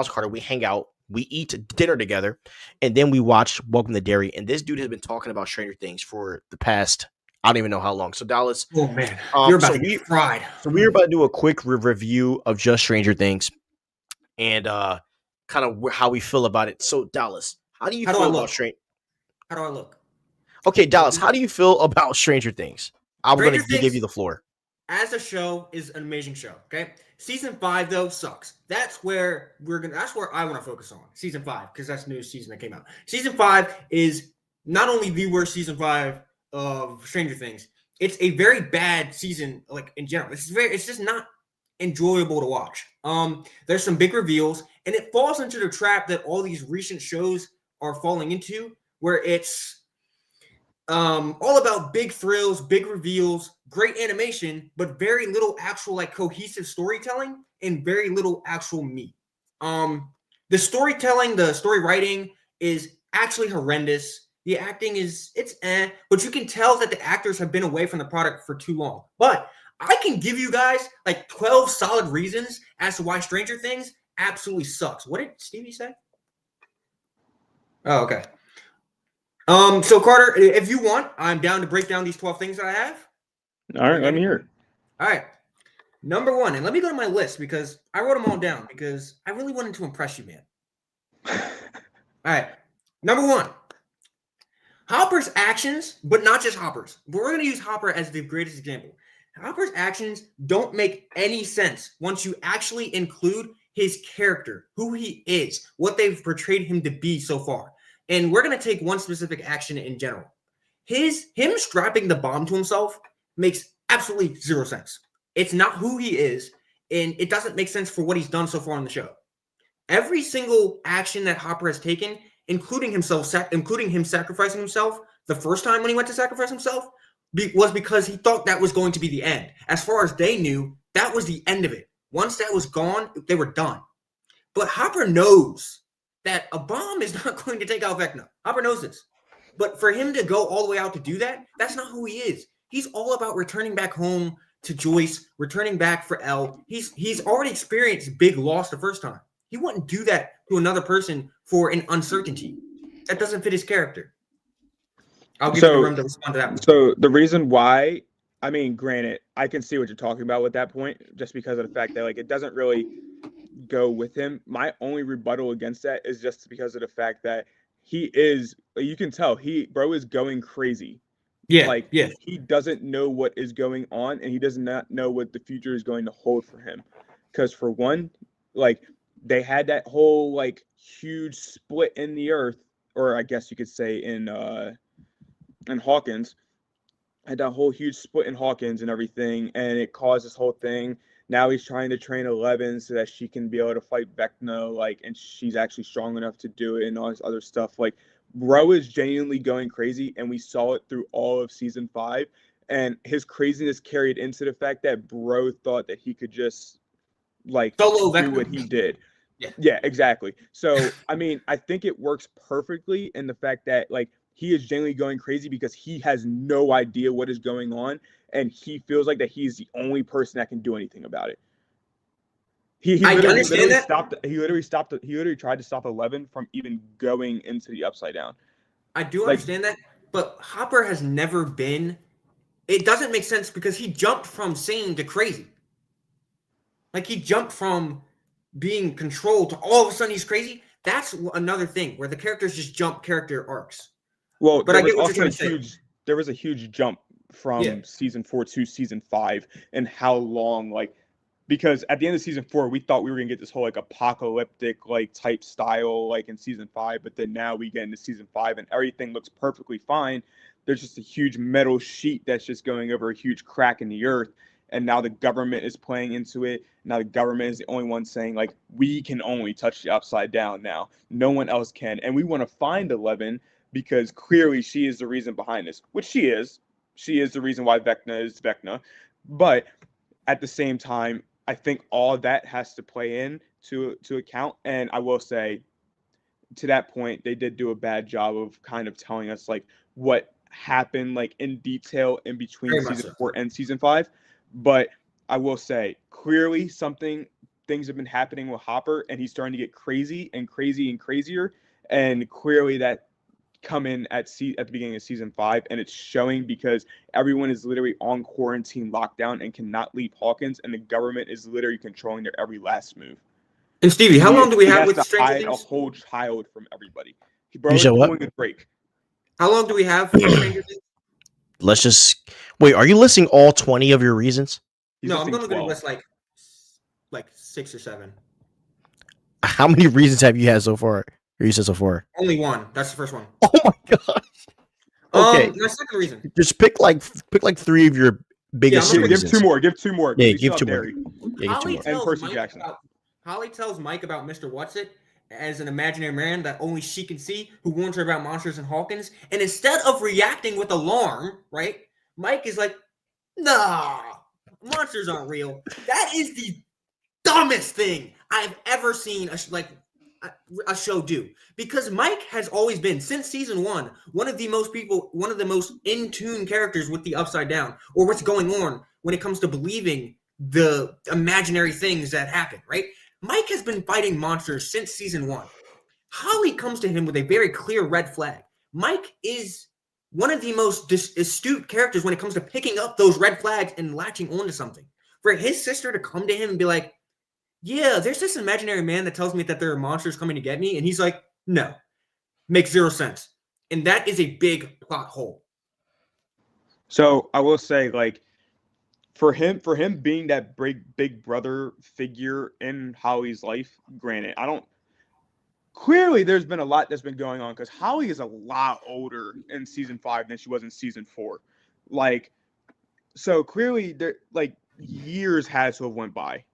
Carter, we hang out, we eat dinner together, and then we watch Welcome to Derry. And this dude has been talking about Stranger Things for the past, I don't even know how long. So Dallas, oh man, you're about to get fried. So we're about to do a quick review of just Stranger Things, and kind of how we feel about it. So Dallas, how do you feel about Stranger? How do I look? Okay, Dallas, how do you feel about Stranger Things? I'm going to give you the floor. As a show is an amazing show. Okay, season 5 though sucks. That's where I want to focus on season 5 because that's the new season that came out. Season 5 is not only the worst season 5 of Stranger Things. It's a very bad season, like in general. It's just not enjoyable to watch. There's some big reveals, and it falls into the trap that all these recent shows are falling into, where it's all about big thrills, big reveals, great animation, but very little actual like cohesive storytelling and very little actual meat. The storytelling, the story writing is actually horrendous. The acting but you can tell that the actors have been away from the product for too long. But I can give you guys like 12 solid reasons as to why Stranger Things absolutely sucks. What did Stevie say? Oh, okay. So Carter, if you want, I'm down to break down these 12 things that I have. All right, let me hear it. All right. Number 1, and let me go to my list because I wrote them all down because I really wanted to impress you, man. All right. Number 1. Hopper's actions, but not just Hopper's. But we're going to use Hopper as the greatest example. Hopper's actions don't make any sense once you actually include his character, who he is, what they've portrayed him to be so far. And we're going to take one specific action in general. Him strapping the bomb to himself makes absolutely zero sense. It's not who he is, and it doesn't make sense for what he's done so far on the show. Every single action that Hopper has taken, including him sacrificing himself the first time when he went to sacrifice himself, was because he thought that was going to be the end. As far as they knew, that was the end of it. Once that was gone, they were done. But Hopper knows that a bomb is not going to take out Vecna. Hopper knows this. But for him to go all the way out to do that, that's not who he is. He's all about returning back home to Joyce, returning back for Elle. He's already experienced big loss the first time. He wouldn't do that to another person for an uncertainty. That doesn't fit his character. I'll give you the room to respond to that one. So the reason why, I mean, granted, I can see what you're talking about with that point, just because of the fact that, like, it doesn't really go with him. My only rebuttal against that is just because of the fact that he is, you can tell, bro is going crazy. Yeah, he doesn't know what is going on, and he does not know what the future is going to hold for him. Because for one, like, they had that whole, like, huge split in the earth, or I guess you could say in Hawkins, had that whole huge split in Hawkins and everything, and it caused this whole thing. Now he's trying to train 11 so that she can be able to fight Vecna, like, and she's actually strong enough to do it and all this other stuff. Like, bro is genuinely going crazy, and we saw it through all of season 5. And his craziness carried into the fact that bro thought that he could just, like, do what he did. Yeah, exactly. So, I mean, I think it works perfectly in the fact that, like, he is genuinely going crazy because he has no idea what is going on, and he feels like that he's the only person that can do anything about it. He literally tried to stop 11 from even going into the Upside Down. I do understand that, but Hopper has never been. It doesn't make sense because he jumped from sane to crazy. Like, he jumped from being controlled to all of a sudden he's crazy. That's another thing where the characters just jump character arcs. Well, but I get what you're trying to say. There was a huge jump from season 4 to season 5, and how long, like, because at the end of season 4, we thought we were gonna get this whole, like, apocalyptic, like, type style, like, in season 5, but then now we get into season 5 and everything looks perfectly fine. There's just a huge metal sheet that's just going over a huge crack in the earth, and now the government is playing into it. Now the government is the only one saying, like, we can only touch the Upside Down now. No one else can, and we want to find 11 because clearly she is the reason behind this, which she is. She is the reason why Vecna is Vecna, but at the same time, I think all of that has to play in to account. And I will say, to that point, they did do a bad job of kind of telling us, like, what happened, like, in detail in between season 4 and season 5. But I will say, clearly things have been happening with Hopper, and he's starting to get crazy and crazy and crazier. And clearly that come in at the beginning of season 5, and it's showing because everyone is literally on quarantine lockdown and cannot leave Hawkins, and the government is literally controlling their every last move. And Stevie, how long do we have with Stranger Things? Hide a whole child from everybody. Bro is pulling a break. How long do we have for Stranger Things? Let's just wait. Are you listing all 20 of your reasons? No, I'm going to list like 6 or 7. How many reasons have you had so far? Or you said so far? Only one. That's the first one. Oh my gosh. Okay. My second reason. Just pick like 3 of your biggest reasons. Give 2 more. Give 2 more. Yeah, give 2 more. Yeah, give 2 more. And Percy Jackson. Holly tells Mike about Mr. Whatsit as an imaginary man that only she can see, who warns her about monsters and Hawkins. And instead of reacting with alarm, right, Mike is like, nah, monsters aren't real. That is the dumbest thing I've ever seen a show do. Because Mike has always been, since season 1, one of the most in tune characters with the Upside Down, or what's going on when it comes to believing the imaginary things that happen, right? Mike has been fighting monsters since season 1. Holly comes to him with a very clear red flag. Mike is one of the most astute characters when it comes to picking up those red flags and latching onto something. For his sister to come to him and be like, yeah, there's this imaginary man that tells me that there are monsters coming to get me. And he's like, no, makes 0 sense. And that is a big plot hole. So I will say, like, for him being that big brother figure in Holly's life, granted, clearly there's been a lot that's been going on because Holly is a lot older in season 5 than she was in season 4. Like, so clearly there like years had to have went by.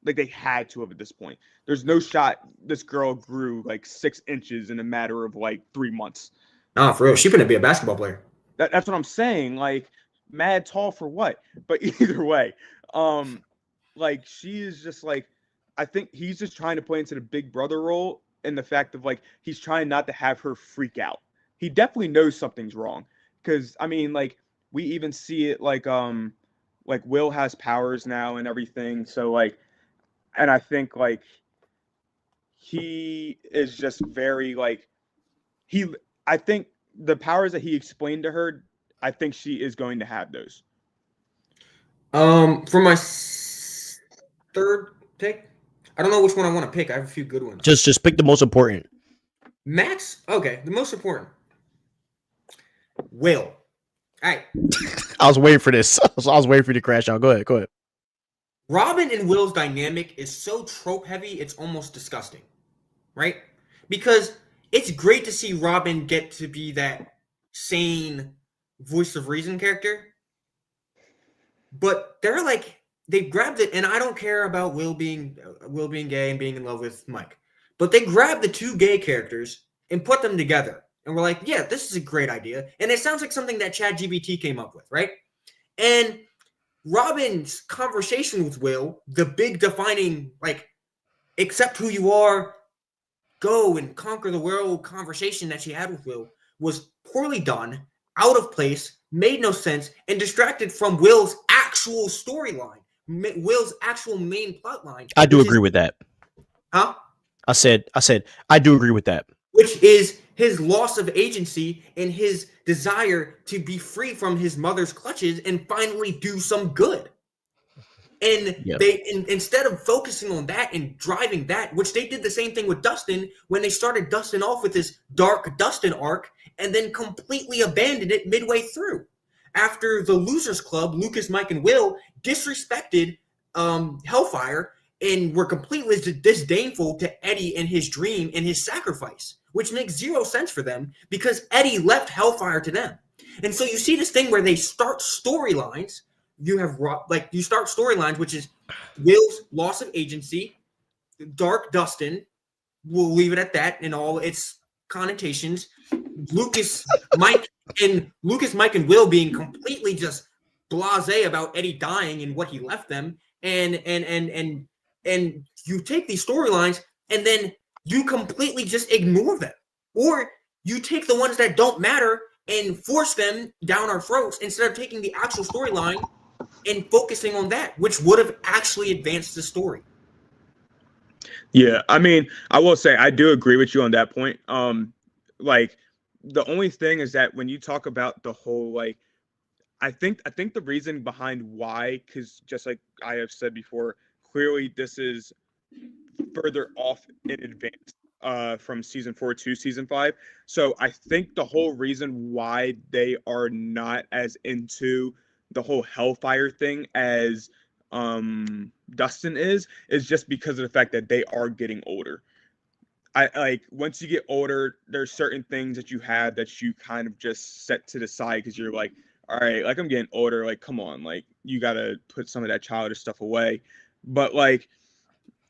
Like they had to have at this point. There's no shot this girl grew like 6 inches in a matter of like 3 months. Nah, for real. She couldn't be a basketball player. That's what I'm saying. Like, mad tall for what? But either way, like she is just like, I think he's just trying to play into the big brother role and the fact of like he's trying not to have her freak out. He definitely knows something's wrong because I mean, like we even see it like Will has powers now and everything. So like, and I think like he is just very like I think the powers that he explained to her, I think she is going to have those. For my third pick, I don't know which one I want to pick. I have a few good ones. Just pick the most important. Max, okay, the most important. Will. All right. I was waiting for this. I was waiting for you to crash out. Go ahead. Robin and Will's dynamic is so trope heavy, it's almost disgusting, right? Because it's great to see Robin get to be that sane voice of reason character, but they're like they grabbed it, and I don't care about Will being gay and being in love with Mike, but they grabbed the two gay characters and put them together, and we're like, yeah, this is a great idea, and it sounds like something that ChatGPT came up with, right? And Robin's conversation with Will, the big defining, like, accept who you are, go and conquer the world conversation that she had with Will was poorly done, out of place, made no sense, and distracted from Will's actual storyline, Will's actual main plot line. I do agree with that. Huh? I said, I do agree with that. Which is his loss of agency and his desire to be free from his mother's clutches and finally do some good. And they, instead of focusing on that and driving that, which they did the same thing with Dustin when they started Dustin off with this dark Dustin arc and then completely abandoned it midway through. After the Losers Club, Lucas, Mike, and Will disrespected Hellfire and were completely disdainful to Eddie and his dream and his sacrifice, which makes zero sense for them because Eddie left Hellfire to them. And so you see this thing where they start storylines. You start storylines, which is Will's loss of agency, Dark Dustin. We'll leave it at that in all its connotations. Lucas, Mike, and Will being completely just blasé about Eddie dying and what he left them, and you take these storylines and then you completely just ignore them, or you take the ones that don't matter and force them down our throats instead of taking the actual storyline and focusing on that, which would have actually advanced the story. Yeah, I mean, I will say I do agree with you on that point. Like the only thing is that when you talk about the whole like, I think the reason behind why, because just like I have said before, clearly this is further off in advance from season 4 to season 5. So I think the whole reason why they are not as into the whole Hellfire thing as Dustin is just because of the fact that they are getting older. I like once you get older, there's certain things that you have that you kind of just set to the side because you're like, all right, like I'm getting older, like come on, like you gotta put some of that childish stuff away. But like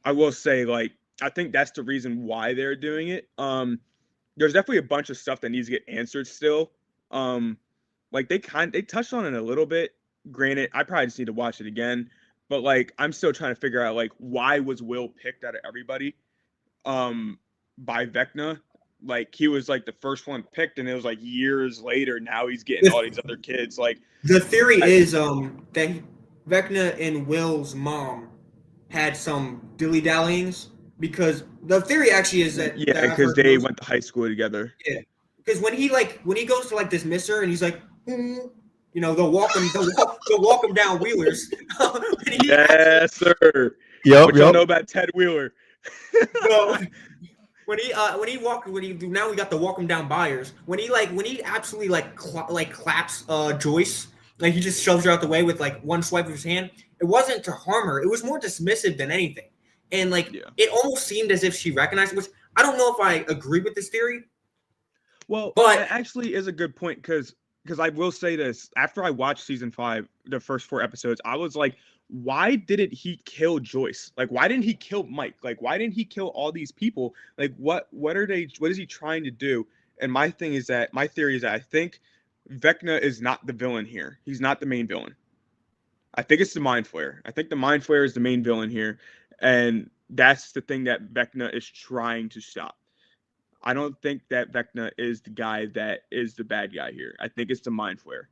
I will say, like, I think that's the reason why they're doing it. There's definitely a bunch of stuff that needs to get answered still. Like they touched on it a little bit. Granted, I probably just need to watch it again. But like I'm still trying to figure out like why was Will picked out of everybody by Vecna? Like he was like the first one picked, and it was like years later. Now he's getting all these other kids. Like the theory is that Vecna and Will's mom had some dilly-dallyings, because the theory actually is that because they went to high school together. Yeah, because when he goes to like dismiss her and he's like, you know, they'll walk him down Wheelers. Yes, sir. Yep. What y'all know about Ted Wheeler? So, now we got the walk him down Byers. When he absolutely claps Joyce, like he just shoves her out the way with like one swipe of his hand. It wasn't to harm her. It was more dismissive than anything. And it almost seemed as if she recognized it, which I don't know if I agree with this theory. Well, but it actually is a good point because I will say this. After I watched season 5, the first 4 episodes, I was like, why didn't he kill Joyce? Like, why didn't he kill Mike? Like, why didn't he kill all these people? Like, what is he trying to do? And my theory is that I think Vecna is not the villain here. He's not the main villain. I think it's the Mind Flayer. I think the Mind Flayer is the main villain here. And that's the thing that Vecna is trying to stop. I don't think that Vecna is the guy that is the bad guy here. I think it's the Mind Flayer.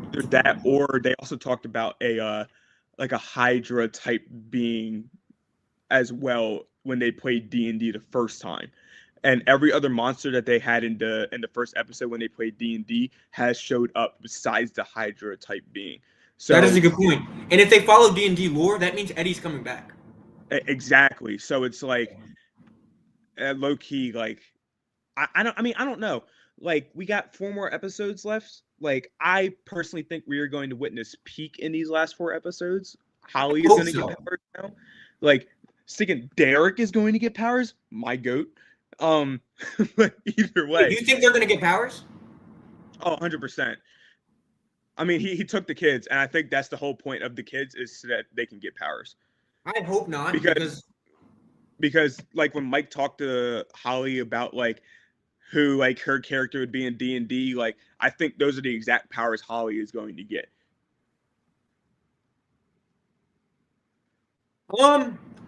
Either that, or they also talked about a Hydra type being as well when they played D&D the first time. And every other monster that they had in the first episode when they played D&D has showed up besides the Hydra type being. So that is a good point. And if they follow D&D lore, that means Eddie's coming back. Exactly. So it's like low key, like I don't know. Like, we got 4 more episodes left. Like, I personally think we are going to witness peak in these last 4 episodes. Holly is going to get powers now. Like, thinking Derek is going to get powers. My goat. But either way, you think they're going to get powers? Oh, 100%. I mean, he took the kids, and I think that's the whole point of the kids is so that they can get powers. I hope not, because like when Mike talked to Holly about like who like her character would be in D&D, like I think those are the exact powers Holly is going to get.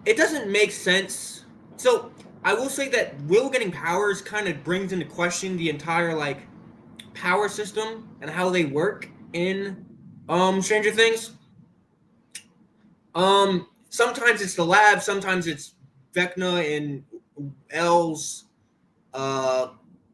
It doesn't make sense. So I will say that Will getting powers kind of brings into question the entire like power system and how they work in Stranger Things. Sometimes it's the lab, sometimes it's Vecna and Elle's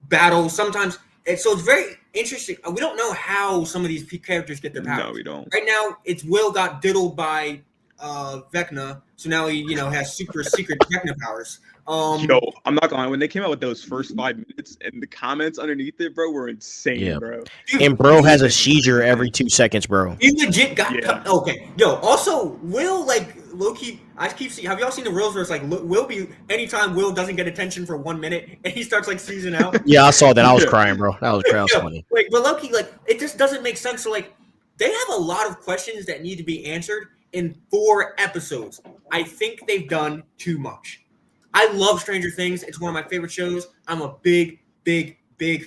battle. Sometimes it's very interesting. We don't know how some of these characters get their powers. No, we don't. Right now, it's Will got diddled by Vecna, so now he has super secret Vecna powers. Yo, I'm not gonna lie. When they came out with those first 5 minutes and the comments underneath it, bro, were insane, bro. Dude, and bro has a seizure every 2 seconds, bro. He legit got okay. Yo, also Will like low key. I keep seeing. Have y'all seen the reels where it's like Will be anytime Will doesn't get attention for 1 minute and he starts like seizing out? Yeah, I saw that. I was crying, bro. That was funny. Like, but low key, like it just doesn't make sense. So like, they have a lot of questions that need to be answered in 4 episodes. I think they've done too much. I love Stranger Things. It's one of my favorite shows. I'm a big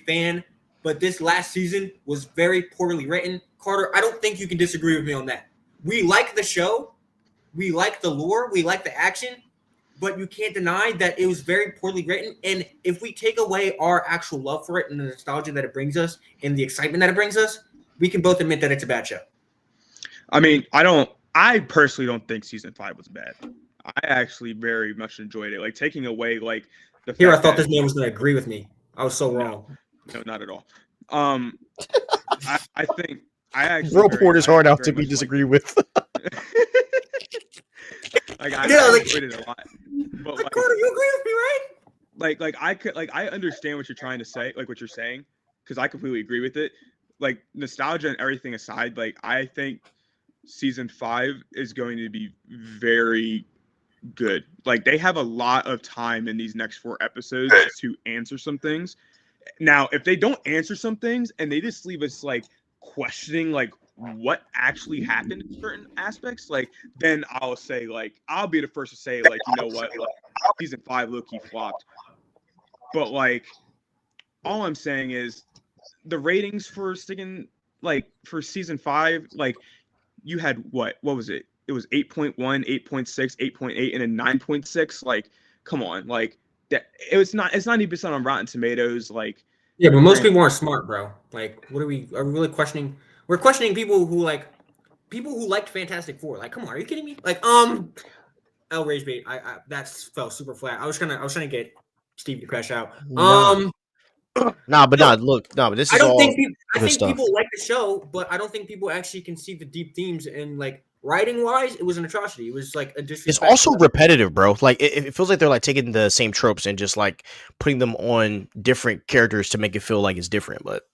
fan. But this last season was very poorly written. Carter, I don't think you can disagree with me on that. We like the show. We like the lore. We like the action. But you can't deny that it was very poorly written. And if we take away our actual love for it and the nostalgia that it brings us and the excitement that it brings us, we can both admit that it's a bad show. I mean, I personally don't think season 5 was bad. I actually very much enjoyed it. Like, taking away like the I thought this man was going to agree with me. I was so wrong. No, not at all. I think I actually bro poured his heart out to be disagreed with. Like, I enjoyed it a lot. But like, Carter, you agree with me, right? I understand what you're trying to say, like what you're saying, because I completely agree with it. Like, nostalgia and everything aside, like I think season 5 is going to be very good. Like, they have a lot of time in these next 4 episodes to answer some things. Now, if they don't answer some things and they just leave us like questioning like what actually happened in certain aspects, like then I'll say like I'll be the first to say like, you know what, like, season 5 low-key flopped. But like all I'm saying is the ratings for for season 5, like you had what was it? It was 8.1, 8.6, 8.8, and then 9.6. Like, come on, like that. It's 90% on Rotten Tomatoes. Like, yeah, but most people aren't smart, bro. Like, are we really questioning? We're questioning people who liked Fantastic Four. Like, come on, are you kidding me? Like, L Rage Bait. I that fell super flat. I was trying to get Stevie to crash out. But this is I all think people like the show, but I don't think people actually can see the deep themes and like writing wise, it was an atrocity. It was like a disrespect. It's also repetitive, bro. Like it feels like they're like taking the same tropes and just like putting them on different characters to make it feel like it's different. But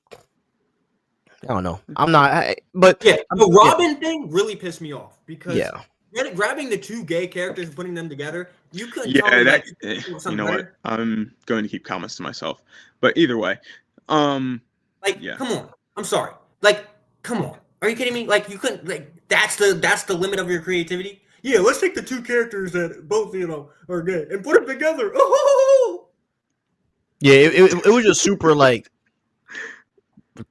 I don't know. I'm not. But yeah, the Robin thing really pissed me off because grabbing the two gay characters and putting them together, you couldn't tell Yeah, me that like you something know what? better. I'm going to keep comments to myself. But either way, Like, yeah. come on. I'm sorry. Like, come on. Are you kidding me? Like, you couldn't. Like, that's the limit of your creativity. Yeah, let's take the two characters that both are gay and put them together. Oh, Yeah, it was just super like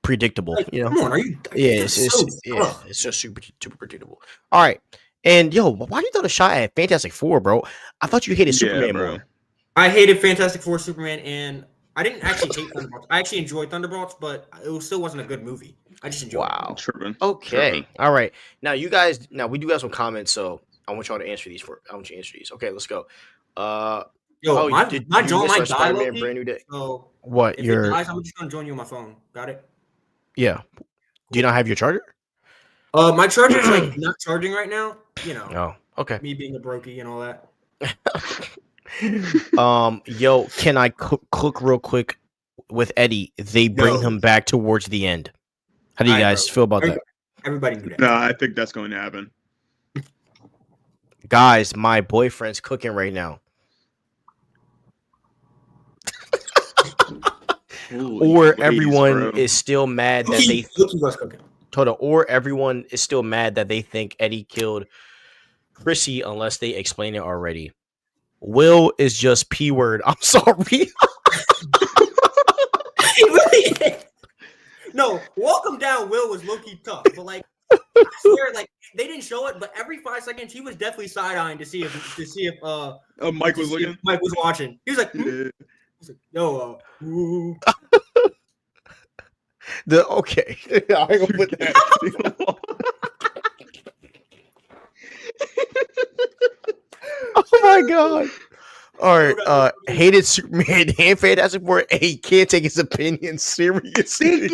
predictable, like, you know. come on. Are you? Yeah, That's so it's just super predictable. All right, and yo, why do you throw the shot at Fantastic Four, bro? I thought you hated Superman bro. more. I hated Fantastic Four, Superman, and I didn't actually hate Thunderbolts. I actually enjoyed Thunderbolts, but still wasn't a good movie. I just enjoyed it. Wow. Tripping. Okay. All right. Now you guys. Now we do have some comments, so I want y'all to answer these. I want you to answer these. Okay, let's go. Yo, my jaw miss might our die, Spider-Man Loki, Brand New Day? so What? if it dies, I'm just gonna join you on my phone. Got it? Yeah. Do you not have your charger? My charger's like not charging right now. You know. Oh, okay. Me being a brokey and all that. Yo, can I cook real quick with Eddie? They bring him back towards the end. How do you guys feel about that? Everybody knew that. No, I think that's going to happen. Guys, my boyfriend's cooking right now. Or everyone is still mad that they or everyone is still mad that they think Eddie killed Chrissy unless they explain it already. Will is just P word. I'm sorry. He really is. No, walk him down. Will was low-key tough, but like I swear, like they didn't show it, but every 5 seconds he was definitely side-eyeing to see if Mike was looking. Mike was watching. He was like, He was like, yo, okay. I'm gonna put that. Oh my god. All right, hated Superman and Fantastic Four. He can't take his opinion seriously.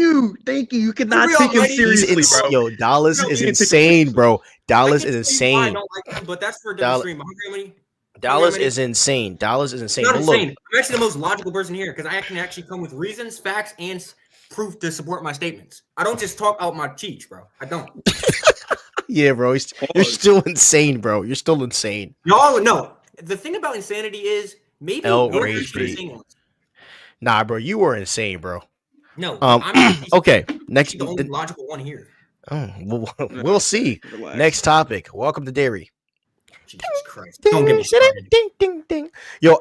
Thank you. You cannot take him seriously, bro. Yo, Dallas is insane, bro. Dallas is insane. I don't like him, but that's for a different stream. Dallas is insane. Dallas is insane. Not insane. I'm actually the most logical person here because I can actually come with reasons, facts, and proof to support my statements. I don't just talk out my cheeks, bro. I don't. Yeah, bro. You're still insane, bro. You're still insane. No. The thing about insanity is maybe Nah, bro. You were insane, bro. No. Okay. Next, the only logical one here. We'll see. Relax. Next topic. Welcome to Dairy. Jesus Christ! Don't get me started. Ding. Yo,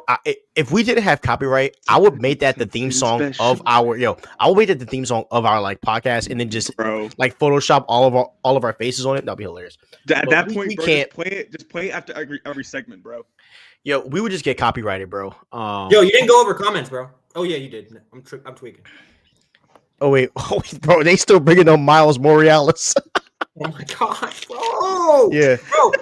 if we didn't have copyright, I would make that the theme song of our. I would make that the theme song of our like podcast, and then just like Photoshop all of our faces on it. That'd be hilarious. At that point, we can't play it. Just play it after every segment, bro. Yo, we would just get copyrighted, bro. Yo, you didn't go over comments, bro. Oh yeah, you did. I'm tweaking. Oh wait, bro, they still bringing up Miles Morales. Oh my gosh, bro. Yeah, bro.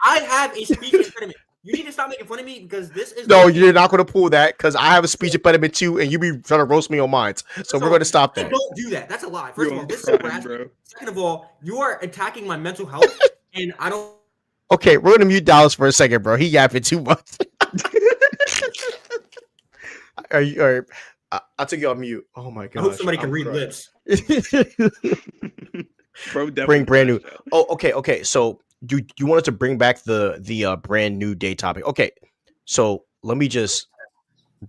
I have a speech impediment. You need to stop making fun of me because this is. No, you're not going to pull that because I have a speech impediment too, and you be trying to roast me on mine. So we're going to stop that. Don't do that. That's a lie. First of all, this is harassment. Second of all, you are attacking my mental health, and I don't. Okay, we're going to mute Dallas for a second, bro. He yapping too much. I'll take you on mute. Oh my god! I hope somebody can read lips. Bro, bring brand new. Oh, okay. So you wanted to bring back the brand new day topic. Okay, so let me just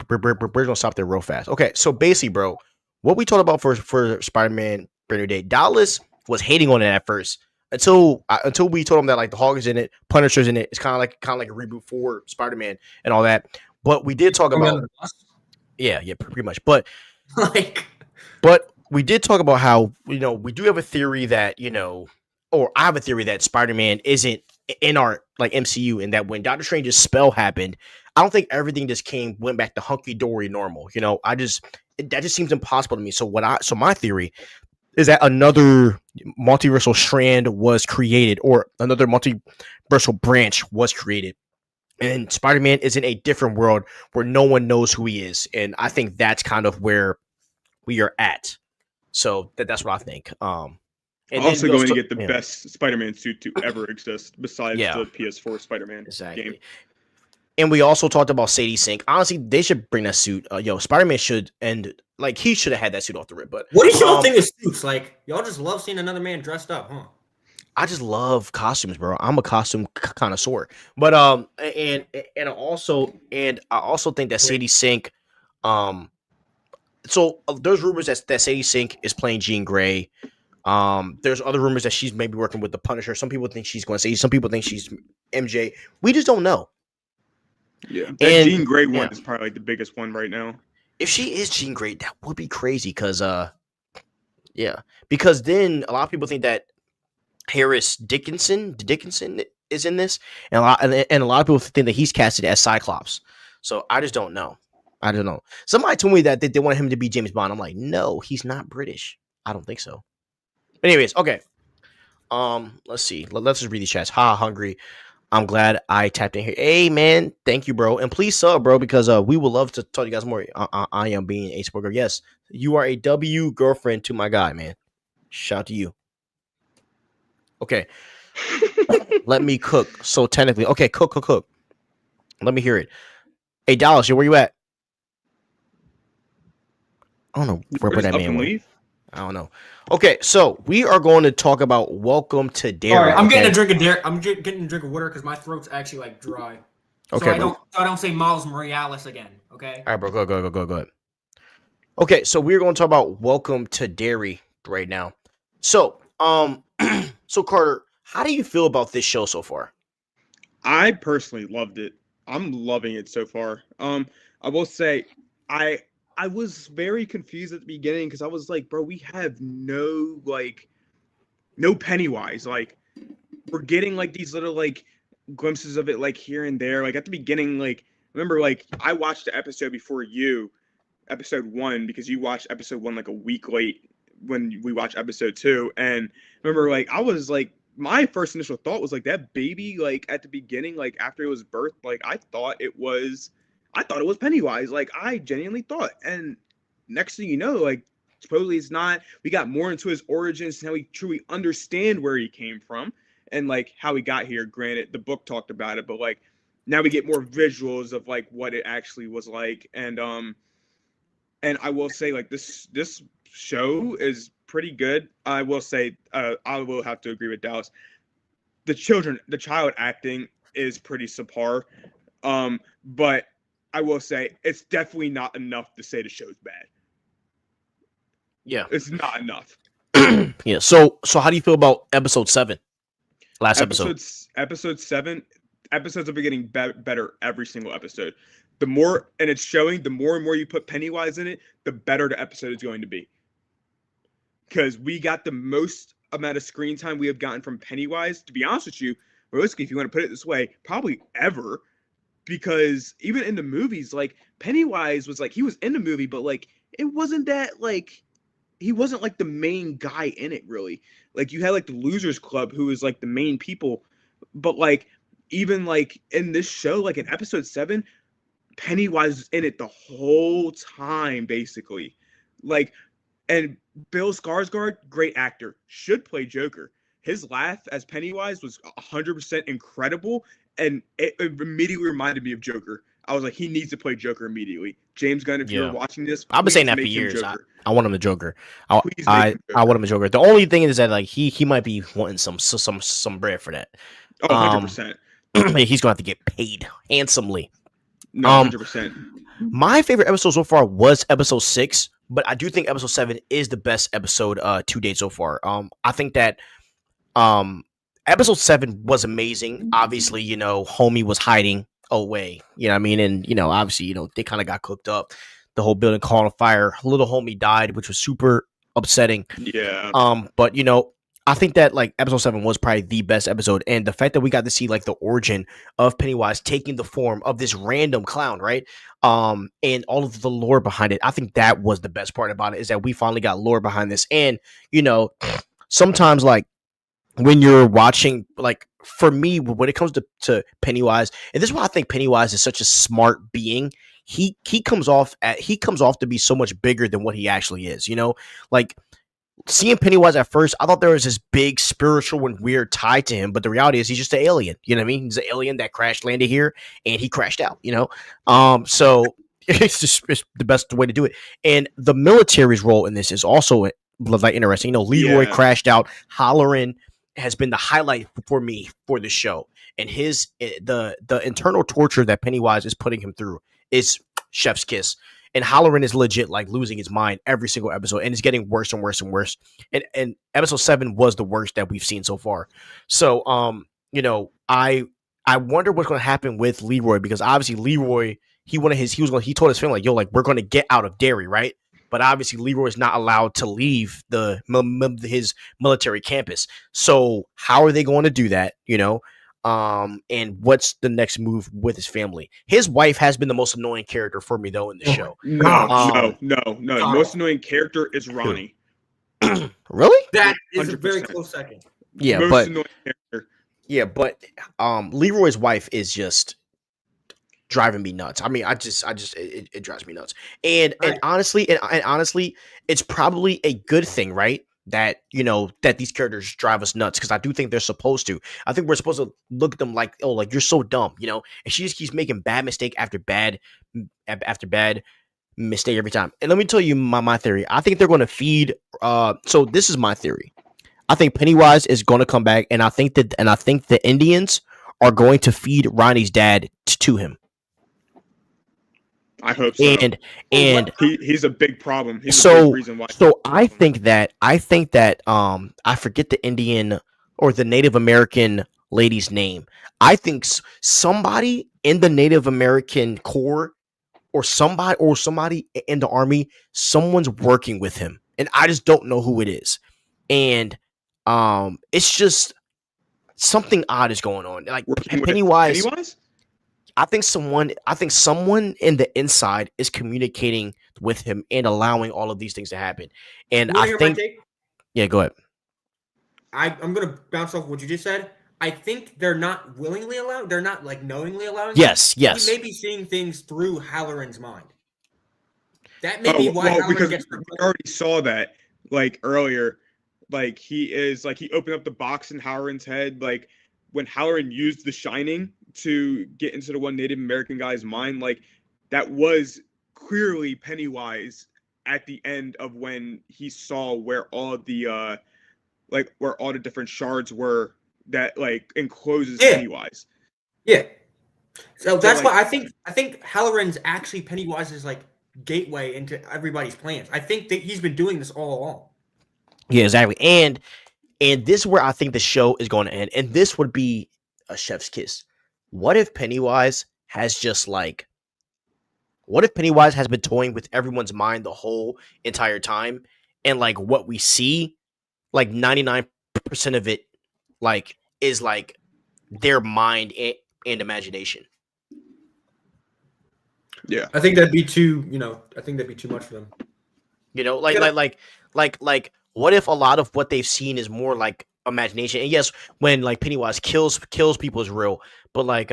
we're gonna stop there real fast. Okay, so basically, bro, what we talked about for Spider-Man Brand New Day, Dallas was hating on it at first until we told him that like the Hulk is in it, Punisher's in it. It's kind of like a reboot for Spider-Man and all that. But we did talk about yeah, pretty much. But but we did talk about how, we do have a theory that, or I have a theory that Spider-Man isn't in our like MCU, and that when Doctor Strange's spell happened, I don't think everything just went back to hunky-dory normal. That just seems impossible to me. So my theory is that another multiversal strand was created, or another multiversal branch was created. And Spider-Man is in a different world where no one knows who he is. And I think that's kind of where we are at. So that's what I think. And also going to get the best Spider-Man suit to ever exist besides the PS4 Spider-Man game. And we also talked about Sadie Sink. Honestly, they should bring that suit. Spider-Man should he should have had that suit off the rip. But what is y'all think of suits? Like, y'all just love seeing another man dressed up, huh? I just love costumes, bro. I'm a costume connoisseur. But I also think that Sadie Sink, um, so there's rumors that Sadie Sink is playing Jean Grey. There's other rumors that she's maybe working with the Punisher. Some people think she's going to say. Some people think she's MJ. We just don't know. Yeah, that And Jean Grey one yeah, is probably like the biggest one right now. if she is Jean Grey, that would be crazy. Yeah, because then a lot of people think that Harris Dickinson is in this, and a lot of people think that he's casted as Cyclops. So I just don't know. I don't know. Somebody told me that they want him to be James Bond. I'm like, no, he's not British. I don't think so. But anyways, okay. Let's see. Let's just read these chats. Ha, hungry. I'm glad I tapped in here. Hey, man, thank you, bro, and please sub, bro, because we would love to talk to you guys more. I am being a spoiler. Yes, you are a W girlfriend to my guy, man. Shout out to you. Okay. Let me cook. So technically, okay, cook. Let me hear it. Hey, Dallas, where you at? I don't know where that man went. I don't know. Okay, so we are going to talk about Welcome to Dairy. All right, I'm okay? getting a drink of dairy. I'm getting a drink of water because my throat's actually like dry. Okay, so I don't say Miles Morales again. Okay. All right, bro. Go ahead. Okay, so we're going to talk about Welcome to Dairy right now. So, so Carter, how do you feel about this show so far? I personally loved it. I'm loving it so far. I will say, I was very confused at the beginning because I was like, bro, we have no Pennywise. Like, we're getting like these little like glimpses of it like here and there. Like at the beginning, like remember, like I watched the episode before you, episode 1, because you watched episode 1 like a week late when we watched episode 2. And remember, like I was like, my first initial thought was like that baby, like at the beginning, like after it was birthed, like I thought it was Pennywise. Like I genuinely thought. And next thing you know, like supposedly it's not. We got more into his origins and how we truly understand where he came from and like how he got here. Granted, the book talked about it, but like now we get more visuals of like what it actually was like. And I will say like this show is pretty good. I will say I will have to agree with Dallas. The child acting is pretty subpar. But I will say it's definitely not enough to say the show's bad. Yeah, it's not enough. Yeah. So how do you feel about episode 7? Last episode. Episode 7. Episodes are getting better every single episode. The more, and it's showing, the more and more you put Pennywise in it, the better the episode is going to be. Because we got the most amount of screen time we have gotten from Pennywise, to be honest with you, realistically, if you want to put it this way, probably ever. Because even in the movies, like Pennywise was like, he was in the movie, but like it wasn't that like he wasn't like the main guy in it really. Like you had like the Losers Club who was like the main people, but like even like in this show, like in episode 7, Pennywise was in it the whole time basically. Like, and Bill Skarsgård, great actor, should play Joker. His laugh as Pennywise was 100% incredible, and it immediately reminded me of Joker. I was like, he needs to play Joker immediately. James Gunn, if you're watching this, I've been saying that for years. I want him the Joker. I want him a Joker. The only thing is that like he might be wanting some bread for that. Oh, 100%. He's gonna have to get paid handsomely. No, 100%. My favorite episode so far was episode 6, but I do think episode 7 is the best episode to date so far. I think that episode 7 was amazing. Obviously, you know, homie was hiding away, you know what I mean? And, you know, obviously, you know, they kind of got cooked up. The whole building caught on fire. Little homie died, which was super upsetting. Yeah. But, you know, I think that like episode 7 was probably the best episode. And the fact that we got to see like the origin of Pennywise taking the form of this random clown, right? And all of the lore behind it. I think that was the best part about it, is that we finally got lore behind this. And, you know, sometimes like when you're watching, like for me, when it comes to Pennywise, and this is why I think Pennywise is such a smart being. He comes off to be so much bigger than what he actually is, you know? Like seeing Pennywise at first, I thought there was this big spiritual and weird tie to him, but the reality is he's just an alien. You know what I mean? He's an alien that landed here and he crashed out, you know? So it's the best way to do it. And the military's role in this is also like interesting. You know, Leroy crashed out hollering, has been the highlight for me for the show, and the internal torture that Pennywise is putting him through is chef's kiss. And Halloran is legit like losing his mind every single episode, and it's getting worse and worse and worse. And episode 7 was the worst that we've seen so far. So I wonder what's going to happen with Leroy, because obviously Leroy he told his family like, yo, like we're going to get out of Derry, right? But obviously Leroy is not allowed to leave his military campus. So how are they going to do that? And what's the next move with his family? His wife has been the most annoying character for me though in the show. No. The most annoying character is Ronnie. Really? That is 100%. a very close second. Yeah, Most annoying character. Yeah, but Leroy's wife is just driving me nuts. I mean, it drives me nuts. And honestly, it's probably a good thing, right? That that these characters drive us nuts, because I do think they're supposed to. I think we're supposed to look at them like, oh, like you're so dumb, and she just keeps making bad mistake after bad mistake every time. And let me tell you my theory. I think they're going to feed. So this is my theory. I think Pennywise is going to come back, and I think the Indians are going to feed Ronnie's dad to him. I hope so. And he's a big problem. He's a big reason why. So I think that I forget the Indian or the Native American lady's name. I think somebody in the Native American Corps or somebody in the army, someone's working with him, and I just don't know who it is. And it's just something odd is going on. Like Pennywise. I think someone in the inside is communicating with him and allowing all of these things to happen. And I think, yeah, go ahead. I'm gonna bounce off what you just said. I think they're not willingly allowed. They're not like knowingly allowing. Yes. He may be seeing things through Halloran's mind. That may be why Halloran gets. We already saw that like earlier. Like he opened up the box in Halloran's head. Like when Halloran used The Shining to get into the one Native American guy's mind, like that was clearly Pennywise at the end of when he saw where all the different shards were that like encloses Pennywise. Yeah. So that's why I think Halloran's actually Pennywise's like gateway into everybody's plans. I think that he's been doing this all along. Yeah, exactly. And this is where I think the show is going to end. And this would be a chef's kiss. What if Pennywise has been toying with everyone's mind the whole entire time, and like what we see, like 99% of it, like is like their mind and imagination. Yeah, I think that'd be too much for them. Like what if a lot of what they've seen is more like imagination? And yes, when like Pennywise kills people is real, but like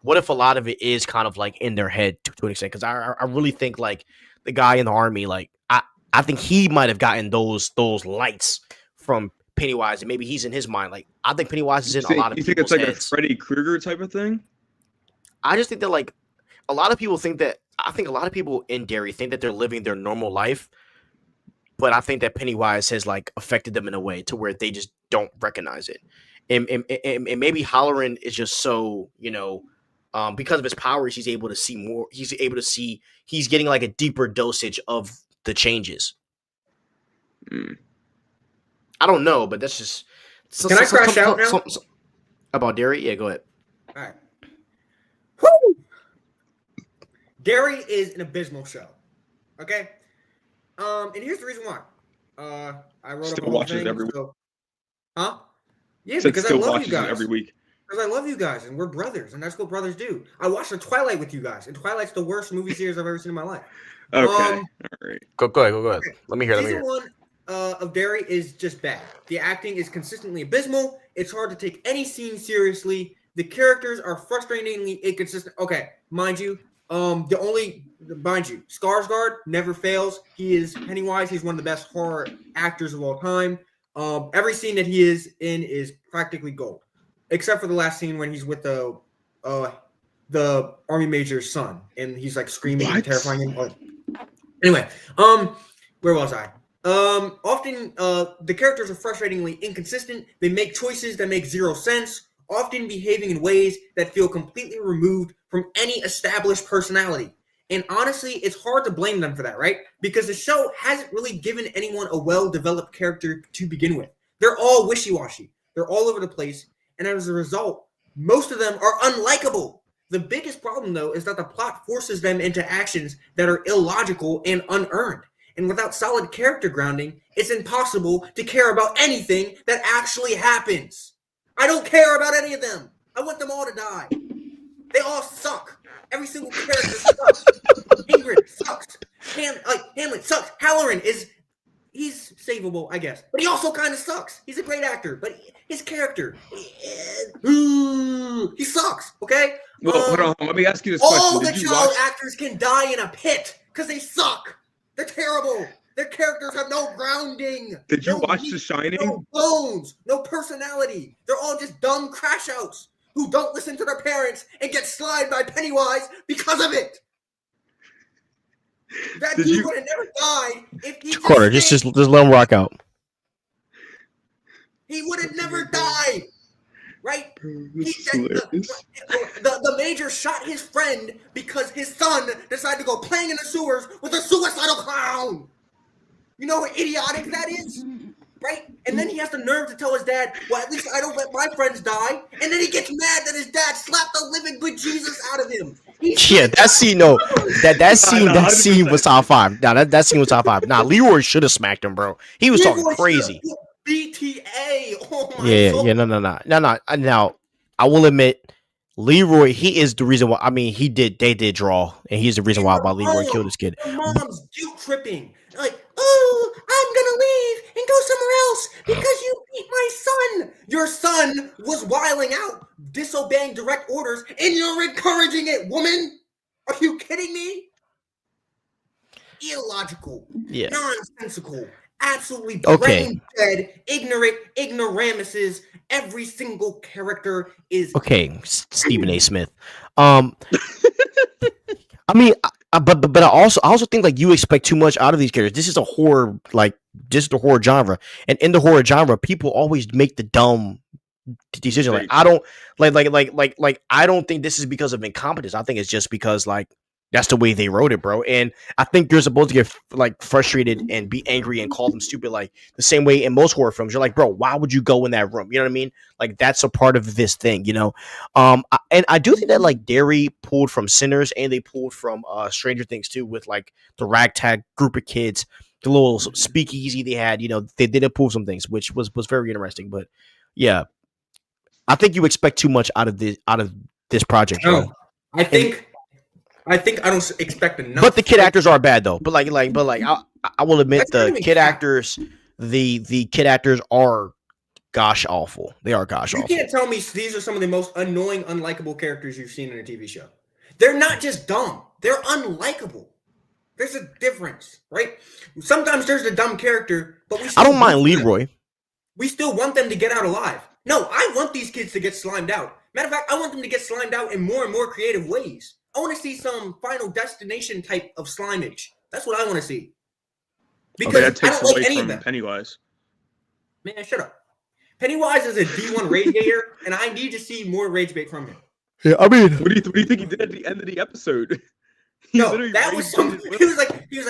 what if a lot of it is kind of like in their head to an extent? Because I really think like the guy in the army, like I think he might have gotten those lights from Pennywise, and maybe he's in his mind. Like I think Pennywise is in a lot of people's heads. You think it's like a Freddy Krueger type of thing? I just think that like a lot of people think that. I think a lot of people in Derry think that they're living their normal life, but I think that Pennywise has like affected them in a way to where they just don't recognize it. And maybe Halloran is just so, because of his powers, he's able to see more. He's getting like a deeper dosage of the changes. I don't know, but that's just. Can I crash out now? About Derry? Yeah, go ahead. All right. Woo! Derry is an abysmal show. Okay? And here's the reason why. I wrote still up watches it every week. Huh? Yeah, because I love you guys. Every week. Because I love you guys, and we're brothers, and that's what brothers do. I watched the Twilight with you guys, and Twilight's the worst movie series I've ever seen in my life. Okay, all right. Go ahead. Okay. Let me hear. Season 1 of Derry is just bad. The acting is consistently abysmal. It's hard to take any scene seriously. The characters are frustratingly inconsistent. Okay, mind you, Skarsgård never fails. He is Pennywise. He's one of the best horror actors of all time. Every scene that he is in is practically gold, except for the last scene when he's with the army major's son, and he's like screaming and terrifying him. Anyway, where was I? Often, the characters are frustratingly inconsistent. They make choices that make zero sense, often behaving in ways that feel completely removed from any established personality. And honestly, it's hard to blame them for that, right? Because the show hasn't really given anyone a well-developed character to begin with. They're all wishy-washy. They're all over the place. And as a result, most of them are unlikable. The biggest problem, though, is that the plot forces them into actions that are illogical and unearned. And without solid character grounding, it's impossible to care about anything that actually happens. I don't care about any of them. I want them all to die. They all suck. Every single character sucks. Ingrid sucks. Hamlet sucks. Halloran he's savable, I guess. But he also kind of sucks. He's a great actor, but his character, he sucks, okay? Well, hold on. Let me ask you this all question. the child actors can die in a pit because they suck. They're terrible. Their characters have no grounding. Did you watch The Shining? No bones, no personality. They're all just dumb crash outs who don't listen to their parents and get slimed by Pennywise because of it. That dude would have never died if he just let him rock out. He would have never died. Right? The major shot his friend because his son decided to go playing in the sewers with a suicidal clown. You know how idiotic that is? Right? And then he has the nerve to tell his dad, well, at least I don't let my friends die. And then he gets mad that his dad slapped the living bejesus out of him. That scene was top 5. Nah, that scene was top 5. Nah, Leroy should have smacked him, bro. He was talking crazy. BTA. Oh my God. No. Now, I will admit, Leroy, he is the reason why. I mean, they did draw, and he's the reason why Leroy killed his kid. Her mom's guilt tripping. Like, oh, I'm gonna leave and go somewhere else because you beat my son. Your son was wiling out, disobeying direct orders, and you're encouraging it, woman. Are you kidding me? Illogical. Yeah. Nonsensical. Absolutely brain dead, ignoramuses. Every single character is Stephen A. Smith. I mean, but I also think like you expect too much out of these characters. This is a horror genre, and in the horror genre, people always make the dumb decision. Like I don't I don't think this is because of incompetence. I think it's just because like that's the way they wrote it, bro. And I think you're supposed to get like frustrated and be angry and call them stupid, like the same way in most horror films. You're like, bro, why would you go in that room? You know what I mean? Like that's a part of this thing, you know. And I do think that like Derry pulled from Sinners and they pulled from Stranger Things too, with like the ragtag group of kids, the little speakeasy they had. You know, they did pull some things, which was very interesting. But yeah, I think you expect too much out of this project. No, I think I don't expect enough. But the kid actors are bad though. But I will admit the kid actors are gosh awful. They are gosh awful. You can't tell me these are some of the most annoying, unlikable characters you've seen in a TV show. They're not just dumb. They're unlikable. There's a difference, right? Sometimes there's a dumb character, but I don't mind Leroy. We still want them to get out alive. No, I want these kids to get slimed out. Matter of fact, I want them to get slimed out in more and more creative ways. I want to see some Final Destination type of slimage. That's what I want to see. Because that takes I don't away like any from of them. Pennywise. Man, shut up. Pennywise is a D1 rage baiter, and I need to see more rage bait from him. Yeah, I mean, what do you think he did at the end of the episode? No, that was something. He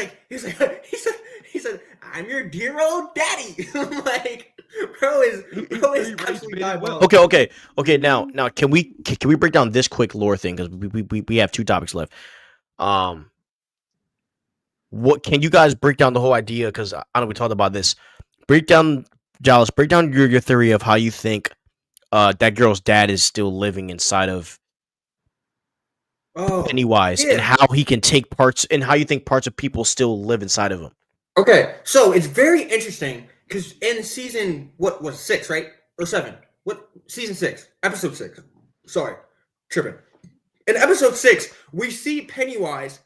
said, "I'm your dear old daddy." Like, bro is absolutely diabolical. Okay. Now, can we break down this quick lore thing because we have 2 topics left. What can you guys break down the whole idea? Because I know we talked about this. Break down your theory of how you think that girl's dad is still living inside of Pennywise, and how he can take parts, and how you think parts of people still live inside of him. Okay, so it's very interesting because in season, what was 6, right? Or 7? What season 6? Episode 6. Sorry, tripping. In episode 6, we see Pennywise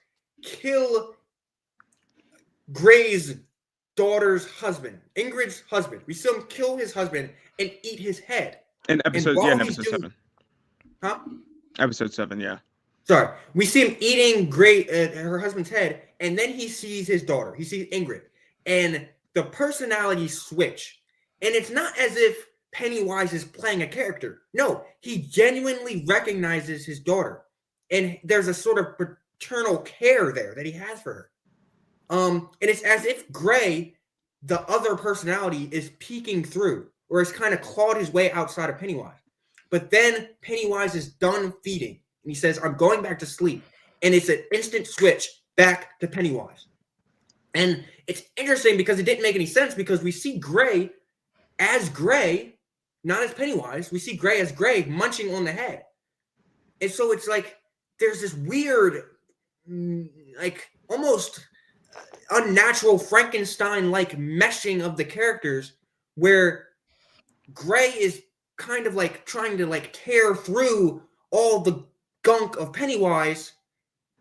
kill Gray's daughter's husband, Ingrid's husband. We see him kill his husband and eat his head. In episode 7. Huh? Episode 7, yeah. Sorry. We see him eating her husband's head, and then he sees his daughter. He sees Ingrid. And the personalities switch. And it's not as if Pennywise is playing a character. No, he genuinely recognizes his daughter. And there's a sort of paternal care there that he has for her. And it's as if Gray, the other personality, is peeking through, or has kind of clawed his way outside of Pennywise. But then Pennywise is done feeding, and he says, I'm going back to sleep. And it's an instant switch back to Pennywise. And it's interesting because it didn't make any sense, because we see Gray as Gray, not as Pennywise. We see Gray as Gray munching on the head. And so it's like there's this weird, like almost unnatural Frankenstein-like meshing of the characters, where Gray is kind of like trying to like tear through all the gunk of Pennywise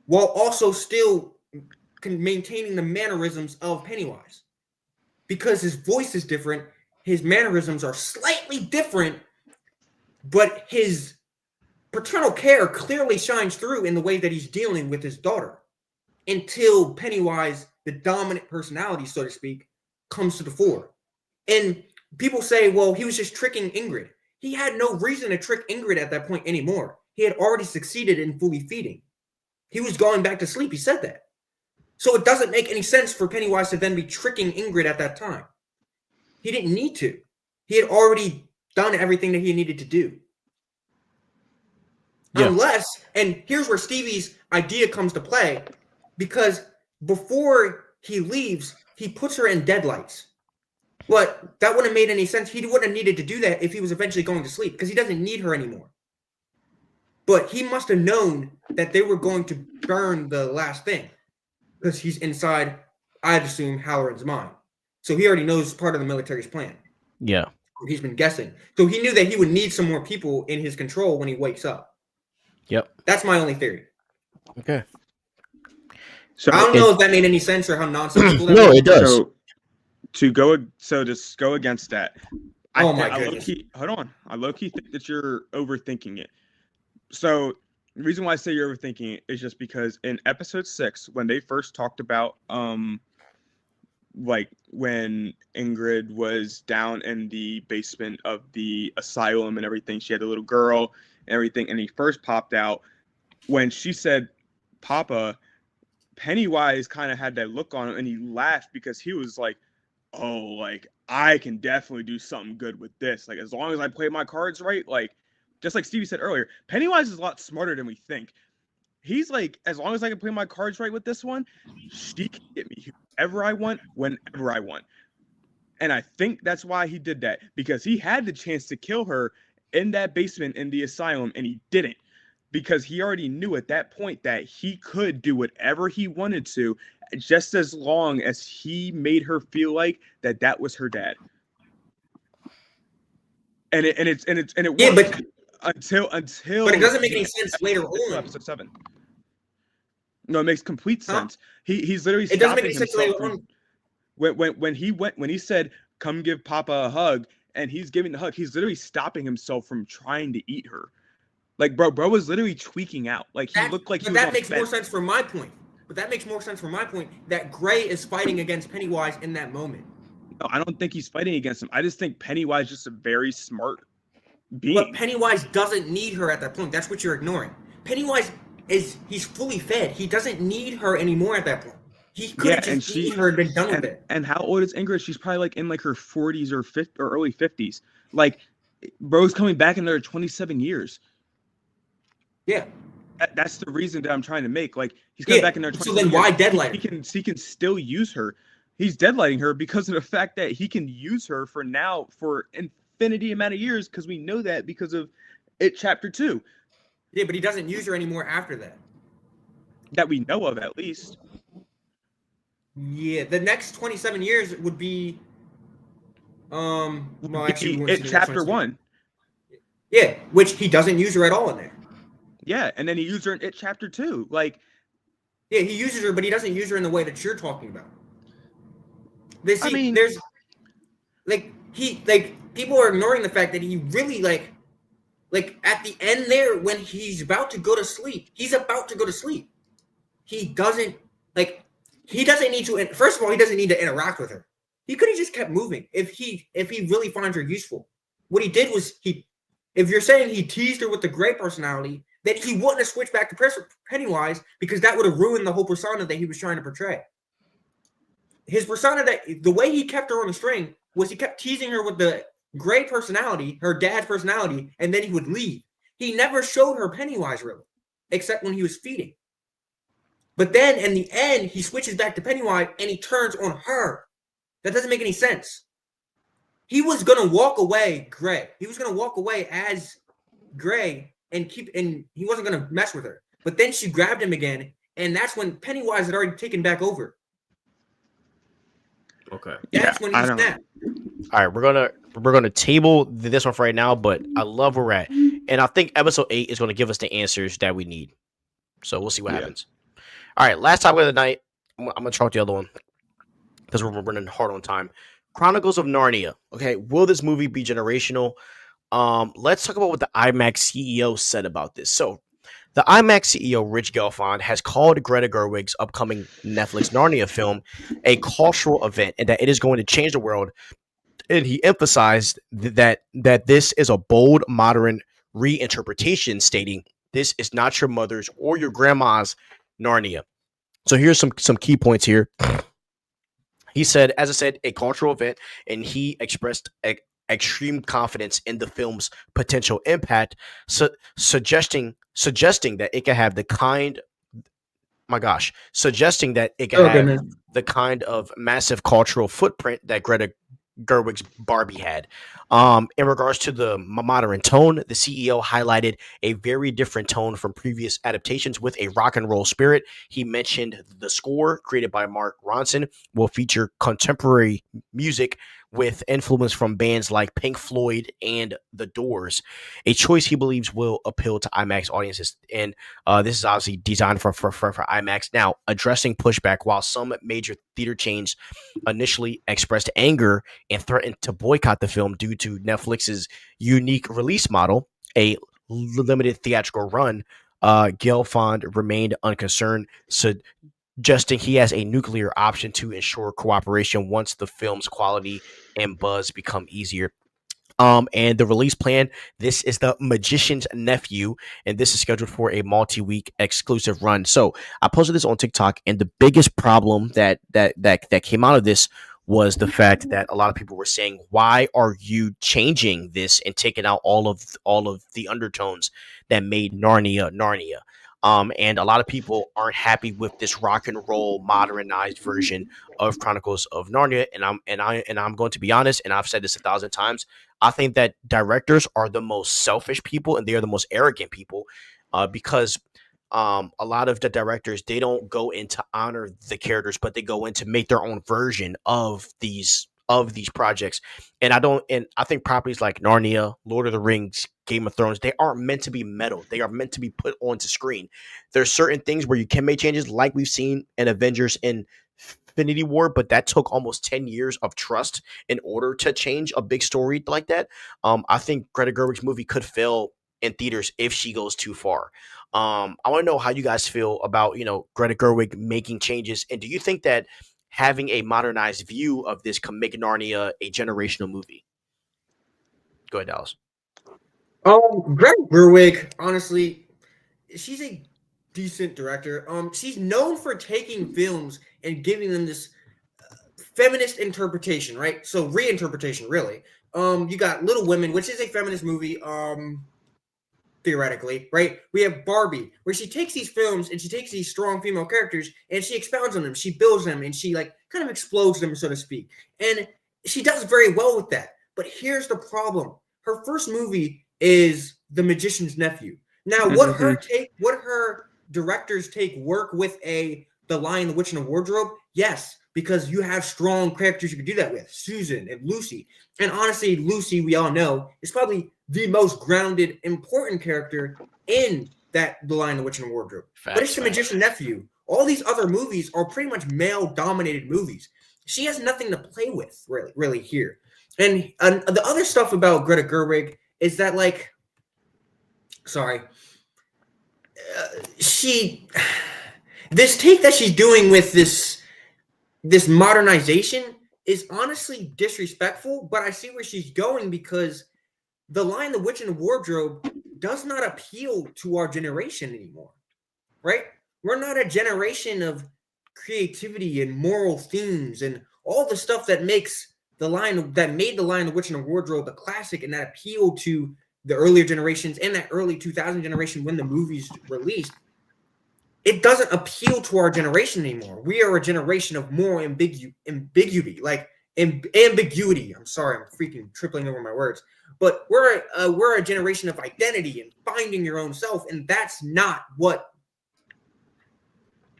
while also still maintaining the mannerisms of Pennywise. Because his voice is different, his mannerisms are slightly different, but his paternal care clearly shines through in the way that he's dealing with his daughter, until Pennywise, the dominant personality, so to speak, comes to the fore. And people say, well, he was just tricking Ingrid. He had no reason to trick Ingrid at that point anymore. He had already succeeded in fully feeding. He was going back to sleep. He said that. So it doesn't make any sense for Pennywise to then be tricking Ingrid at that time. He didn't need to. He had already done everything that he needed to do. Yeah. Unless, and here's where Stevie's idea comes to play, because before he leaves, he puts her in deadlights. But that wouldn't have made any sense. He wouldn't have needed to do that if he was eventually going to sleep, because he doesn't need her anymore. But he must have known that they were going to burn the last thing, because he's inside, I'd assume, Halloran's mind. So he already knows part of the military's plan. Yeah. He's been guessing. So he knew that he would need some more people in his control when he wakes up. Yep. That's my only theory. Okay. So I don't know if that made any sense or how nonsensical that no, was. it does. To go against that. I low-key think that you're overthinking it. So the reason why I say you're overthinking it is just because in episode 6, when they first talked about like when Ingrid was down in the basement of the asylum and everything, she had a little girl and everything, and he first popped out. When she said Papa, Pennywise kind of had that look on him, and he laughed because he was like, oh, like, I can definitely do something good with this. Like, as long as I play my cards right, like, just like Stevie said earlier, Pennywise is a lot smarter than we think. He's like, as long as I can play my cards right with this one, she can get me whoever I want, whenever I want. And I think that's why he did that, because he had the chance to kill her in that basement in the asylum, and he didn't, because he already knew at that point that he could do whatever he wanted to, just as long as he made her feel like that was her dad. And it yeah, worked until but it doesn't make any sense later on. Episode 7. No, it makes complete sense. He's literally it doesn't make any stopping sense later himself on. when he said, come give Papa a hug, and he's giving the hug, he's literally stopping himself from trying to eat her. Like, bro was literally tweaking out. Like, he looked like he was that makes more sense for my point. But that makes more sense for my point, that Gray is fighting against Pennywise in that moment. No, I don't think he's fighting against him. I just think Pennywise is just a very smart being. But Pennywise doesn't need her at that point. That's what you're ignoring. Pennywise he's fully fed. He doesn't need her anymore at that point. He could have just eaten her and been done with it. And how old is Ingrid? She's probably like in like her 40s or early 50s. Like, bro's coming back in another 27 years. Yeah. That's the reason that I'm trying to make. Like, he's coming back in there. So then why deadlight her? He can still use her. He's deadlighting her because of the fact that he can use her for infinity amount of years, because we know that because of it chapter 2. Yeah, but he doesn't use her anymore after that. That we know of, at least. Yeah, the next 27 years would be it chapter 1. Yeah, which he doesn't use her at all in there. Yeah, and then he used her in It Chapter 2. Like, yeah, he uses her, but he doesn't use her in the way that you're talking about. There's people are ignoring the fact that he really like at the end there, when he's about to go to sleep, he doesn't need to. First of all, he doesn't need to interact with her. He could have just kept moving if he really finds her useful. What he did was if you're saying he teased her with the gray personality, then he wouldn't have switched back to Pennywise, because that would have ruined the whole persona that he was trying to portray. His persona, the way he kept her on the string was he kept teasing her with the gray personality, her dad's personality, and then he would leave. He never showed her Pennywise really, except when he was feeding. But then in the end, he switches back to Pennywise and he turns on her. That doesn't make any sense. He was gonna walk away gray. He was gonna walk away as gray and he wasn't gonna mess with her. But then she grabbed him again, and that's when Pennywise had already taken back over. Okay. That's when he snapped. All right, we're gonna table this one for right now, but I love where we're at, and I think episode 8 is gonna give us the answers that we need. So we'll see what happens. All right, last topic of the night. I'm gonna talk the other one because we're running hard on time. Chronicles of Narnia. Okay, will this movie be generational? Let's talk about what the IMAX CEO said about this. So, the IMAX CEO, Rich Gelfond, has called Greta Gerwig's upcoming Netflix Narnia film a cultural event and that it is going to change the world. And he emphasized that this is a bold, modern reinterpretation, stating, "This is not your mother's or your grandma's Narnia." So here's some key points here. He said, as I said, a cultural event, and he expressed extreme confidence in the film's potential impact, suggesting that it could have the kind of massive cultural footprint that Greta Gerwig's Barbie had. In regards to the modern tone, the CEO highlighted a very different tone from previous adaptations with a rock and roll spirit. He mentioned the score, created by Mark Ronson, will feature contemporary music with influence from bands like Pink Floyd and The Doors, a choice he believes will appeal to IMAX audiences. And this is obviously designed for IMAX. Now, addressing pushback, while some major theater chains initially expressed anger and threatened to boycott the film due to Netflix's unique release model, a limited theatrical run, Gelfond remained unconcerned, suggesting he has a nuclear option to ensure cooperation once the film's quality and buzz become easier. And the release plan, this is The Magician's Nephew, and this is scheduled for a multi-week exclusive run. So I posted this on TikTok, and the biggest problem that came out of this was the fact that a lot of people were saying, why are you changing this and taking out all of the undertones that made Narnia Narnia? And a lot of people aren't happy with this rock and roll modernized version of Chronicles of Narnia. And I'm going to be honest, and I've said this 1,000 times. I think that directors are the most selfish people, and they are the most arrogant people, because a lot of the directors, they don't go in to honor the characters, but they go in to make their own version of these projects. And I think properties like Narnia, Lord of the Rings, Game of Thrones, they aren't meant to be metal. They are meant to be put onto screen. There's certain things where you can make changes, like we've seen in Avengers in Infinity War, but that took almost 10 years of trust in order to change a big story like that. I think Greta Gerwig's movie could fail in theaters if she goes too far. I want to know how you guys feel about, Greta Gerwig making changes, and do you think that having a modernized view of this can make Narnia a generational movie? Go ahead, Dallas. Greta Gerwig, honestly, she's a decent director. She's known for taking films and giving them this feminist interpretation, right? So reinterpretation, really. You got Little Women, which is a feminist movie, theoretically, right? We have Barbie, where she takes these films and she takes these strong female characters and she expounds on them, she builds them, and she kind of explodes them, so to speak. And she does very well with that. But here's the problem: her first movie is The Magician's Nephew. Now, what her directors take work with The Lion, the Witch, and the Wardrobe? Yes, because you have strong characters you can do that with, Susan and Lucy. And honestly, Lucy, we all know, is probably the most grounded, important character in The Lion, the Witch, and the Wardrobe. But it's The Magician's Nephew. All these other movies are pretty much male-dominated movies. She has nothing to play with, really here. And the other stuff about Greta Gerwig is that, this take that she's doing with this modernization is honestly disrespectful, but I see where she's going because the line "The Witch in the Wardrobe" does not appeal to our generation anymore, right? We're not a generation of creativity and moral themes and all the stuff that makes the line that made the line "The Witch in the Wardrobe" a classic and that appealed to the earlier generations and that early 2000 generation when the movies released. It doesn't appeal to our generation anymore. We are a generation of moral ambiguity, like ambiguity. I'm sorry, I'm freaking tripling over my words. But we're a generation of identity and finding your own self, and that's not what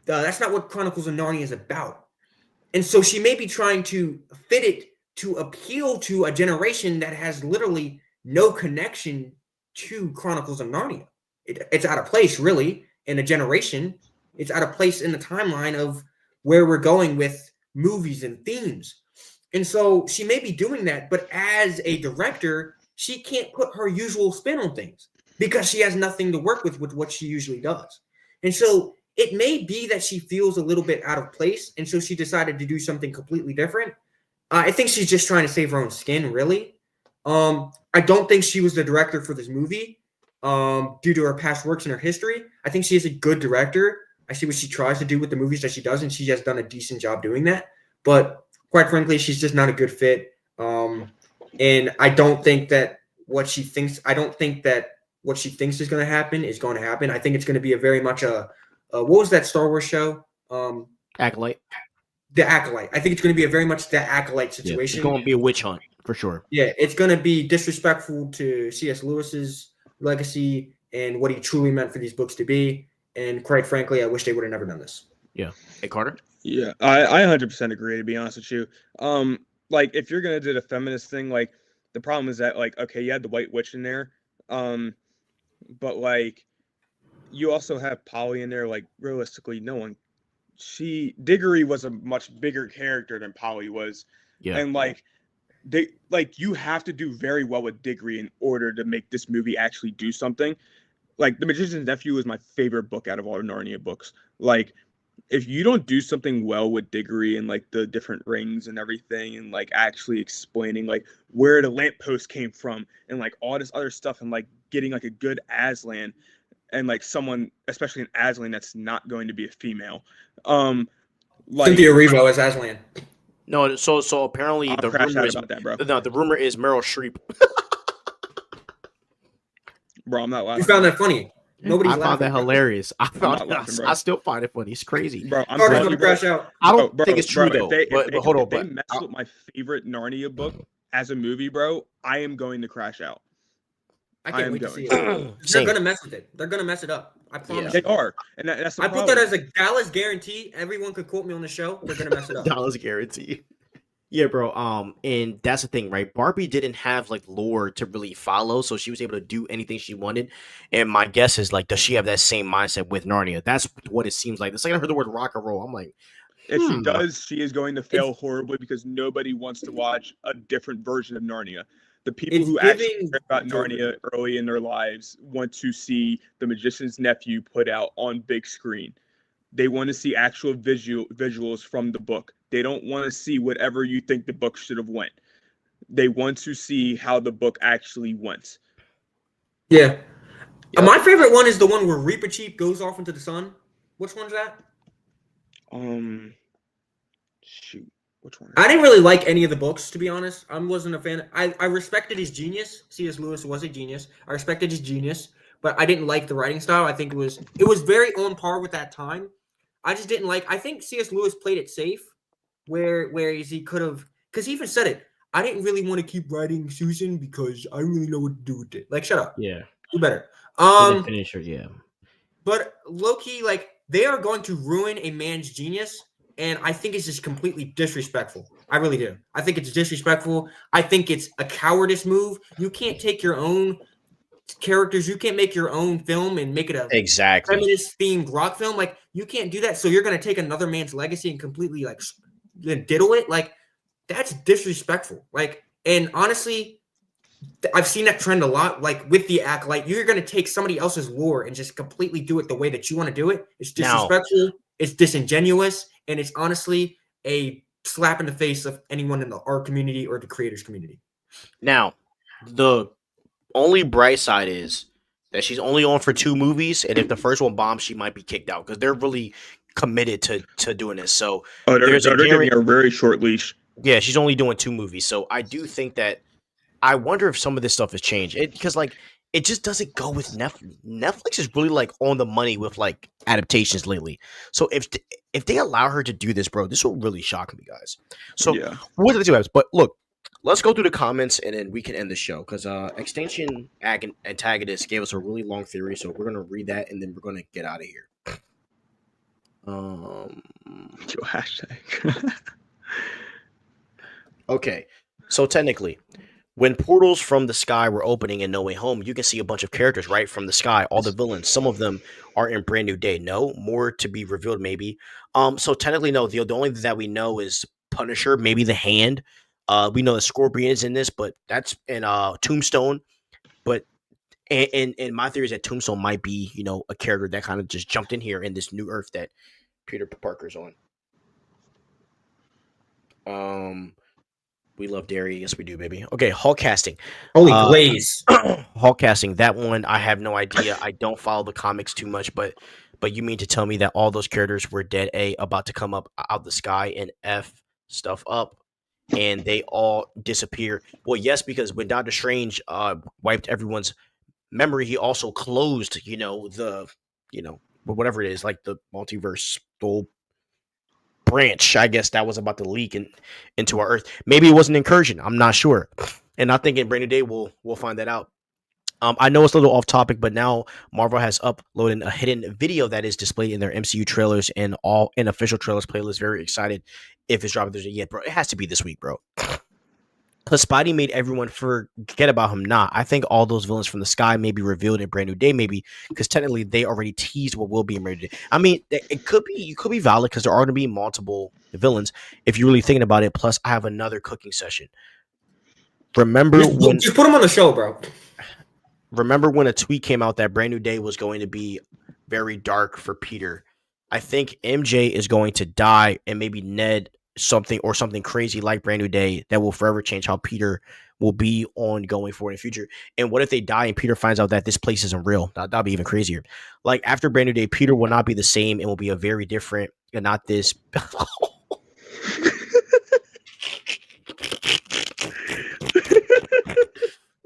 Chronicles of Narnia is about. And so she may be trying to fit it to appeal to a generation that has literally no connection to Chronicles of Narnia. It's out of place, really, in a generation. It's out of place in the timeline of where we're going with movies and themes. And so she may be doing that, but as a director, she can't put her usual spin on things because she has nothing to work with what she usually does. And so it may be that she feels a little bit out of place, and so she decided to do something completely different. I think she's just trying to save her own skin, really. I don't think she was the director for this movie due to her past works and her history. I think she is a good director. I see what she tries to do with the movies that she does, and she has done a decent job doing that. But quite frankly, she's just not a good fit. And I don't think that what she thinks is going to happen is going to happen. I think it's going to be a very much what was that Star Wars show? Acolyte. The Acolyte. I think it's going to be a very much the Acolyte situation. It's going to be a witch hunt for sure. Yeah, it's going to be disrespectful to C.S. Lewis's legacy and what he truly meant for these books to be. And quite frankly, I wish they would have never done this. Yeah. Hey, Carter? Yeah, I 100% agree, to be honest with you. Like, if you're going to do the feminist thing, like, the problem is that, like, okay, you had the White Witch in there, but, like, you also have Polly in there. Like, realistically, Diggory was a much bigger character than Polly was. Yeah. And, you have to do very well with Diggory in order to make this movie actually do something. Like, The Magician's Nephew is my favorite book out of all the Narnia books. Like, if you don't do something well with Diggory and, like, the different rings and everything and, like, actually explaining, like, where the lamppost came from and, like, all this other stuff and, like, getting, like, a good Aslan and, like, someone, especially an Aslan that's not going to be a female. Cynthia Erivo as Aslan. No, so apparently the rumor is about that, bro. No, the rumor is Meryl Streep. Bro, I'm not laughing. You found that funny. Nobody's I found that hilarious. I still find it funny. It's crazy. Bro, I'm going to crash out. I don't think it's true though. But hold on. If they mess with my favorite Narnia book as a movie, bro, I am going to crash out. I can't wait to see it. They're going to mess with it. They're going to mess it up. I promise. They are, and that's the problem. Put that as a Dallas guarantee. Everyone could quote me on the show. They're going to mess it up. Dallas guarantee. Yeah, bro. And that's the thing, right? Barbie didn't have like lore to really follow, so she was able to do anything she wanted. And my guess is like, does she have that same mindset with Narnia? That's what it seems like. The second I heard the word rock and roll, I'm like, if she does, she is going to fail horribly because nobody wants to watch a different version of Narnia. The people who actually care about Narnia early in their lives want to see The Magician's Nephew put out on big screen. They want to see actual visuals from the book. They don't want to see whatever you think the book should have went. They want to see how the book actually went. Yeah. My favorite one is the one where Reepicheep goes off into the sun. Which one's that? Shoot. Which one? I didn't really like any of the books, to be honest. I wasn't a fan. I respected his genius. C.S. Lewis was a genius. I respected his genius, but I didn't like the writing style. I think it was very on par with that time. I just didn't like. I think C.S. Lewis played it safe, whereas he could have, because he even said it. I didn't really want to keep writing Susan because I really know what to do with it. Like, shut up. Yeah, do better. Finish her, yeah. But low-key, like, they are going to ruin a man's genius, and I think it's just completely disrespectful. I really do. I think it's disrespectful. I think it's a cowardice move. You can't take your own characters. You can't make your own film and make it a feminist-themed rock film. Like, you can't do that. So you're going to take another man's legacy and completely, like, diddle it? Like, that's disrespectful. Like, and honestly, I've seen that trend a lot. Like, with the Acolyte, you're going to take somebody else's lore and just completely do it the way that you want to do it. It's disrespectful. It's disingenuous. And it's honestly a slap in the face of anyone in the art community or the creators community. Now, the only bright side is that she's only on for 2 movies, and if the first one bombs, she might be kicked out because they're really committed to doing this. So they're giving her a very short leash. Yeah, she's only doing 2 movies. So I do think that I wonder if some of this stuff has changed. Because like it just doesn't go with Netflix. Netflix is really like on the money with like adaptations lately. So if they allow her to do this, bro, this will really shock me, guys. So what are the 2 apps? But look, let's go through the comments and then we can end the show because Extinction Antagonist gave us a really long theory, so we're gonna read that and then we're gonna get out of here. Your hashtag. Okay, so technically, when portals from the sky were opening in No Way Home, you can see a bunch of characters right from the sky, all the villains. Some of them are in Brand New Day. No, more to be revealed maybe. So technically, no. The only thing that we know is Punisher, maybe the Hand. We know that Scorpion is in this, but that's in Tombstone. But and my theory is that Tombstone might be, you know, a character that kind of just jumped in here in this new Earth that Peter Parker's on. We love dairy. Yes, we do, baby. Okay, Hulk casting. Holy glaze. Hulk casting. That one, I have no idea. I don't follow the comics too much, but you mean to tell me that all those characters were dead A, about to come up out the sky and F stuff up, and they all disappear? Well, yes, because when Doctor Strange wiped everyone's memory, he also closed, you know, whatever it is, like the multiverse branch, I guess, that was about to leak into our Earth. Maybe it was an incursion. I'm not sure. And I think in Brand New Day we'll find that out. I know it's a little off topic, but now Marvel has uploaded a hidden video that is displayed in their MCU trailers and all in official trailers playlist. Very excited if it's dropping Thursday yet, bro. It has to be this week, bro. Because Spidey made everyone forget about him. Nah, I think all those villains from the sky may be revealed in Brand New Day, maybe, because technically they already teased what will be in Brand New Day. I mean, it could be valid because there are going to be multiple villains if you're really thinking about it. Plus, I have another cooking session. Remember when just put him on the show, bro. Remember when a tweet came out that Brand New Day was going to be very dark for Peter? I think MJ is going to die, and maybe Ned something crazy like Brand New Day that will forever change how Peter will be ongoing forward in the future. And what if they die and Peter finds out that this place isn't real? That'll be even crazier. Like after Brand New Day, Peter will not be the same and will be a very different and not this.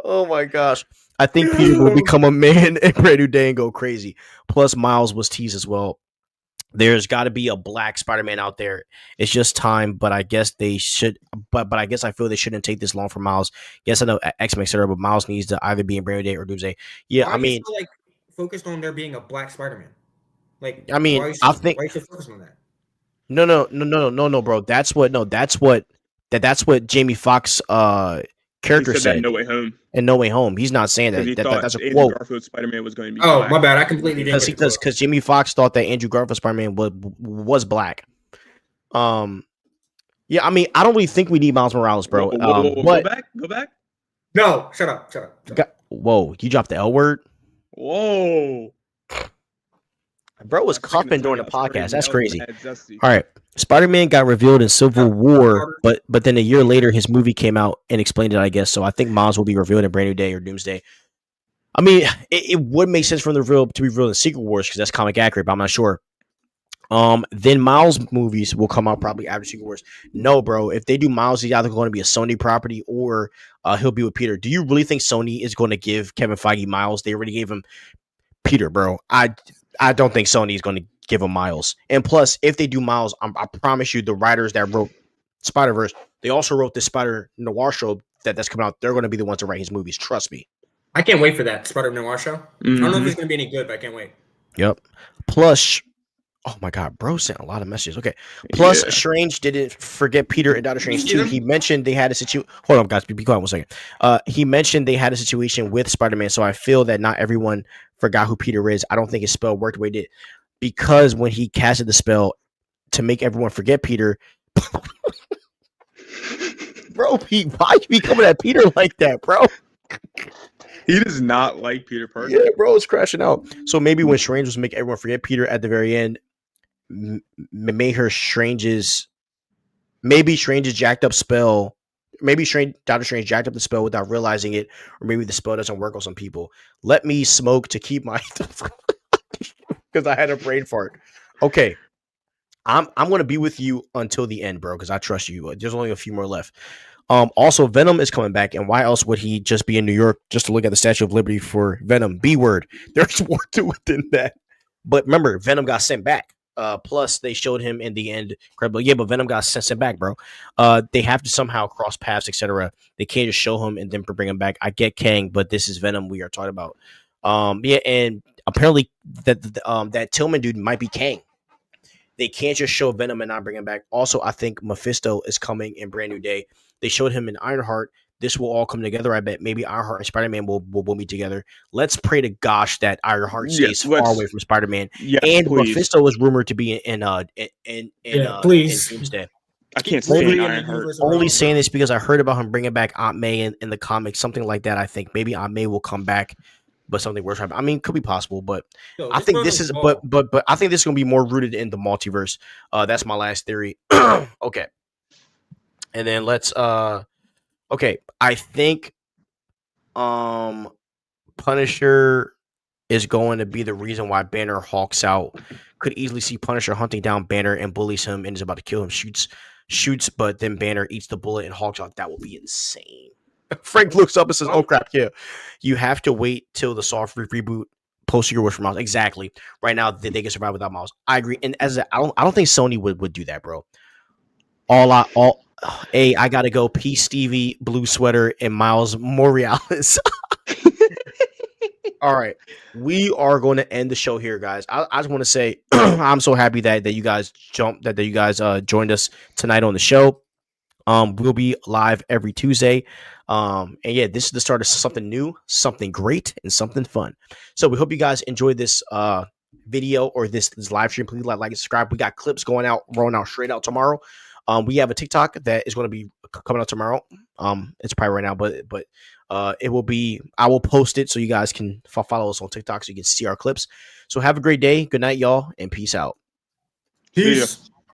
Oh my gosh. I think Peter will become a man in Brand New Day and go crazy. Plus Miles was teased as well. There's got to be a black Spider-Man out there. It's just time, but I guess they should. But I guess I feel they shouldn't take this long for Miles. Yes, I know X-Men, etc., but Miles needs to either be in Brand New Day or Doomsday. Yeah, Why I mean, still, like focused on there being a black Spider-Man. Like, I mean, I think why you should focus on that. No, bro. That's what Jamie Foxx character said. No Way Home. And No Way Home. He's not saying that. That's a Andrew quote. Garfield's Spider-Man was going to be black. My bad. I completely didn't. Because Jamie Foxx thought that Andrew Garfield's Spider-Man was black. Yeah, I mean, I don't really think we need Miles Morales, bro. Go back. No, shut up. Whoa, you dropped the L word. Whoa. Bro was coughing during the podcast. That's crazy. All right. Spider-Man got revealed in Civil War, but then a year later, his movie came out and explained it, I guess. So I think Miles will be revealed in Brand New Day or Doomsday. I mean, it would make sense for them to be revealed in Secret Wars because that's comic accurate, but I'm not sure. Then Miles movies will come out probably after Secret Wars. No, bro. If they do Miles, he's either going to be a Sony property or he'll be with Peter. Do you really think Sony is going to give Kevin Feige Miles? They already gave him Peter, bro. I don't think Sony is going to give him Miles. And plus, if they do Miles, I promise you, the writers that wrote Spider-Verse, they also wrote this Spider Noir show that's coming out. They're going to be the ones to write his movies. Trust me. I can't wait for that Spider Noir show. Mm-hmm. I don't know if it's going to be any good, but I can't wait. Yep. Plus, oh my God, bro sent a lot of messages. Okay. Plus, Strange didn't forget Peter and Doctor Strange too. He mentioned they had a situation. Hold on, guys. Be quiet 1 second. He mentioned they had a situation with Spider-Man, so I feel that not everyone forgot who Peter is. I don't think his spell worked the way it did. Because when he casted the spell to make everyone forget Peter, bro, why you be coming at Peter like that, bro? He does not like Peter Parker. Yeah, bro, it's crashing out. So maybe when Strange was making everyone forget Peter at the very end, made her Strange's maybe Strange is jacked up spell. Maybe Doctor Strange jacked up the spell without realizing it, or maybe the spell doesn't work on some people. Let me smoke to keep my because I had a brain fart. Okay, I'm gonna be with you until the end, bro, because I trust you. There's only a few more left. Also, Venom is coming back, and why else would he just be in New York just to look at the Statue of Liberty for Venom? B word. There's more to it than that. But remember, Venom got sent back. Plus, they showed him in the end. Incredible. Yeah, but Venom got sent back, bro. They have to somehow cross paths, etc. They can't just show him and then bring him back. I get Kang, but this is Venom we are talking about. Yeah, and apparently that Tillman dude might be Kang. They can't just show Venom and not bring him back. Also, I think Mephisto is coming in Brand New Day. They showed him in Ironheart. This will all come together. I bet maybe Ironheart and Spider-Man will meet together. Let's pray to gosh that Ironheart stays far away from Spider-Man. Yes, and please. Mephisto is rumored to be in please. Doomsday. I can't stand Ironheart. Only saying this because I heard about him bringing back Aunt May in the comics, something like that. I think maybe Aunt May will come back, but something worse happened. I mean, could be possible, but I think this is but I think this is gonna be more rooted in the multiverse. That's my last theory. Okay, and then let's okay. I think Punisher is going to be the reason why Banner hawks out. Could easily see Punisher hunting down Banner and bullies him and is about to kill him. Shoots, but then Banner eats the bullet and hawks out. That will be insane. Frank looks up and says, "Oh crap, yeah." You have to wait till the soft reboot. Post your wish for Miles. Exactly. Right now, they can survive without Miles. I agree. And I don't think Sony would do that, bro. I gotta go. Peace, Stevie, blue sweater, and Miles Morales. All right, we are going to end the show here, guys. I just want to say I'm so happy that you guys joined us tonight on the show. We'll be live every Tuesday. And yeah, this is the start of something new, something great, and something fun. So we hope you guys enjoyed this video or this live stream. Please like and subscribe. We got clips rolling out straight out tomorrow. We have a TikTok that is going to be coming out tomorrow. It's probably right now, but it will be. I will post it so you guys can follow us on TikTok so you can see our clips. So have a great day. Good night, y'all, and peace out. Peace.